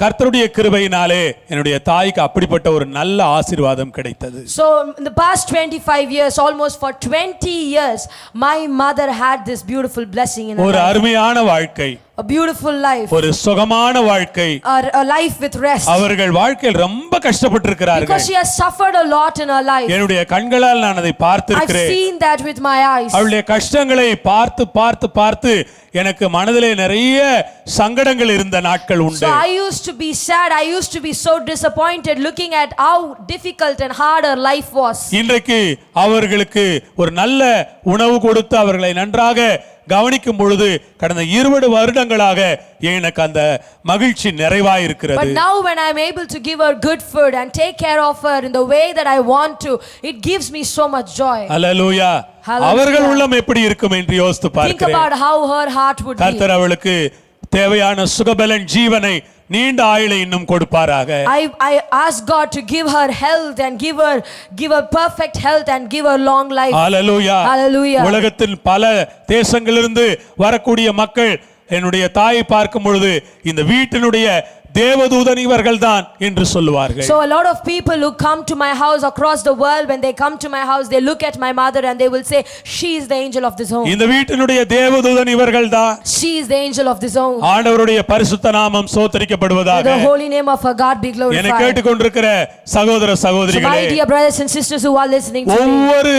கர்த்தருடைய கிருபையினாலே என்னுடைய தாய்க்கு அப்படிப்பட்ட ஒரு நல்ல ஆசீர்வாதம் கிடைத்தது. So in the past 25 years, almost for 20 years, my mother had this beautiful blessing in her ஒரு life. அருமையான வாழ்க்கை, A beautiful life. ஒரு சுகமான வாழ்க்கை. A life with rest. அவர்கள் வாழ்க்கையில் ரொம்ப கஷ்டப்பட்டிருக்கிறார்கள். Because she has suffered a lot in her life. என்னுடைய கண்களால் நான் அதை I've பார்த்திருக்கிறேன். seen that with my eyes. அவளுடைய கஷ்டங்களை பார்த்து பார்த்து பார்த்து எனக்கு மனதிலே நிறைய சங்கடங்கள் இருந்த நாட்கள் உண்டு. So I used to be sad. I used to be so disappointed looking at how difficult and hard her life was. இன்றைக்கு அவர்களுக்கு ஒரு நல்ல உணவு கொடுத்து அவர்களை நன்றாக கவனிக்கும் பொழுது கடந்த 20 வருடங்களாக எனக்கு அந்த மகிழ்ச்சி நிறைவாய் இருக்கிறது. But now when I am able to give her good food and take care of her in the way that I want to, it gives me so much joy. Hallelujah. அவர்கள் உள்ளம் எப்படி இருக்கும் என்று யோசித்து Think பார்க்கிறேன். about how her heart would be. கர்த்தர் அவளுக்கு தேவையான சுகபலன் ஜீவனை நீண்ட ஆயுளை இன்னும் கொடுப்பாராக. I ask God to give her health and give her perfect health and give her long life. Hallelujah. Hallelujah. உலகத்தில் பல தேசங்களிலிருந்து வரக்கூடிய மக்கள் என்னுடைய தாயை பார்க்கும் பொழுது இந்த வீட்டினுடைய தேவதூதன் இவர்கள்தான் என்று சொல்லுவார்கள். So a lot of people who come to my house across the world, when they come to my house, they look at my mother and they will say, she is the angel of this home. இந்த வீட்டினுடைய தேவதூதன் இவர்கள்தான். She is the angel of this home. ஆண்டவருடைய பரிசுத்த நாமம் ஸ்தோத்திரிக்கப்படுவதாக. The holy name of our God be glorified. என்னை கேட்டுக்கொண்டிருக்கிற சகோதர So சகோதரிகளே, my dear brothers and sisters who are listening to me, ஒவ்வொரு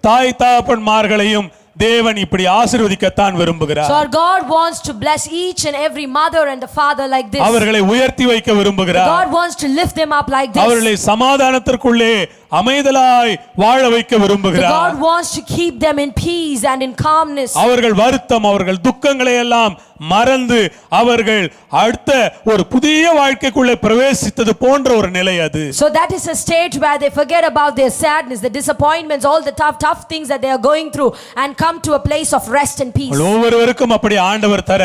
தாய் தகப்பன்மார்களையும் தேவன் இப்படி ஆசீர்வதிக்கத்தான் விரும்புகிறார். so our God wants to bless each and every mother and the father like this. அவர்களை உயர்த்தி வைக்க விரும்புகிறார். God wants to lift them up like this. அவர்களை சமாதானத்திற்குள்ளே அமைதலாய் வாழ வைக்க விரும்புகிறார். God wants to keep them in peace and in calmness. அவர்கள் வருத்தம், அவர்கள் துக்கங்களை எல்லாம் மறந்து அவர்கள் அடுத்த ஒரு புதிய வாழ்க்கைக்குள்ளே பிரவேசித்தது போன்ற ஒரு நிலை அது. So that is a stage where they forget about their sadness, the disappointments, all the tough things that they are going through and come to a place of rest and peace. ஒவ்வொருவருக்கும் அப்படி ஆண்டவர் தர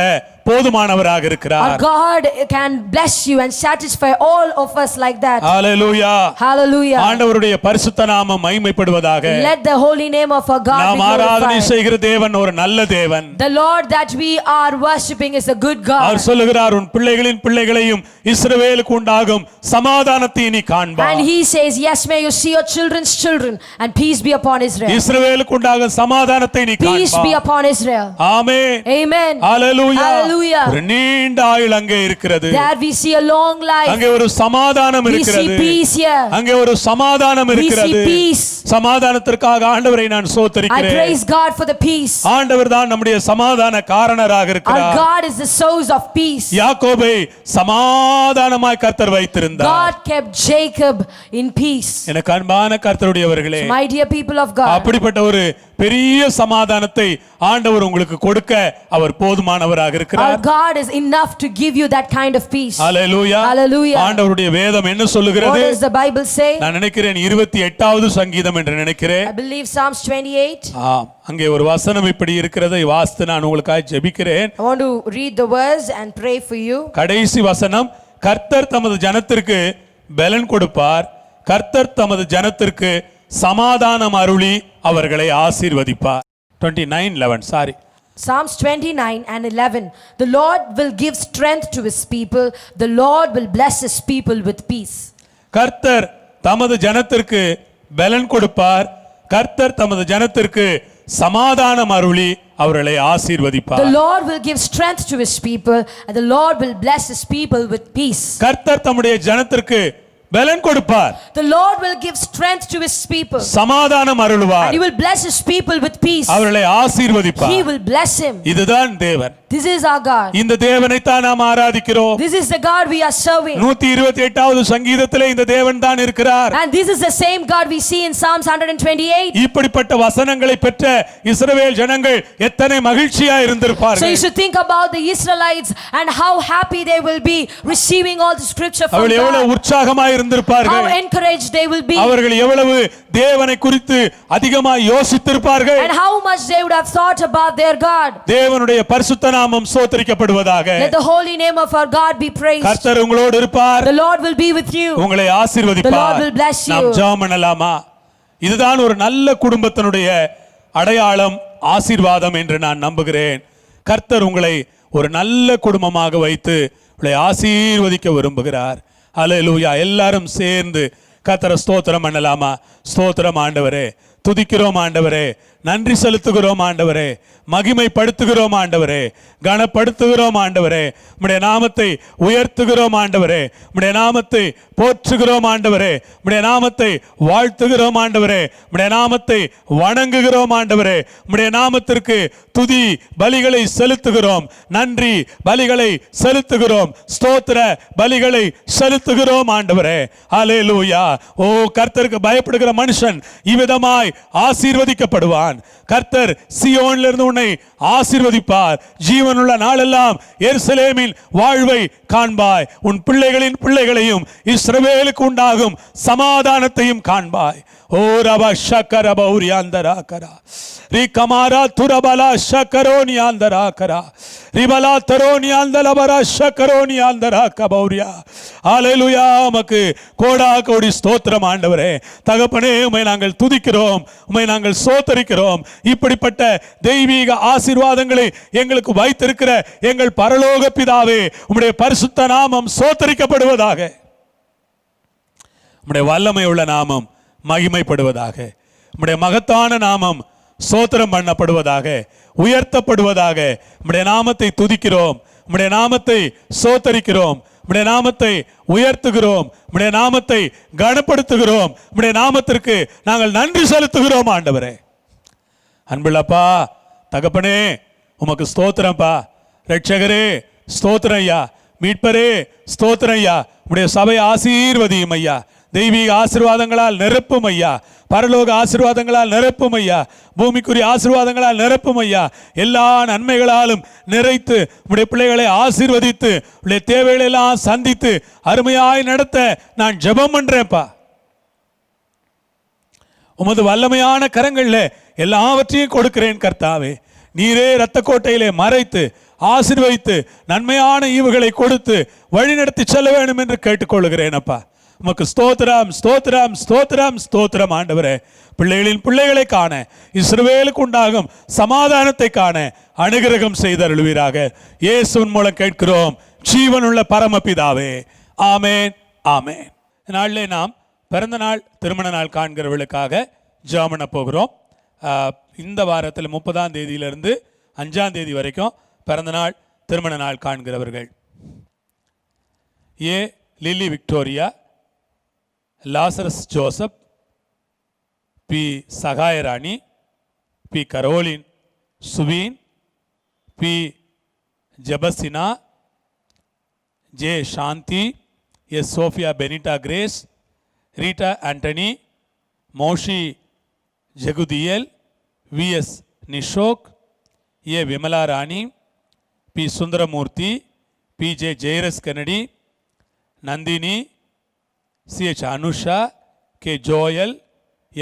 போதுமானவராக இருக்கிறார். Our God can bless you and satisfy all of us like that. Hallelujah. Hallelujah. ஆண்டவருடைய பரிசுத்த நாமம் மகிமைப்படுவதாக. Let the holy name of our God be நாம் ஆராதனை glorified. செய்கிற தேவன் ஒரு நல்ல தேவன். The Lord that we are worshiping is a good our God. சொல்லுகிறார், உன் பிள்ளைகளின் பிள்ளைகளையும் இஸ்ரவேலுக்கு உண்டாகும் சமாதானத்தை நீ காண்பாய். And he says, yes, may you see your children's children and peace be upon Israel. இஸ்ரவேலுக்கு உண்டாகும் சமாதானத்தை நீ Peace be காண்பாய். upon Israel. ஆமென். Amen. ஹalleluya. Hallelujah. ஒரு நீண்ட ஆயுள் அங்கே இருக்கிறது. There we see a long life. அங்கே ஒரு சமாதானம் We see இருக்கிறது. peace here. அங்கே ஒரு சமாதானம் We see இருக்கிறது. peace. சமாதானத்திற்காக ஆண்டவரை நான் I ஸ்தோத்திரிக்கிறேன். praise God for the peace. ஆண்டவர் தான் நம்முடைய சமாதான காரணராக Our இருக்கிறார். God is the source of peace. யாக்கோபை சமாதானமாய் கர்த்தர் வைத்திருந்தார். God kept Jacob in peace. எனக்கு அன்பான கர்த்தருடையவர்களே, My dear people of God, அப்படிப்பட்ட ஒரு பெரிய சமாதானத்தை ஆண்டவர் உங்களுக்கு கொடுக்க அவர் போதுமானவராக our இருக்கிறார். God is enough to give you that kind of peace. Hallelujah. Hallelujah. ஆண்டவருடைய வேதம் என்ன What சொல்லுகிறது? does the Bible say? நான் நினைக்கிறேன் 28வது சங்கீதம் என்று நினைக்கிறேன். I believe Psalms 28. அங்கே ஒரு வசனம் இப்படி இருக்கிறதை வாசித்து நான் உங்களுக்காக ஜெபிக்கிறேன். I want to read the verse and pray for you. கடைசி வசனம், கர்த்தர் தமது ஜனத்திற்கு பலன் கொடுப்பார், கர்த்தர் தமது ஜனத்திற்கு சமாதானம் அருளி அவர்களை ஆசீர்வதிப்பார். 29:11 sorry. Psalms 29 and 11. The Lord will give strength to his people. The Lord will bless his people with peace. கர்த்தர் தமது ஜனத்திற்கு பலன் கொடுப்பார். கர்த்தர் தமது ஜனத்திற்கு சமாதானம் அருளி அவர்களை ஆசீர்வதிப்பார். The Lord will give strength to his people, and the Lord will bless his people with peace. கர்த்தர் தம்முடைய ஜனத்திற்கு பலன் கொடுப்பார். The Lord will give strength to his people, சமாதானம் அருளுவார். and he will bless his people with peace. அவர்களை ஆசீர்வதிப்பார். He will bless him. இதுதான் தேவன். This is our God. இந்த தேவனை தான் நாம் ஆராதிக்கிறோம். This is the God we are serving. 128வது சங்கீதத்திலே இந்த தேவன் தான் இருக்கிறார். And this is the same God we see in Psalms 128. இப்படிப்பட்ட வசனங்களை பெற்ற இஸ்ரவேல் ஜனங்கள் எத்தனை மகிழ்ச்சியா So இருந்திருப்பார்கள். you should think about the Israelites and how happy they will be receiving all the scripture from அவர்கள் எவ்வளவு God. உற்சாகமா How இருந்திருப்பார்கள். encouraged they will be. அவர்கள் எவ்வளவு தேவனை குறித்து அதிகமாக யோசித்திருப்பார்கள். And how much they would have thought about their God. தேவனுடைய பரிசுத்த நாமம் ஸ்தோத்திரிக்கப்படுவதாக. Let the holy name of our God be praised. கர்த்தர் உங்களோடு இருப்பார். The Lord will be with you. உங்களை The ஆசீர்வதிப்பார். Lord will bless you. நாம் ஜெபம் பண்ணலாமா? இதுதான் ஒரு நல்ல குடும்பத்தினுடைய அடையாளம், ஆசீர்வாதம் என்று நான் நம்புகிறேன். கர்த்தர் உங்களை ஒரு நல்ல குடும்பமாக வைத்து உங்களை ஆசீர்வதிக்க விரும்புகிறார். அல்லேலூயா. எல்லாரும் சேர்ந்து கர்த்தரை ஸ்தோத்திரம் பண்ணலாமா? ஸ்தோத்திரம் ஆண்டவரே, துதிக்கிறோம் ஆண்டவரே, நன்றி செலுத்துகிறோம் ஆண்டவரே, மகிமைப்படுத்துகிறோம் ஆண்டவரே, கனப்படுத்துகிறோம் ஆண்டவரே, உம்முடைய நாமத்தை உயர்த்துகிறோம் ஆண்டவரே, உம்முடைய நாமத்தை போற்றுகிறோம் ஆண்டவரே, உம்முடைய நாமத்தை வாழ்த்துகிறோம் ஆண்டவரே, உம்முடைய நாமத்தை வணங்குகிறோம் ஆண்டவரே, உம்முடைய நாமத்திற்கு துதி பலிகளை செலுத்துகிறோம், நன்றி பலிகளை செலுத்துகிறோம், ஸ்தோத்திர பலிகளை செலுத்துகிறோம் ஆண்டவரே. அல்லேலூயா. ஓ, கர்த்தருக்கு பயப்படுகிற மனுஷன் இவ்விதமாய் ஆசீர்வதிக்கப்படுவான். கர்த்தர் சீயோனிலிருந்து உன்னை ஆசீர்வதிப்பார். ஜீவனுள்ள நாளெல்லாம் எருசலேமின் வாழ்வை காண்பாய். உன் பிள்ளைகளின் பிள்ளைகளையும் இஸ்ரவேலுக்கு உண்டாகும் சமாதானத்தையும் காண்பாய். ஓ ரபா ஷக்கர பௌரியாந்தரா கரா ரி கமாரா துரபலா ஷக்கரோனியாந்தரா கரா ரிபலா தரோனியாந்தலபரா ஷக்கரோனியாந்தரா கபௌரியா. அல்லேலூயா. உமக்கு கோடா கோடி ஸ்தோத்திரம் ஆண்டவரே. தகப்பனே, உம்மை நாங்கள் துதிக்கிறோம், உம்மை நாங்கள் ஸ்தோத்தரிக்கிறோம். இப்படிப்பட்ட தெய்வீக ஆசீர்வாதங்களை எங்களுக்கு வைத்திருக்கிற எங்கள் பரலோக பிதாவே, உம்முடைய பரிசுத்த நாமம் ஸ்தோத்தரிக்கப்படுவதாக. உம்முடைய வல்லமை உள்ள நாமம் மகிமைப்படுவதாக. உம்முடைய மகத்தான நாமம் ஸ்தோத்திரம் பண்ணப்படுவதாக, உயர்த்தப்படுவதாக. உம்முடைய நாமத்தை துதிக்கிறோம், உம்முடைய நாமத்தை ஸ்தோத்தரிக்கிறோம், உம்முடைய நாமத்தை உயர்த்துகிறோம், உம்முடைய நாமத்தை கனப்படுத்துகிறோம், உம்முடைய நாமத்திற்கு நாங்கள் நன்றி செலுத்துகிறோம் ஆண்டவரே. அன்புள்ளப்பா, தகப்பனே, உமக்கு ஸ்தோத்திரம்ப்பா. ரட்சகரே ஸ்தோத்திரம் ஐயா. மீட்பரே ஸ்தோத்திரம் ஐயா. உம்முடைய சபை ஆசீர்வதியும் ஐயா. தெய்வீக ஆசீர்வாதங்களால் நிரப்பும் ஐயா. பரலோக ஆசீர்வாதங்களால் நிரப்பும் ஐயா. பூமிக்குரிய ஆசீர்வாதங்களால் நிரப்பும் ஐயா. எல்லா நன்மைகளாலும் நிறைத்து உம்முடைய பிள்ளைகளை ஆசீர்வதித்து உடைய தேவைகளை எல்லாம் சந்தித்து அருமையாய் நடத்த நான் ஜெபம் பண்றேன்ப்பா. உமது வல்லமையான கரங்களில் எல்லாவற்றையும் கொடுக்கிறேன் கர்த்தாவே. நீரே இரத்த கோட்டையிலே மறைத்து ஆசீர்வதித்து நன்மையான ஈவுகளை கொடுத்து வழிநடத்தி செல்ல வேண்டும் என்று கேட்டுக்கொள்கிறேன் அப்பா. உமக்கு ஸ்தோத்திரம், ஸ்தோத்திரம், ஸ்தோத்திரம், ஸ்தோத்திரம் ஆண்டவரே. பிள்ளைகளின் பிள்ளைகளை காண, இஸ்ரவேலுக்கு உண்டாகும் சமாதானத்தை காண அனுகிரகம் செய்தருளுவீராக. இயேசுவின் மூலம் கேட்கிறோம் ஜீவனுள்ள பரமபிதாவே. ஆமேன், ஆமேன். நாளிலே நாம் பிறந்த நாள், திருமண நாள் காண்கிறவர்களுக்காக ஜெபம் பண்ண போகிறோம். இந்த வாரத்தில் 30ஆம் தேதியிலிருந்து 5ஆம் தேதி வரைக்கும் பிறந்த நாள், திருமண நாள் காண்கிறவர்கள்: A Lilly Victoria, Lazarus Joseph, P Sahayarani, P Caroline Sween, P Jabasina, J Shanthi, S Sophia Benitta Grace, Rita Antony, Moshe Jekuthiel, V S Nishok, A Vimala Rani, P Sundaramoorthy, P J Jairus Kennedy, Nandini, C H Anusha, K Joel,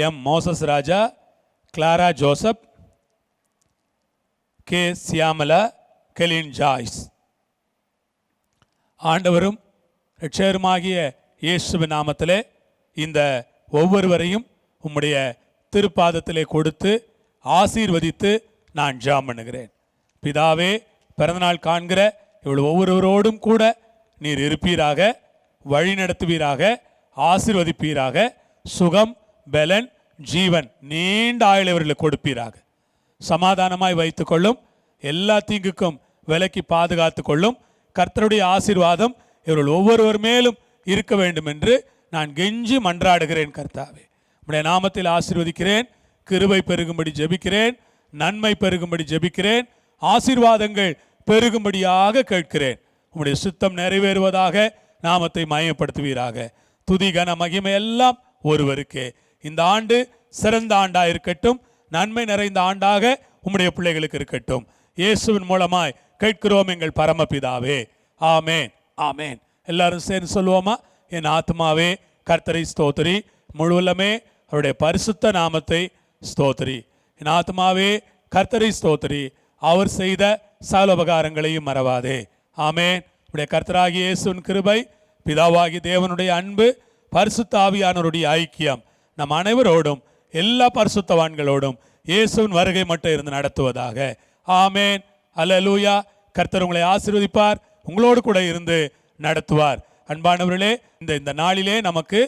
M Moses Raja, Clara Joseph, K Shyamala, Kelin Joyce. ஆண்டவரும் இரட்சகருமாகிய இயேசுவின் நாமத்திலே இந்த ஒவ்வொருவரையும் உம்முடைய திருப்பாதத்திலே கொடுத்து ஆசீர்வதித்து நான் ஜெபம் பண்ணுகிறேன். பிதாவே, பிறந்தநாள் காண்கிற இவ்வளவு ஒவ்வொருவரோடும் கூட நீர் இருப்பீராக, வழி நடத்துவீராக, ஆசீர்வதிப்பீராக. சுகம், பலன், ஜீவன், நீண்ட ஆயுளை இவர்களுக்கு கொடுப்பீராக. சமாதானமாய் வைத்துக்கொள்ளும், எல்லா தீங்குக்கும் விலக்கி பாதுகாத்து கொள்ளும். கர்த்தருடைய ஆசீர்வாதம் இவர்கள் ஒவ்வொருவர் மேலும் இருக்க வேண்டும் என்று நான் கெஞ்சி மன்றாடுகிறேன். கர்த்தாவே, உம்முடைய நாமத்தில் ஆசீர்வதிக்கிறேன். கிருபை பெருகும்படி ஜெபிக்கிறேன். நன்மை பெருகும்படி ஜெபிக்கிறேன். ஆசீர்வாதங்கள் பெருகும்படியாக கேட்கிறேன். உம்முடைய சித்தம் நிறைவேறுவதாக. நாமத்தை மயப்படுத்துவீராக. துதி, கன, மகிமை எல்லாம் ஒருவருக்கே. இந்த ஆண்டு சிறந்த ஆண்டாக இருக்கட்டும். நன்மை நிறைந்த ஆண்டாக உம்முடைய பிள்ளைகளுக்கு இருக்கட்டும். இயேசுவின் மூலமாய் கேட்கிறோம் எங்கள் பரமபிதாவே. ஆமேன், ஆமேன். எல்லாரும் சேர்ந்து சொல்லுவோமா? என் ஆத்மாவே கர்த்தரை ஸ்தோத்திரி, முழுவலமே அவருடைய பரிசுத்த நாமத்தை ஸ்தோத்திரி. என் ஆத்மாவே கர்த்தரை ஸ்தோத்திரி, அவர் செய்த சகல உபகாரங்களையும் மறவாதே. ஆமேன். உடைய கர்த்தராகிய இயேசுவின் கிருபை, பிதாவாகிய தேவனுடைய அன்பு, பரிசுத்த ஆவியானவருடைய ஐக்கியம் நம் அனைவரோடும் எல்லா பரிசுத்தவான்களோடும் இயேசுவின் வருகை மட்டும் இருந்து நடத்துவதாக. ஆமேன். அல்லேலூயா. கர்த்தர் உங்களை ஆசீர்வதிப்பார், உங்களோடு கூட இருந்து நடத்துவார். அன்பானவர்களே, இந்த நாளிலே நமக்கு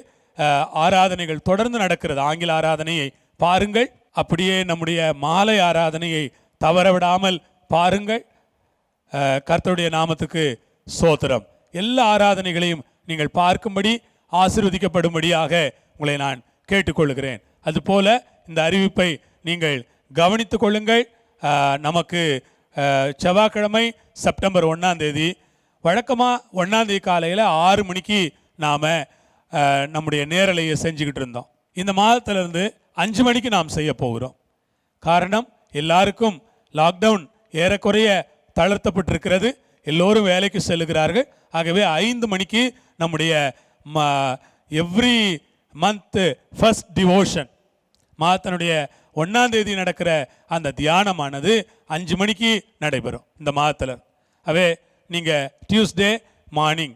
ஆராதனைகள் தொடர்ந்து நடக்கிறது. ஆங்கில ஆராதனையை பாருங்கள். அப்படியே நம்முடைய மாலை ஆராதனையை தவற விடாமல் பாருங்கள். கர்த்தருடைய நாமத்துக்கு ஸ்தோத்திரம். எல்லா ஆராதனைகளையும் நீங்கள் பார்க்கும்படி, ஆசீர்வதிக்கப்படும்படியாக உங்களை நான் கேட்டுக்கொள்கிறேன். அதுபோல இந்த அறிவிப்பை நீங்கள் கவனித்து கொள்ளுங்கள். நமக்கு செவ்வாய்க்கிழமை செப்டம்பர் 1ஆம் தேதி வழக்கமாக 1ஆம் தேதி காலையில் 6 மணிக்கு நாம் நம்முடைய நேரலையை செஞ்சுக்கிட்டு இருந்தோம். இந்த மாதத்திலிருந்து 5 மணிக்கு நாம் செய்ய போகிறோம். காரணம், எல்லாருக்கும் லாக்டவுன் ஏறக்குறைய தளர்த்தப்பட்டிருக்கிறது. எல்லோரும் வேலைக்கு செல்லுகிறார்கள். ஆகவே 5 மணிக்கு நம்முடைய எவ்ரி மந்த் ஃபர்ஸ்ட் டிவோஷன், மாதத்தினுடைய 1ஆம் தேதி நடக்கிற அந்த தியானமானது 5 மணிக்கு நடைபெறும் இந்த மாதத்தில். அவே நீங்கள் டியூஸ்டே மார்னிங்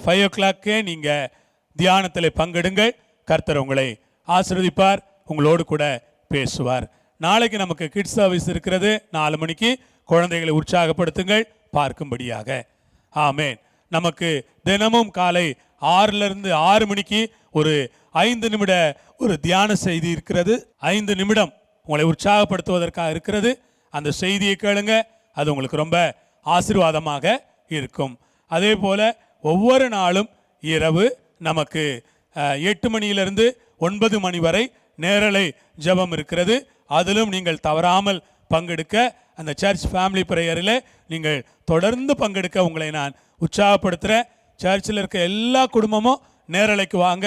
5 o'clock நீங்கள் தியானத்தில் பங்கெடுங்கள். கர்த்தர் உங்களை ஆசீர்வதிப்பார், உங்களோடு கூட பேசுவார். நாளைக்கு நமக்கு கிட்ஸ் சர்வீஸ் இருக்கிறது 4 மணிக்கு. குழந்தைகளை உற்சாகப்படுத்துங்கள் பார்க்கும்படியாக. ஆமேன். நமக்கு தினமும் காலை 6லிருந்து 6 மணிக்கு ஒரு 5 நிமிட ஒரு தியான செய்தி இருக்கிறது. 5 நிமிடம் உங்களை உற்சாகப்படுத்துவதற்காக இருக்கிறது. அந்த செய்தியை கேளுங்க, அது உங்களுக்கு ரொம்ப ஆசீர்வாதமாக இருக்கும். அதே போல் ஒவ்வொரு நாளும் இரவு நமக்கு 8 மணியிலிருந்து 9 மணி வரை நேரலை ஜெபம் இருக்கிறது. அதிலும் நீங்கள் தவறாமல் பங்கெடுக்க, அந்த சர்ச் ஃபேமிலி ப்ரேயரில் நீங்கள் தொடர்ந்து பங்கெடுக்க உங்களை நான் உற்சாகப்படுத்துகிறேன். சர்ச்சில் இருக்க எல்லா குடும்பமும் நேரலைக்கு வாங்க,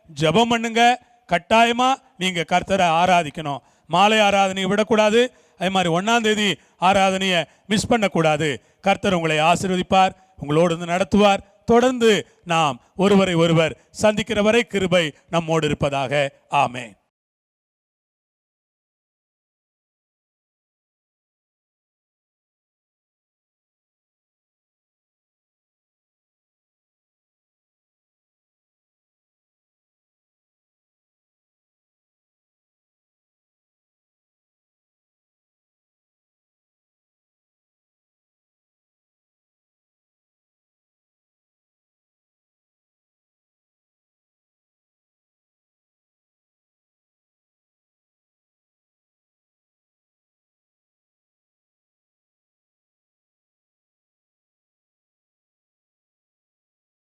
ஜெபம் பண்ணுங்க. கட்டாயமாக நீங்கள் கர்த்தரை ஆராதிக்கணும். மாலை ஆராதனையை விடக்கூடாது. அதே மாதிரி 1ஆம் தேதி ஆராதனையை மிஸ் பண்ணக்கூடாது. கர்த்தர் உங்களை ஆசீர்வதிப்பார், உங்களோடு இருந்து நடத்துவார். தொடர்ந்து நாம் ஒருவரை ஒருவர் சந்திக்கிற வரை கிருபை நம்மோடு இருப்பதாக. ஆமென்.